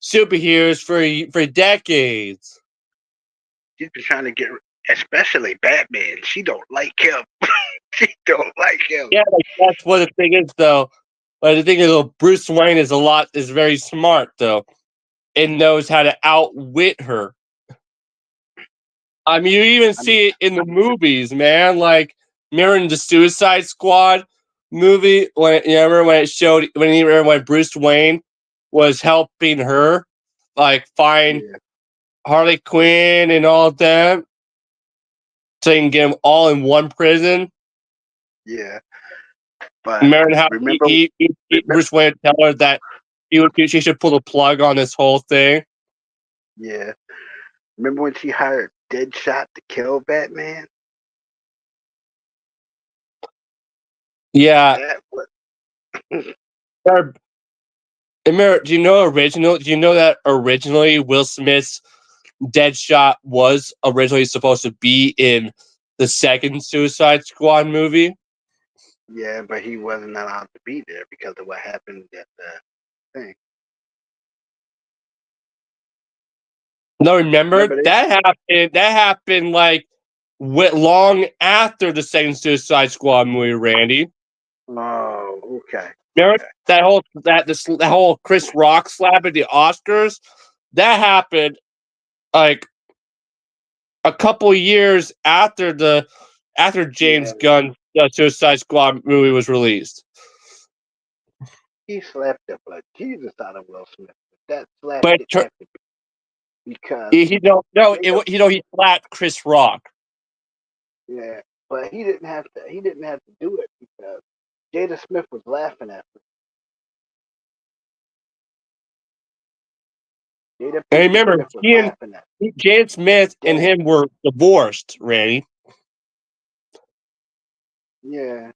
superheroes for decades. She's been trying to get, especially Batman. She don't like him. She don't like him. Yeah, that's what the thing is, though. But the thing is, Bruce Wayne is very smart, though, and knows how to outwit her. I mean, you even see it in the movies, man. Like, remember in the Suicide Squad movie when Bruce Wayne was helping her, like, find Harley Quinn and all of them, so you can get them all in one prison. Yeah, but remember how Bruce Wayne tell her that she should pull the plug on this whole thing. Yeah, remember when she hired Deadshot to kill Batman? Yeah. Do you know that originally Will Smith's Deadshot was originally supposed to be in the second Suicide Squad movie. Yeah, but he wasn't allowed to be there because of what happened at the thing. No, remember Remember this? that happened. That happened like long after the second Suicide Squad movie, Randy. Oh, okay. Remember Okay. that whole Chris Rock slap at the Oscars? That happened like a couple years after James Yeah. Gunn's Suicide Squad movie was released. He slapped the blood Jesus out of Will Smith. That slap But didn't have to be because he slapped Chris Rock. yeah, but he didn't have to. He didn't have to do it because Jada Smith was laughing at him. Jada And remember, Smith was he and laughing at him. Jada Smith and him were divorced, Randy. Yeah.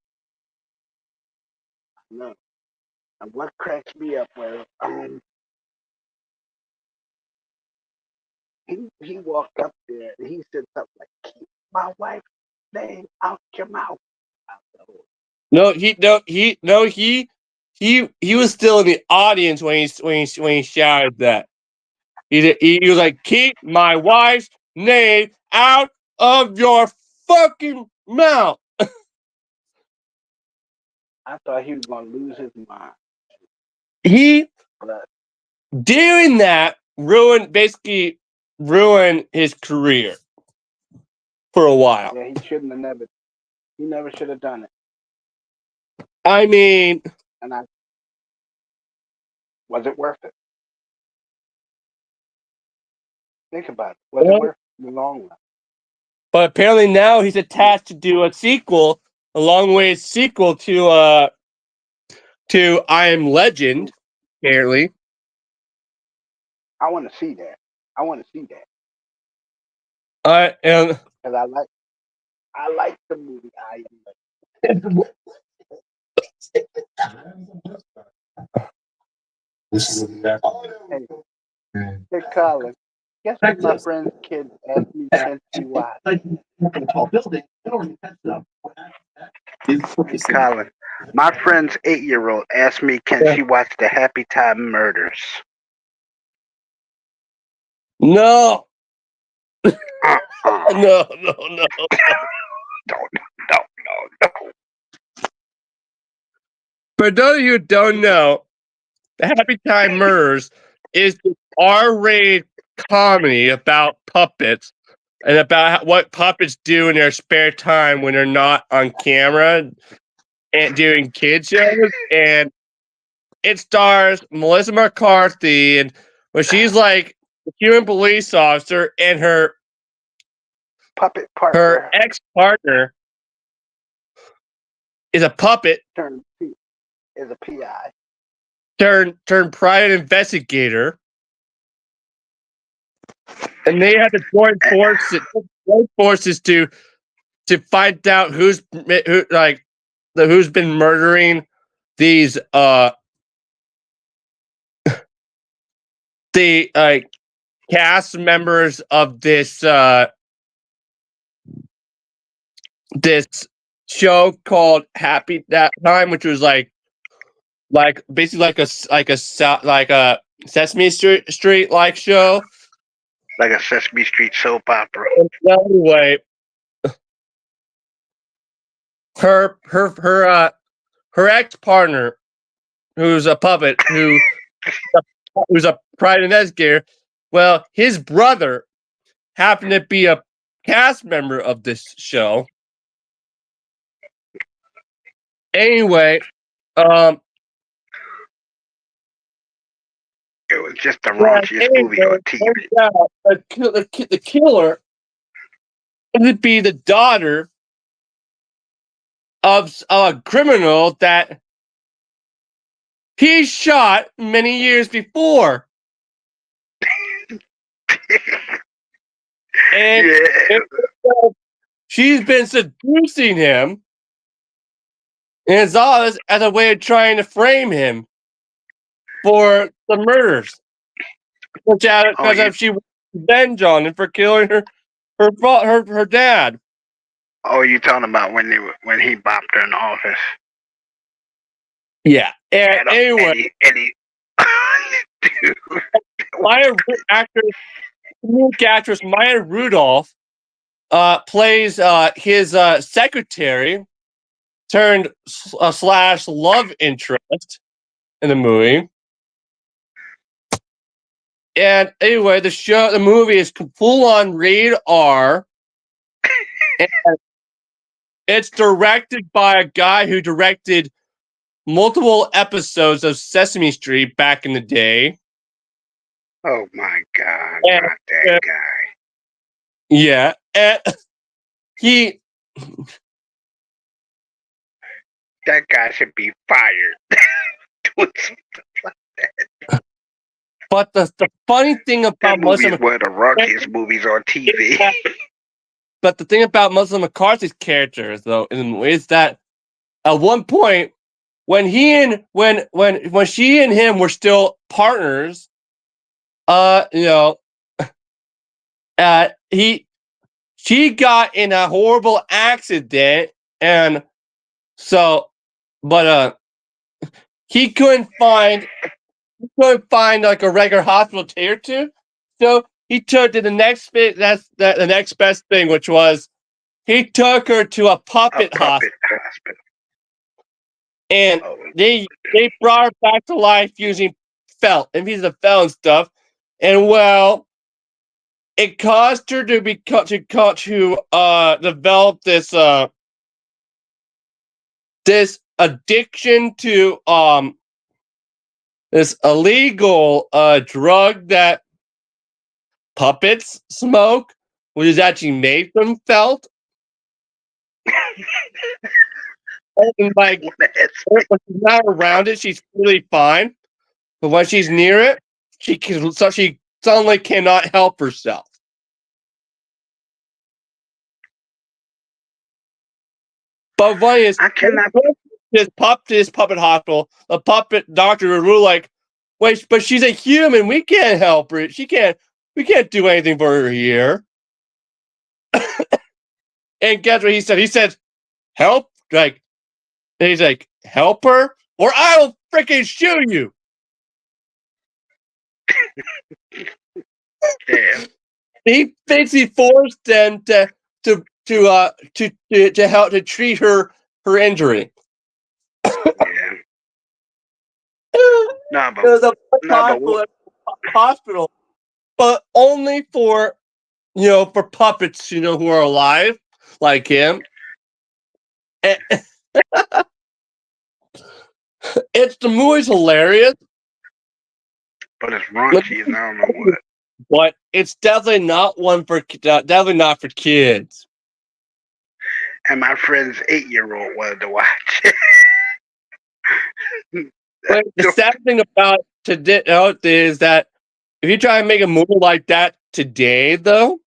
No. And what cracks me up was he walked up there and he said something like, "Keep my wife's name out your mouth." He was still in the audience when he shouted that. He was like, "Keep my wife's name out of your fucking mouth." I thought he was gonna lose his mind. He But doing that basically ruined his career for a while. yeah, he never should have done it. I mean, And was it worth it? Think about it. Was it worth it in the long run? but apparently now he's attached to do a sequel, a long way sequel to I Am Legend, apparently. I want to see that. And Because I like the movie I Am Legend. Hey, Colin, guess what my friend's kid asked me can she watch? Hey, Colin, my friend's 8-year-old asked me can she watch the Happy Time Murders. no. Uh-uh. No. No. For those of you who don't know, the Happy Time Murders is an R-rated comedy about puppets and about what puppets do in their spare time when they're not on camera and doing kid shows. And it stars Melissa McCarthy, and she's like a human police officer, and her Puppet partner ex-partner is a puppet is a PI. turned private investigator. And they had to join forces to find out who's been murdering these the cast members of this show called Happy That Time, which was like basically like a Sesame Street like show. Like a Sesame Street soap opera. Anyway, her ex partner, who's a puppet, who's a private investigator. Well, his brother happened to be a cast member of this show. Anyway, it was just the raunchiest movie on TV. The killer would be the daughter of a criminal that he shot many years before. And she's been seducing him. And it's all as a way of trying to frame him for the murders. Because she was revenge on him for killing her dad. Oh, you talking about when he bopped her in the office? Yeah. And anyway, Eddie. Dude, Maya actress Maya Rudolph plays his secretary turned slash love interest in the movie. And anyway, the movie is full on rated R. And it's directed by a guy who directed multiple episodes of Sesame Street back in the day. oh my God, And, not that guy. yeah, and he That guy should be fired. Doing something like that. But the funny thing about That movie Melissa is one of the rockiest movies on TV. But the thing about Melissa McCarthy's character, though, is that at one point, when she and him were still partners, she got in a horrible accident, and so, but he couldn't find like a regular hospital to take her to, so he took to the next bit. That's the next best thing, which was he took her to a puppet hospital. And they brought her back to life using felt and pieces of felt and stuff. And well, it caused her to develop this addiction to this illegal drug that puppets smoke, which is actually made from felt. And like when she's not around it, she's really fine. But when she's near it, she suddenly cannot help herself. But what is I cannot. this puppet hospital? The puppet doctor was really like, wait, but she's a human. We can't help her. We can't do anything for her here. And guess what he said? He said, help? And he's like, help her? Or I will freaking shoot you. Damn. He basically forced them to help to treat her injury. Yeah. No, but There's a hospital, but only for for puppets, who are alive like him. The movie's hilarious, but it's raunchy, and I don't know what. but it's definitely not not for kids. And my friend's 8-year-old wanted to watch it. But the sad thing about today is that if you try and make a movie like that today, though,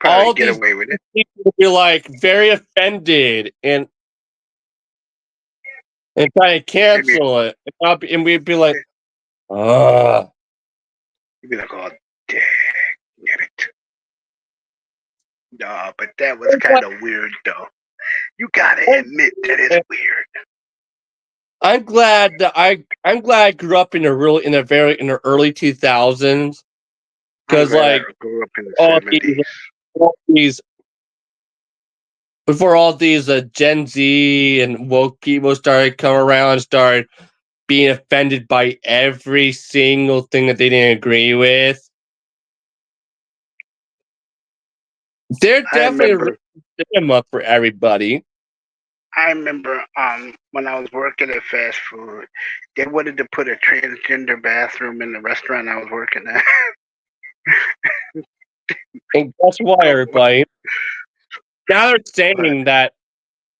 Probably all get these away with it. people will be like very offended and try to cancel it, and we'd be like, You'd be like, oh, damn it. No, but that was kind of weird, though. You gotta admit that it's weird. I'm glad that I'm glad I grew up in the early 2000s, because like I grew up in the 70s. before all these Gen Z and woke people started coming around and started being offended by every single thing that they didn't agree with. They're definitely them up for everybody. I remember when I was working at fast food, they wanted to put a transgender bathroom in the restaurant I was working at. And guess what, everybody? Now they're saying that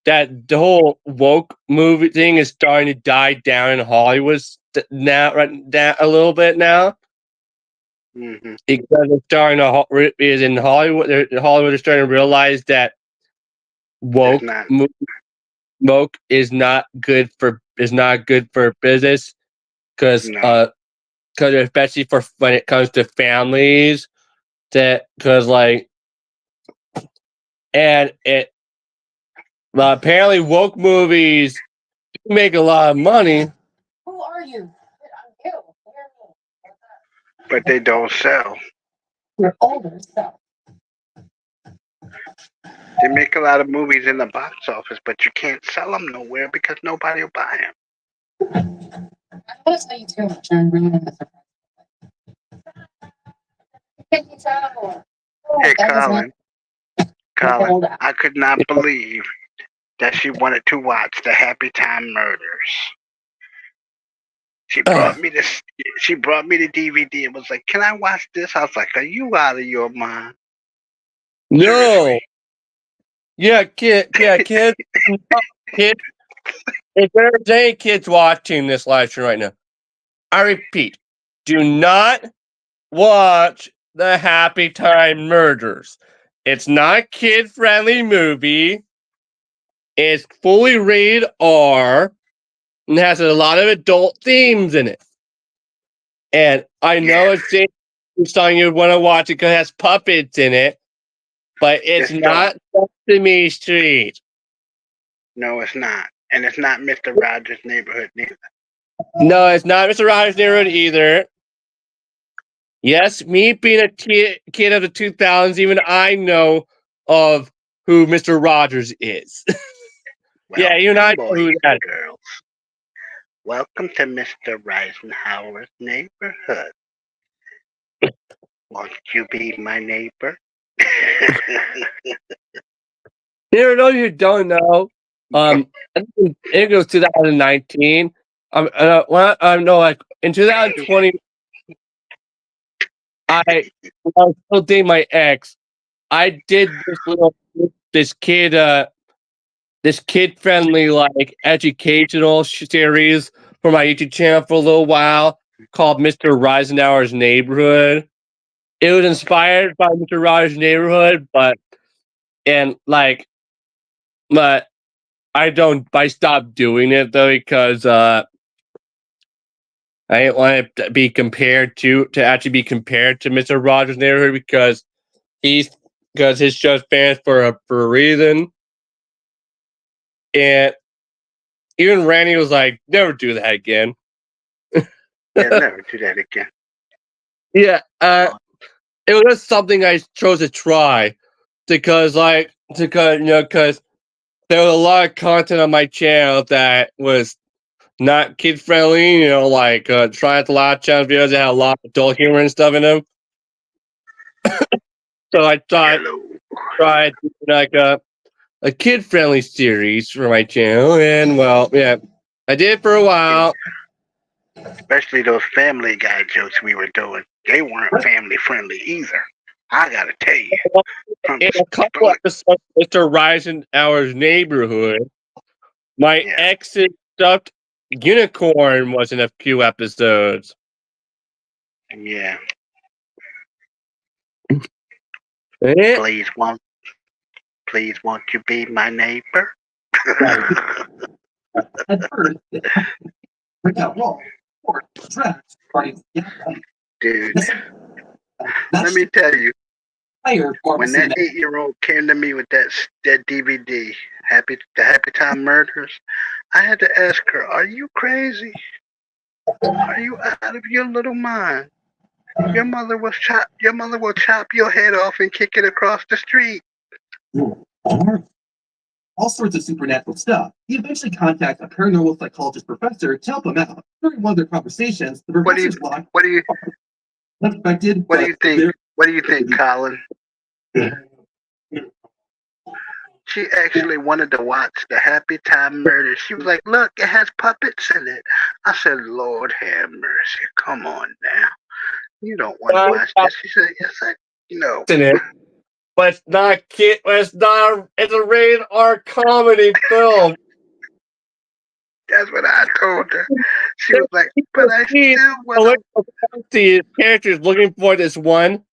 the whole woke movie thing is starting to die down in Hollywood now, a little bit now. Mm-hmm. Because it's starting to is in Hollywood. Hollywood is starting to realize that woke is not good for business, because especially for when it comes to families, because like, and Apparently, woke movies make a lot of money. Who are you? I'm you. But they don't sell. You're older, so. They make a lot of movies in the box office, but you can't sell them nowhere because nobody will buy them. I'm going to tell you too much and ruin the surprise. Can you tell? Hey, That was Colin. not Colin, I could not believe that she wanted to watch the Happy Time Murders. She brought me this. She brought me the DVD and was like, "Can I watch this?" I was like, "Are you out of your mind?" No. Seriously. Yeah, kid. If there's any kids watching this live stream right now, I repeat, do not watch the Happy Time Murders. It's not a kid-friendly movie. It's fully rated R and has a lot of adult themes in it. And I know it's telling you want to watch it because it has puppets in it, but it's not Sesame Street. No, it's not. And it's not Mr. Rogers' Neighborhood neither. No, it's not Mr. Rogers' Neighborhood either. Yes, me being a kid of the 2000s, even I know of who Mr. Rogers is. Well, yeah, you and I know boys who and that is. girls, welcome to Mr. Reisenhower's neighborhood. Won't you be my neighbor? Here, those you don't know, I think it was 2019. No, like in 2020, I was still dating my ex. I did this kid friendly like educational series for my YouTube channel for a little while called Mr. Reisenhower's Neighborhood. It was inspired by Mr. Rogers' Neighborhood, but I stopped doing it though because I didn't want it to be compared to actually be compared to Mr. Rogers' Neighborhood because his show's famous for a reason. And even Randy was like, never do that again. Yeah, never do that again. Yeah, it was just something I chose to try because there was a lot of content on my channel that was not kid friendly, like trying to lot of channel videos that had a lot of adult humor and stuff in them. So I tried like a kid friendly series for my channel, and well, yeah, I did it for a while. Especially those Family Guy jokes we were doing. They weren't family friendly either. I gotta tell you. In a couple episodes of Mr. Reisenhower's Neighborhood, my ex's stuffed unicorn was in a few episodes. Yeah. Please won't you be my neighbor? Dude, let me tell you, when that 8-year-old came to me with that DVD, the Happy Time Murders, I had to ask her, "Are you crazy? Are you out of your little mind? Your mother will chop your head off and kick it across the street." All sorts of supernatural stuff. He eventually contacts a paranormal psychologist professor to help him out. During one of their conversations, the professor's What do you think, Colin? She actually wanted to watch the Happy Time Murders. She was like, "Look, it has puppets in it." I said, "Lord have mercy. Come on now. You don't want to watch this." She said, "Yes, no." But it's not kid. It's a rated R comedy film. That's what I told her. She was like, "But I still want to." The characters looking for this one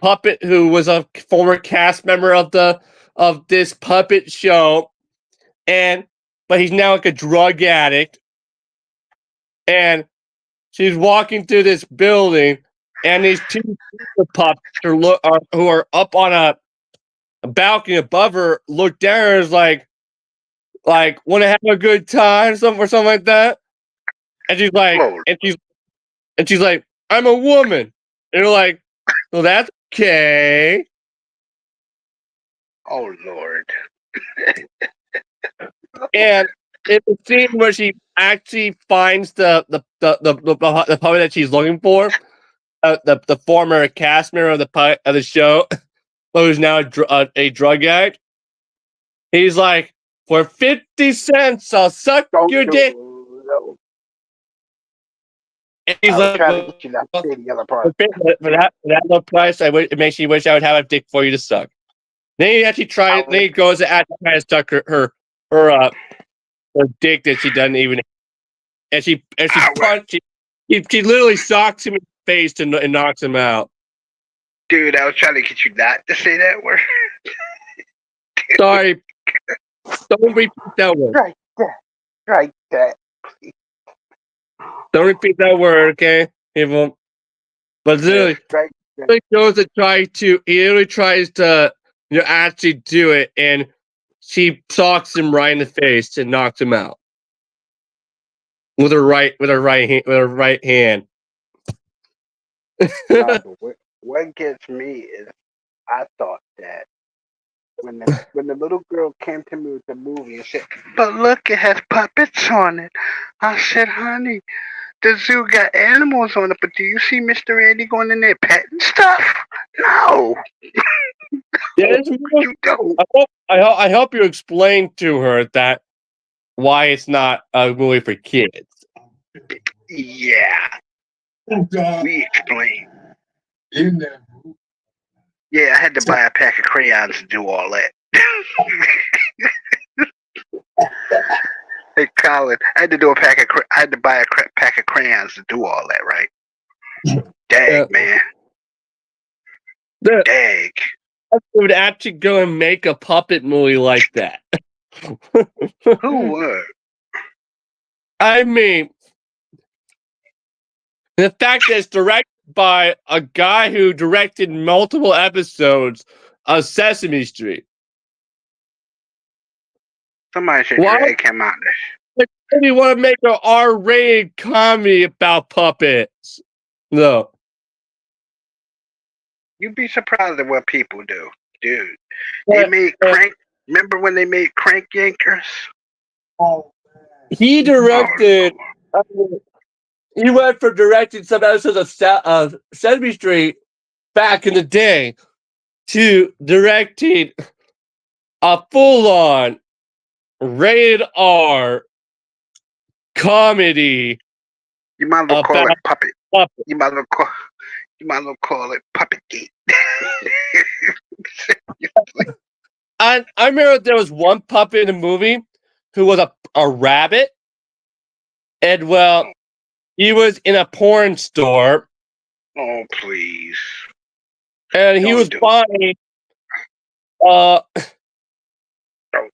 puppet who was a former cast member of this puppet show, but he's now like a drug addict, and she's walking through this building, and these two puppets who are up on balcony above her looked down and was like want to have a good time or something like that. And she's like, Lord. and she's like, I'm a woman. And you're like, well, that's okay. Oh Lord. And it's a scene where she actually finds the puppet that she's looking for, the former cast member of the show, who's now a drug addict. He's like, for 50 cents, I'll suck Don't your do dick. no. And he's I was like, trying to get you not to say the other part. for that low price, it makes you wish I would have a dick for you to suck. Then he actually tries. Then he goes to actually try to suck her dick that she doesn't even. And she literally socks him in the face and knocks him out. Dude, I was trying to get you not to say that word. Sorry, don't repeat that word. Right there. Right there. Don't repeat that word, okay? People. But literally, Right. he goes to try to. He literally tries to, actually do it, and she socks him right in the face and knocks him out with her right hand. No, but what gets me is I thought that when the little girl came to me with the movie and said, But look, it has puppets on it. I said, honey, the zoo got animals on it, but do you see Mr. Andy going in there petting stuff? No. Yes, You don't. I hope you explain to her that why it's not a movie for kids. Yeah. Oh God. We explain. In there. Yeah, I had to buy a pack of crayons to do all that. Hey, Colin, I had to do I had to buy a pack of crayons to do all that, right? Dang, man. Dang. I would actually go and make a puppet movie like that. Who would? I mean, the fact that it's directed by a guy who directed multiple episodes of Sesame Street. Somebody should Why? drag him out. If you want to make an R-rated comedy about puppets, no. You'd be surprised at what people do, dude. They made Crank. Remember when they made Crank Yankers? Oh, He directed. He went from directing some episodes of Sesame Street back in the day to directing a full-on rated R comedy. You might as well call it Puppet. Puppet. You might as well call it Puppet Gate. I remember there was one puppet in the movie who was a rabbit, and well, he was in a porn store. Oh please! And he was buying.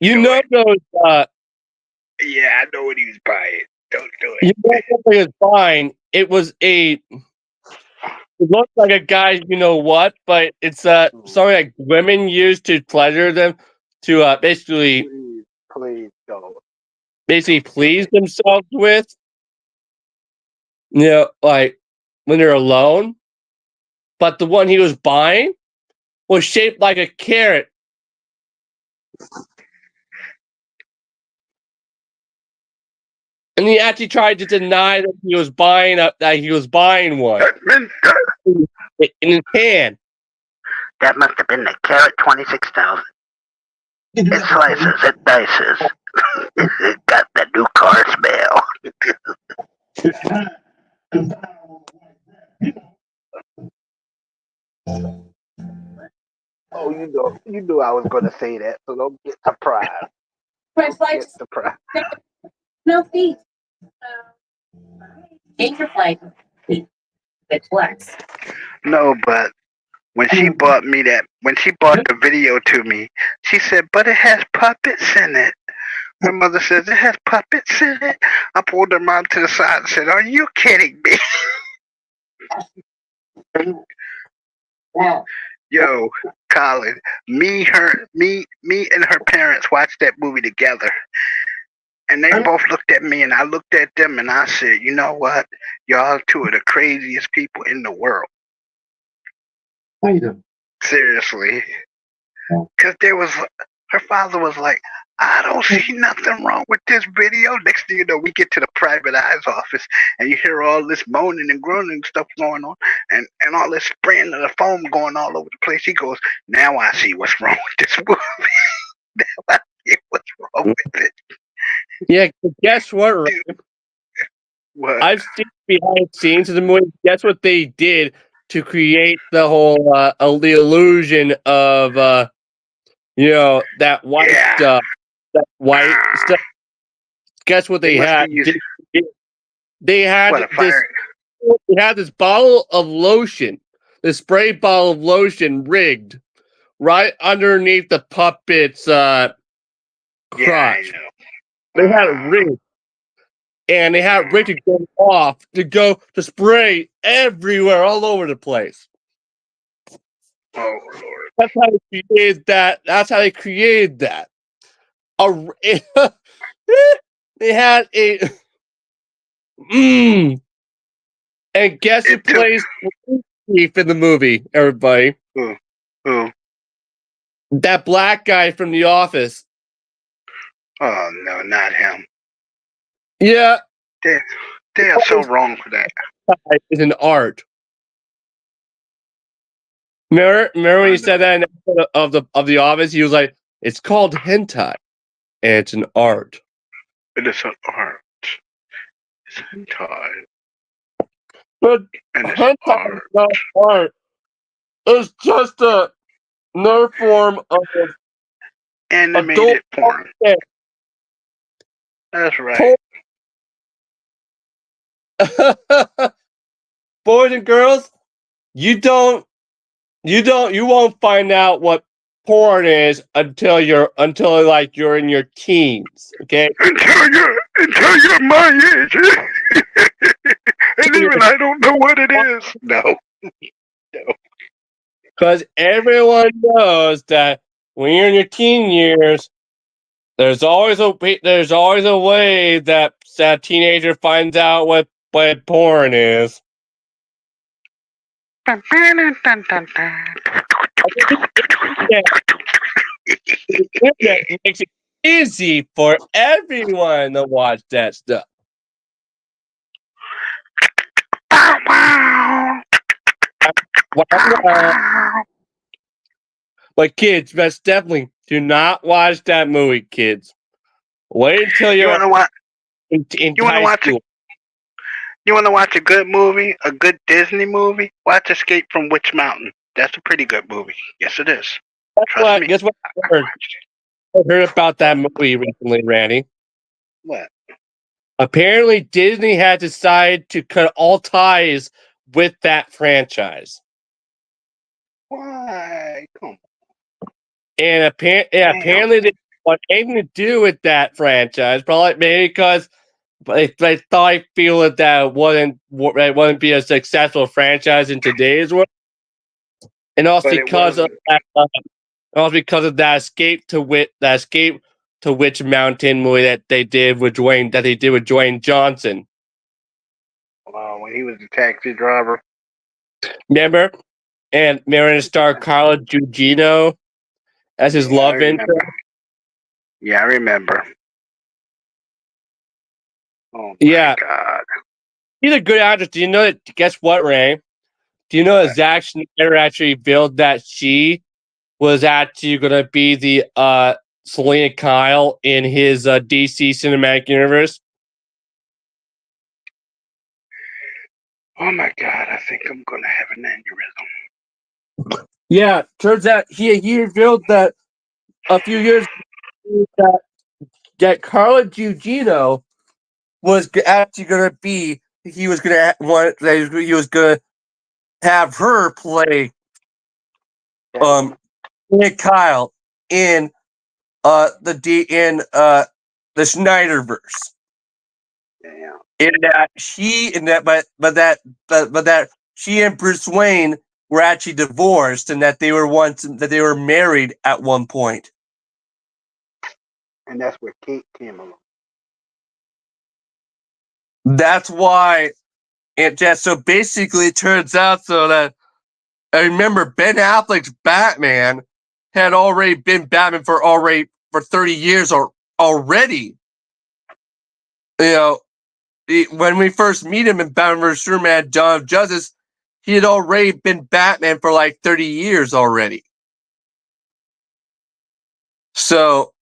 You know those. Yeah, I know what he was buying. Don't do You it. know what he was buying? It was a. It looks like a guy, you know what? But it's something like women use to pleasure them, to basically please don't. Basically please themselves with. Like when they're alone. But the one he was buying was shaped like a carrot. And he actually tried to deny that he was buying one in his hand. That must have been the Carrot 26,000. It slices, it dices. It got the new car smell. Oh, you knew I was going to say that, so don't get surprised. French flight. Get surprised. No feet. Change your flight. It flex. No, but when she bought the video to me, she said, but it has puppets in it. My mother says, it has puppets in it. I pulled her mom to the side and said, are you kidding me? Yo, college. Me, and her parents watched that movie together. And they both looked at me, and I looked at them, and I said, "You know what? Y'all two are the craziest people in the world." How you doing? Seriously, because her father was like, "I don't see nothing wrong with this video." Next thing you know, we get to the private eye's office, and you hear all this moaning and groaning stuff going on, and all this spraying of the foam going all over the place. He goes, "Now I see what's wrong with this movie. Now I see what's wrong with it." Yeah, guess what, Ray? What? I've seen behind the scenes of the movie. Guess what they did to create the whole the illusion of that white Yeah. stuff, that white stuff. Guess what they must had? be using- They had What, a this. fire? They had this bottle of lotion, this spray bottle of lotion rigged right underneath the puppet's crotch. Yeah, I know. They had it rigged. And they had Rick to go off to spray everywhere, all over the place. Oh Lord! That's how they created that. That's how they created that. They had a. And guess who plays Chief in the movie? Everybody. Who? That black guy from The Office. Oh no, not him. Yeah. They are so wrong for that. Is an art. Remember when he said that in the episode of the Office? He was like, "It's called hentai, and it's an art." It is an art. It's hentai. But And it's hentai art. is not art. It's just another form of Animated porn. content. That's right. Boys and girls, you won't find out what porn is until you're in your teens, okay? Until you're my age. And even I don't know what it is. No. Because everyone knows that when you're in your teen years, there's always a way that a teenager finds out what porn is. The internet makes it easy for everyone to watch that stuff. But kids, best definitely do not watch that movie, kids. Wait until you're in high school. You want to watch a good movie, a good Disney movie? Watch Escape from Witch Mountain. That's a pretty good movie. Yes, it is. Trust me. Guess what I heard about that movie recently, Randy? What? Apparently, Disney had decided to cut all ties with that franchise. Why? Come on. And apparently they didn't want anything to do with that franchise. Probably maybe because they feel that it wouldn't be a successful franchise in today's world. And also because of that Escape to Witch Mountain movie that they did with Dwayne Johnson. When he was a taxi driver. Remember? And Marin starred Carla Gugino as his love interest. Yeah, I remember. Oh my God. He's a good actress. Do you know that? Guess what, Ray? Do you know that Zack Snyder actually revealed that she was actually going to be the Selena Kyle in his DC Cinematic Universe? Oh my God, I think I'm going to have an aneurysm. Yeah, turns out he revealed that a few years ago that Carla Gugino was actually going to be. He was going to have her play Nick Kyle in the Snyderverse. Yeah. But that she and Bruce Wayne were actually divorced and that they were married at one point. And that's where Kate came along. That's why it just so basically it turns out so that I remember Ben Affleck's Batman had already been Batman for 30 years or already. You know, when we first meet him in Batman vs Superman: Dawn of Justice, he had already been Batman for like 30 years already. So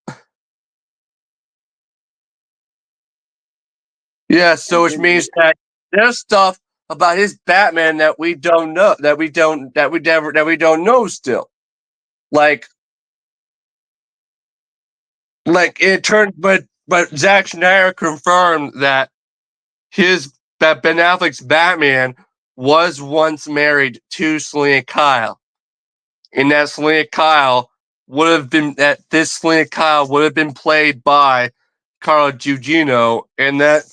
yeah, so which means that there's stuff about his Batman that we don't know, that we don't know still. Like it turned, but Zack Snyder confirmed that Ben Affleck's Batman was once married to Selena Kyle, and that Selena Kyle would have been played by Carla Gugino, and that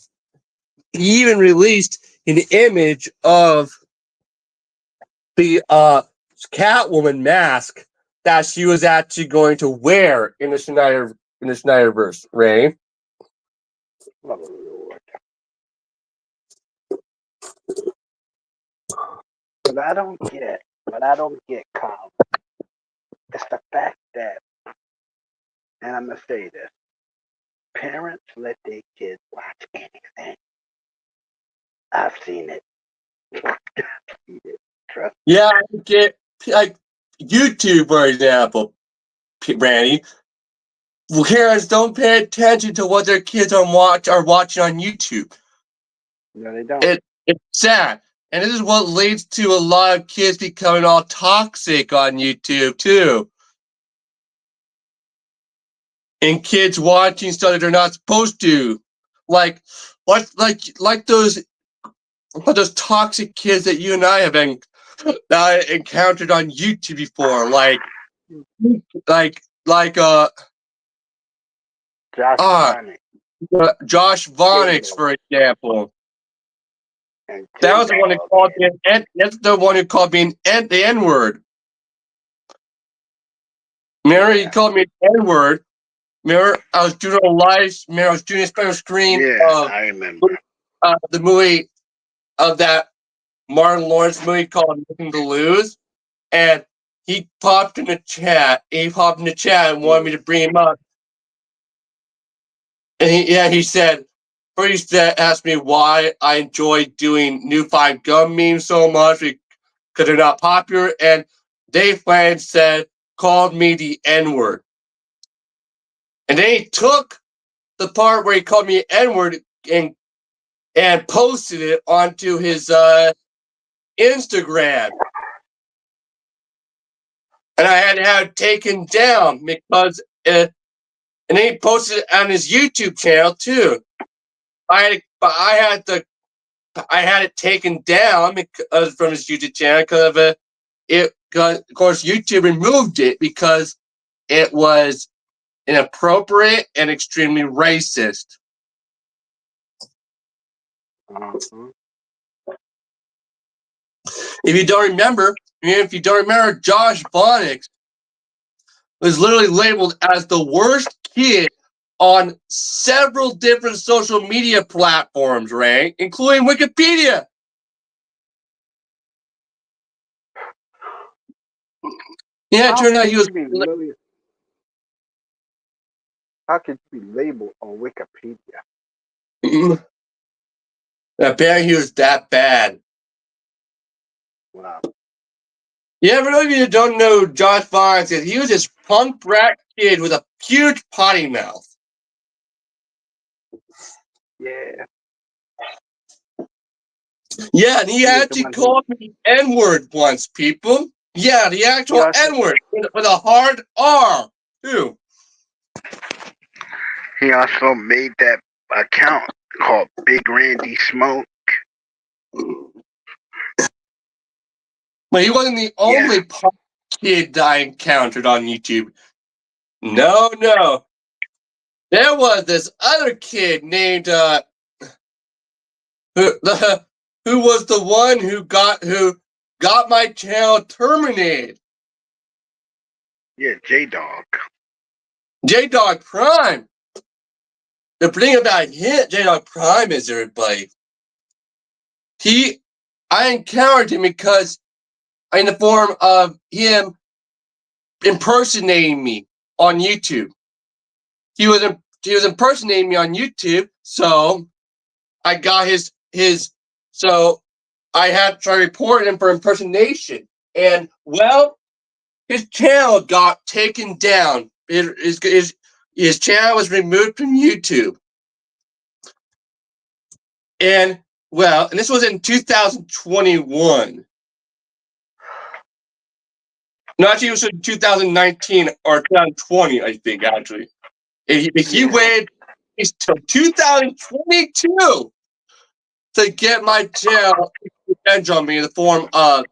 he even released an image of the Catwoman mask that she was actually going to wear in the Snyderverse, Ray. Oh, Lord. What I don't get, Kyle, is the fact that, and I'm gonna say this, parents let their kids watch anything. I've seen it. Trust me. Yeah, I get like YouTube, for example, Randy. Parents don't pay attention to what their kids are watching on YouTube. No, they don't. It's sad, and this is what leads to a lot of kids becoming all toxic on YouTube too, and kids watching stuff that they're not supposed to, like those toxic kids that you and I have encountered on YouTube before, like Josh Vonix, for example. That was the one who called me that's the one who called me the N-word. Remember, he called me an N-word. Remember, I was doing a live. Remember, I was doing a special screen of I remember. The movie of that Martin Lawrence movie called Nothing to Lose, and he popped in the chat. And wanted me to bring him up. And he said, first he asked me why I enjoy doing New Five Gum memes so much because they're not popular, and Dave Flans called me the N-word. And then he took the part where he called me N-word and posted it onto his Instagram. And I had to have it taken down because and then he posted it on his YouTube channel too. I had it taken down because from his YouTube channel because of it. Of course, YouTube removed it because it was inappropriate and extremely racist. If you don't remember, Josh Vonix was literally labeled as the worst kid on several different social media platforms, Ray, including Wikipedia. Yeah, it turned out he was. How could you be labeled on Wikipedia? Apparently, he was that bad. Wow. Yeah, for those of you who don't know Josh Vonix, he was this punk brat kid with a huge potty mouth. Yeah. Yeah, and he actually called me N-word once, people. Yeah, the actual N-word with a hard R, too. He also made that account called Big Randy Smoke. But he wasn't the only punk kid I encountered on YouTube. No. There was this other kid named who was the one who got my channel terminated. Yeah, J-Dog. J-Dog Prime. The thing about him, J-Dog Prime is, everybody, I encountered him because in the form of him impersonating me on YouTube. He was impersonating me on YouTube, so I got so I had to try to report him for impersonation. And well, his channel got taken down. His channel was removed from YouTube. And well, and this was in 2021. No, actually, it was in 2019 or 2020, I think, actually. He waited until 2022 to get my channel revenge on me in the form of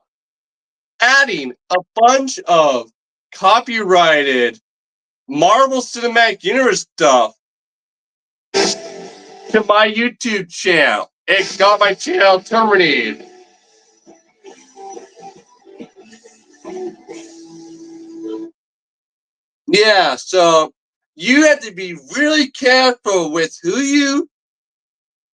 adding a bunch of copyrighted Marvel Cinematic Universe stuff to my YouTube channel. It got my channel terminated. Yeah, so you have to be really careful with who you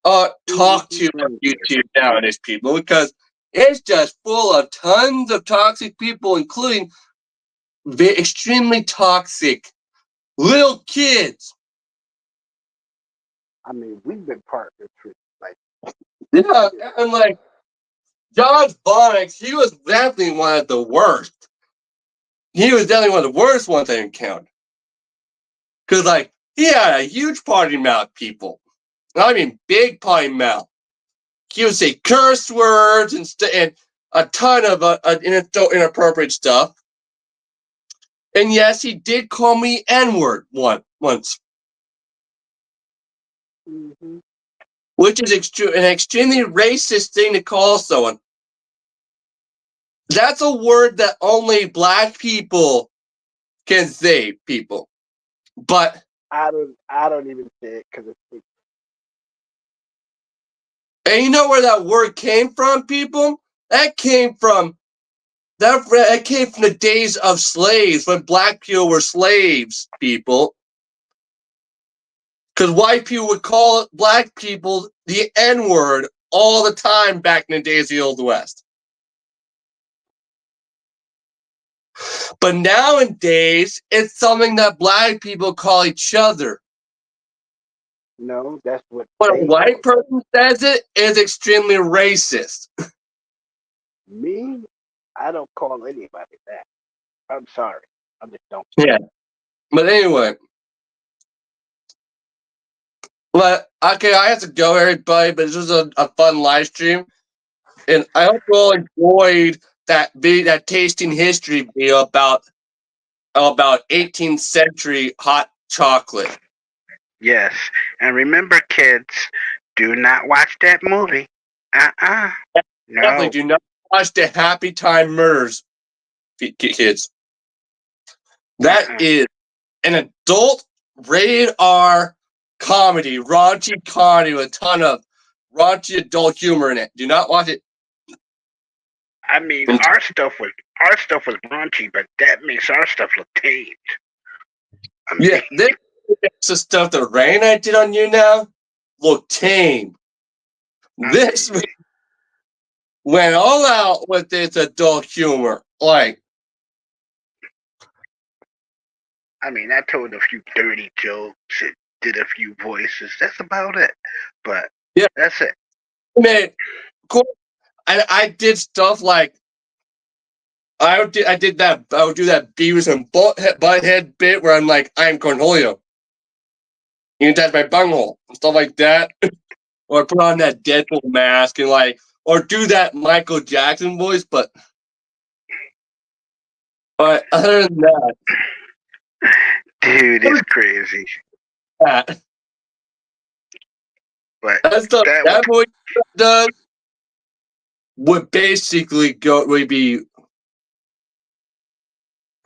talk to on YouTube nowadays, people, because it's just full of tons of toxic people, including extremely toxic little kids. I mean, we've been partners for like. Yeah, and like Josh Bonix, he was definitely one of the worst. He was definitely one of the worst ones I encountered. Because, like, he had a huge party mouth, people. I mean, big potty mouth. He would say curse words and a ton of inappropriate stuff. And yes, he did call me N-word once. Mm-hmm. Which is an extremely racist thing to call someone. That's a word that only black people can say, people. But I don't even say it because it's. And you know where that word came from, people? That came from the days of slaves, when black people were slaves, people. Because white people would call black people the N-word all the time back in the days of the Old West. But nowadays, it's something that black people call each other. No, that's what. When a white person says it, it's extremely racist. Me, I don't call anybody that. I'm sorry. I just don't. Yeah. But anyway. But, okay, I have to go, everybody, but this was a fun live stream. And I hope you all enjoyed that tasting history video about 18th century hot chocolate. Yes. And remember, kids, do not watch that movie. No. Definitely do not watch the Happy Time Murders, kids. That is an adult rated R comedy, raunchy comedy with a ton of raunchy adult humor in it. Do not watch it. I mean, our stuff was raunchy, but that makes our stuff look tame. I mean, Yeah, this makes the stuff that Ray and I did on you now look tame. This went all out with its adult humor. Like, I mean, I told a few dirty jokes and did a few voices. That's about it. But yeah, that's it. Man, cool. I did stuff like I would do that Beavis and Butthead bit where I'm like, I'm Cornholio. You can touch my bunghole and stuff like that. Or put on that Deadpool mask and or do that Michael Jackson voice, but other than that, dude, it's crazy. But that voice does would basically be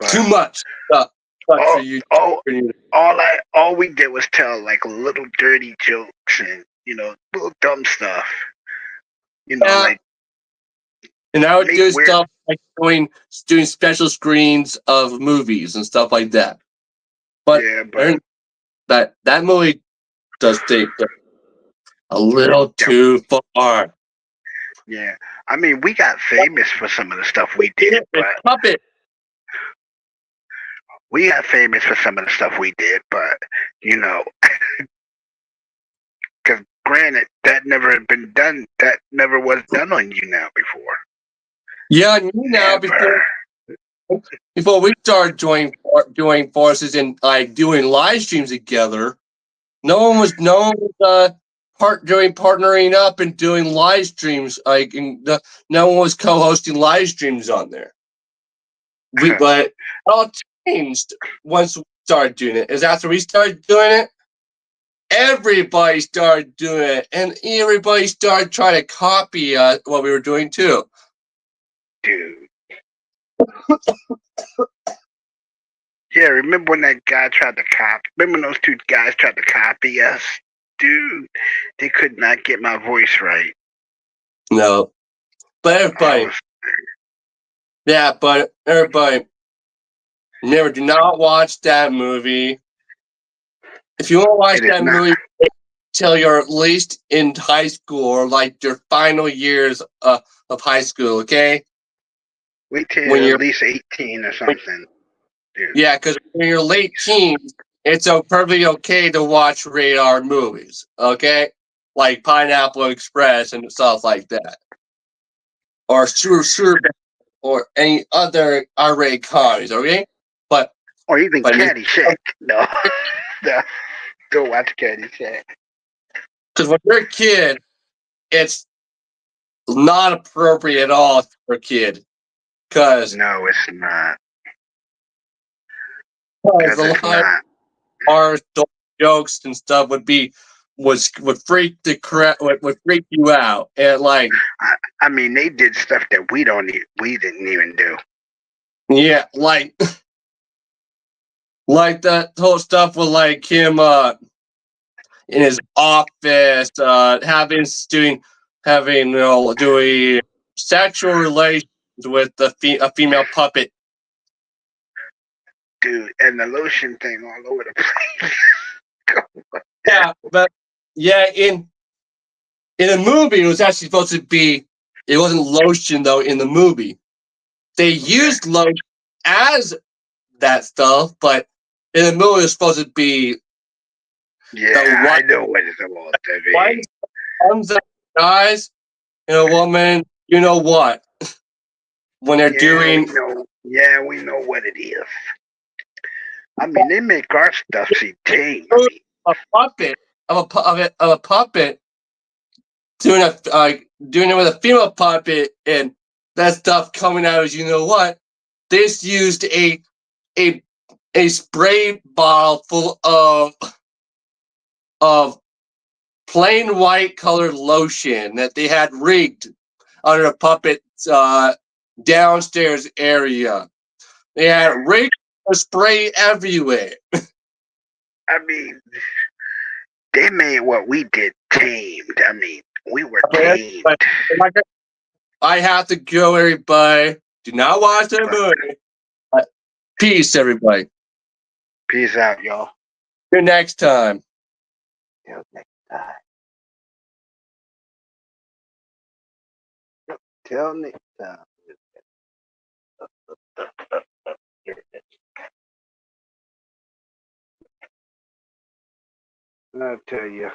too much stuff for you. All we did was tell like little dirty jokes and little dumb stuff. And I would Make do weird- stuff like doing special screens of movies and stuff like that. But yeah, but that movie does take a little too far. yeah, I mean, we got famous for some of the stuff we did, but Puppet. we got famous for some of the stuff we did, but you know, because granted, that never had been done. That never was done on you now before. Yeah, and you know, Never. before we started joining forces and like doing live streams together, no one was partnering up and doing live streams. Like, no one was co-hosting live streams on there. But it all changed once we started doing it. Is after we started doing it, everybody started doing it, and everybody started trying to copy what we were doing too. Dude. Yeah, remember when that guy tried to copy? Remember when those two guys tried to copy us? Dude, they could not get my voice right. No, but everybody, never do not watch that movie. If you want to watch that movie, till you're at least in high school or like your final years of high school, okay? Wait till When you're you're at least 18 or something. Dude. Yeah, because when you're late teens, it's perfectly okay to watch radar movies, okay? Like Pineapple Express and stuff like that. Or Sure, or any other R-rated comedies, okay? Or even Caddyshack. No. No. Don't watch Caddyshack. Because when you're a kid, it's not appropriate at all for a kid. Because no, it's not. Because a lot of our jokes and stuff would freak you out, and like I mean, they did stuff that we didn't even do. Yeah, like that whole stuff with like him in his office doing sexual relations with a female puppet. Dude, and the lotion thing all over the place. Yeah, but in the movie it was actually supposed to be. It wasn't lotion though. In the movie, they used lotion as that stuff, but in the movie it's supposed to be. Yeah, I know what it's about to be. One comes up, guys, and a woman. You know what? When they're doing. We know what it is. I mean, they make our stuff seem tame. A puppet of a puppet doing it with a female puppet, and that stuff coming out as you know what. This used a spray bottle full of plain white colored lotion that they had rigged under a puppet's downstairs area. They had rigged spray everywhere. I mean, they made what we did tamed. I mean, we were tamed. I have to go, everybody. Do not watch that movie. Peace, everybody. Peace out, y'all. Till next time. Till next time. Till next time. I'll tell you.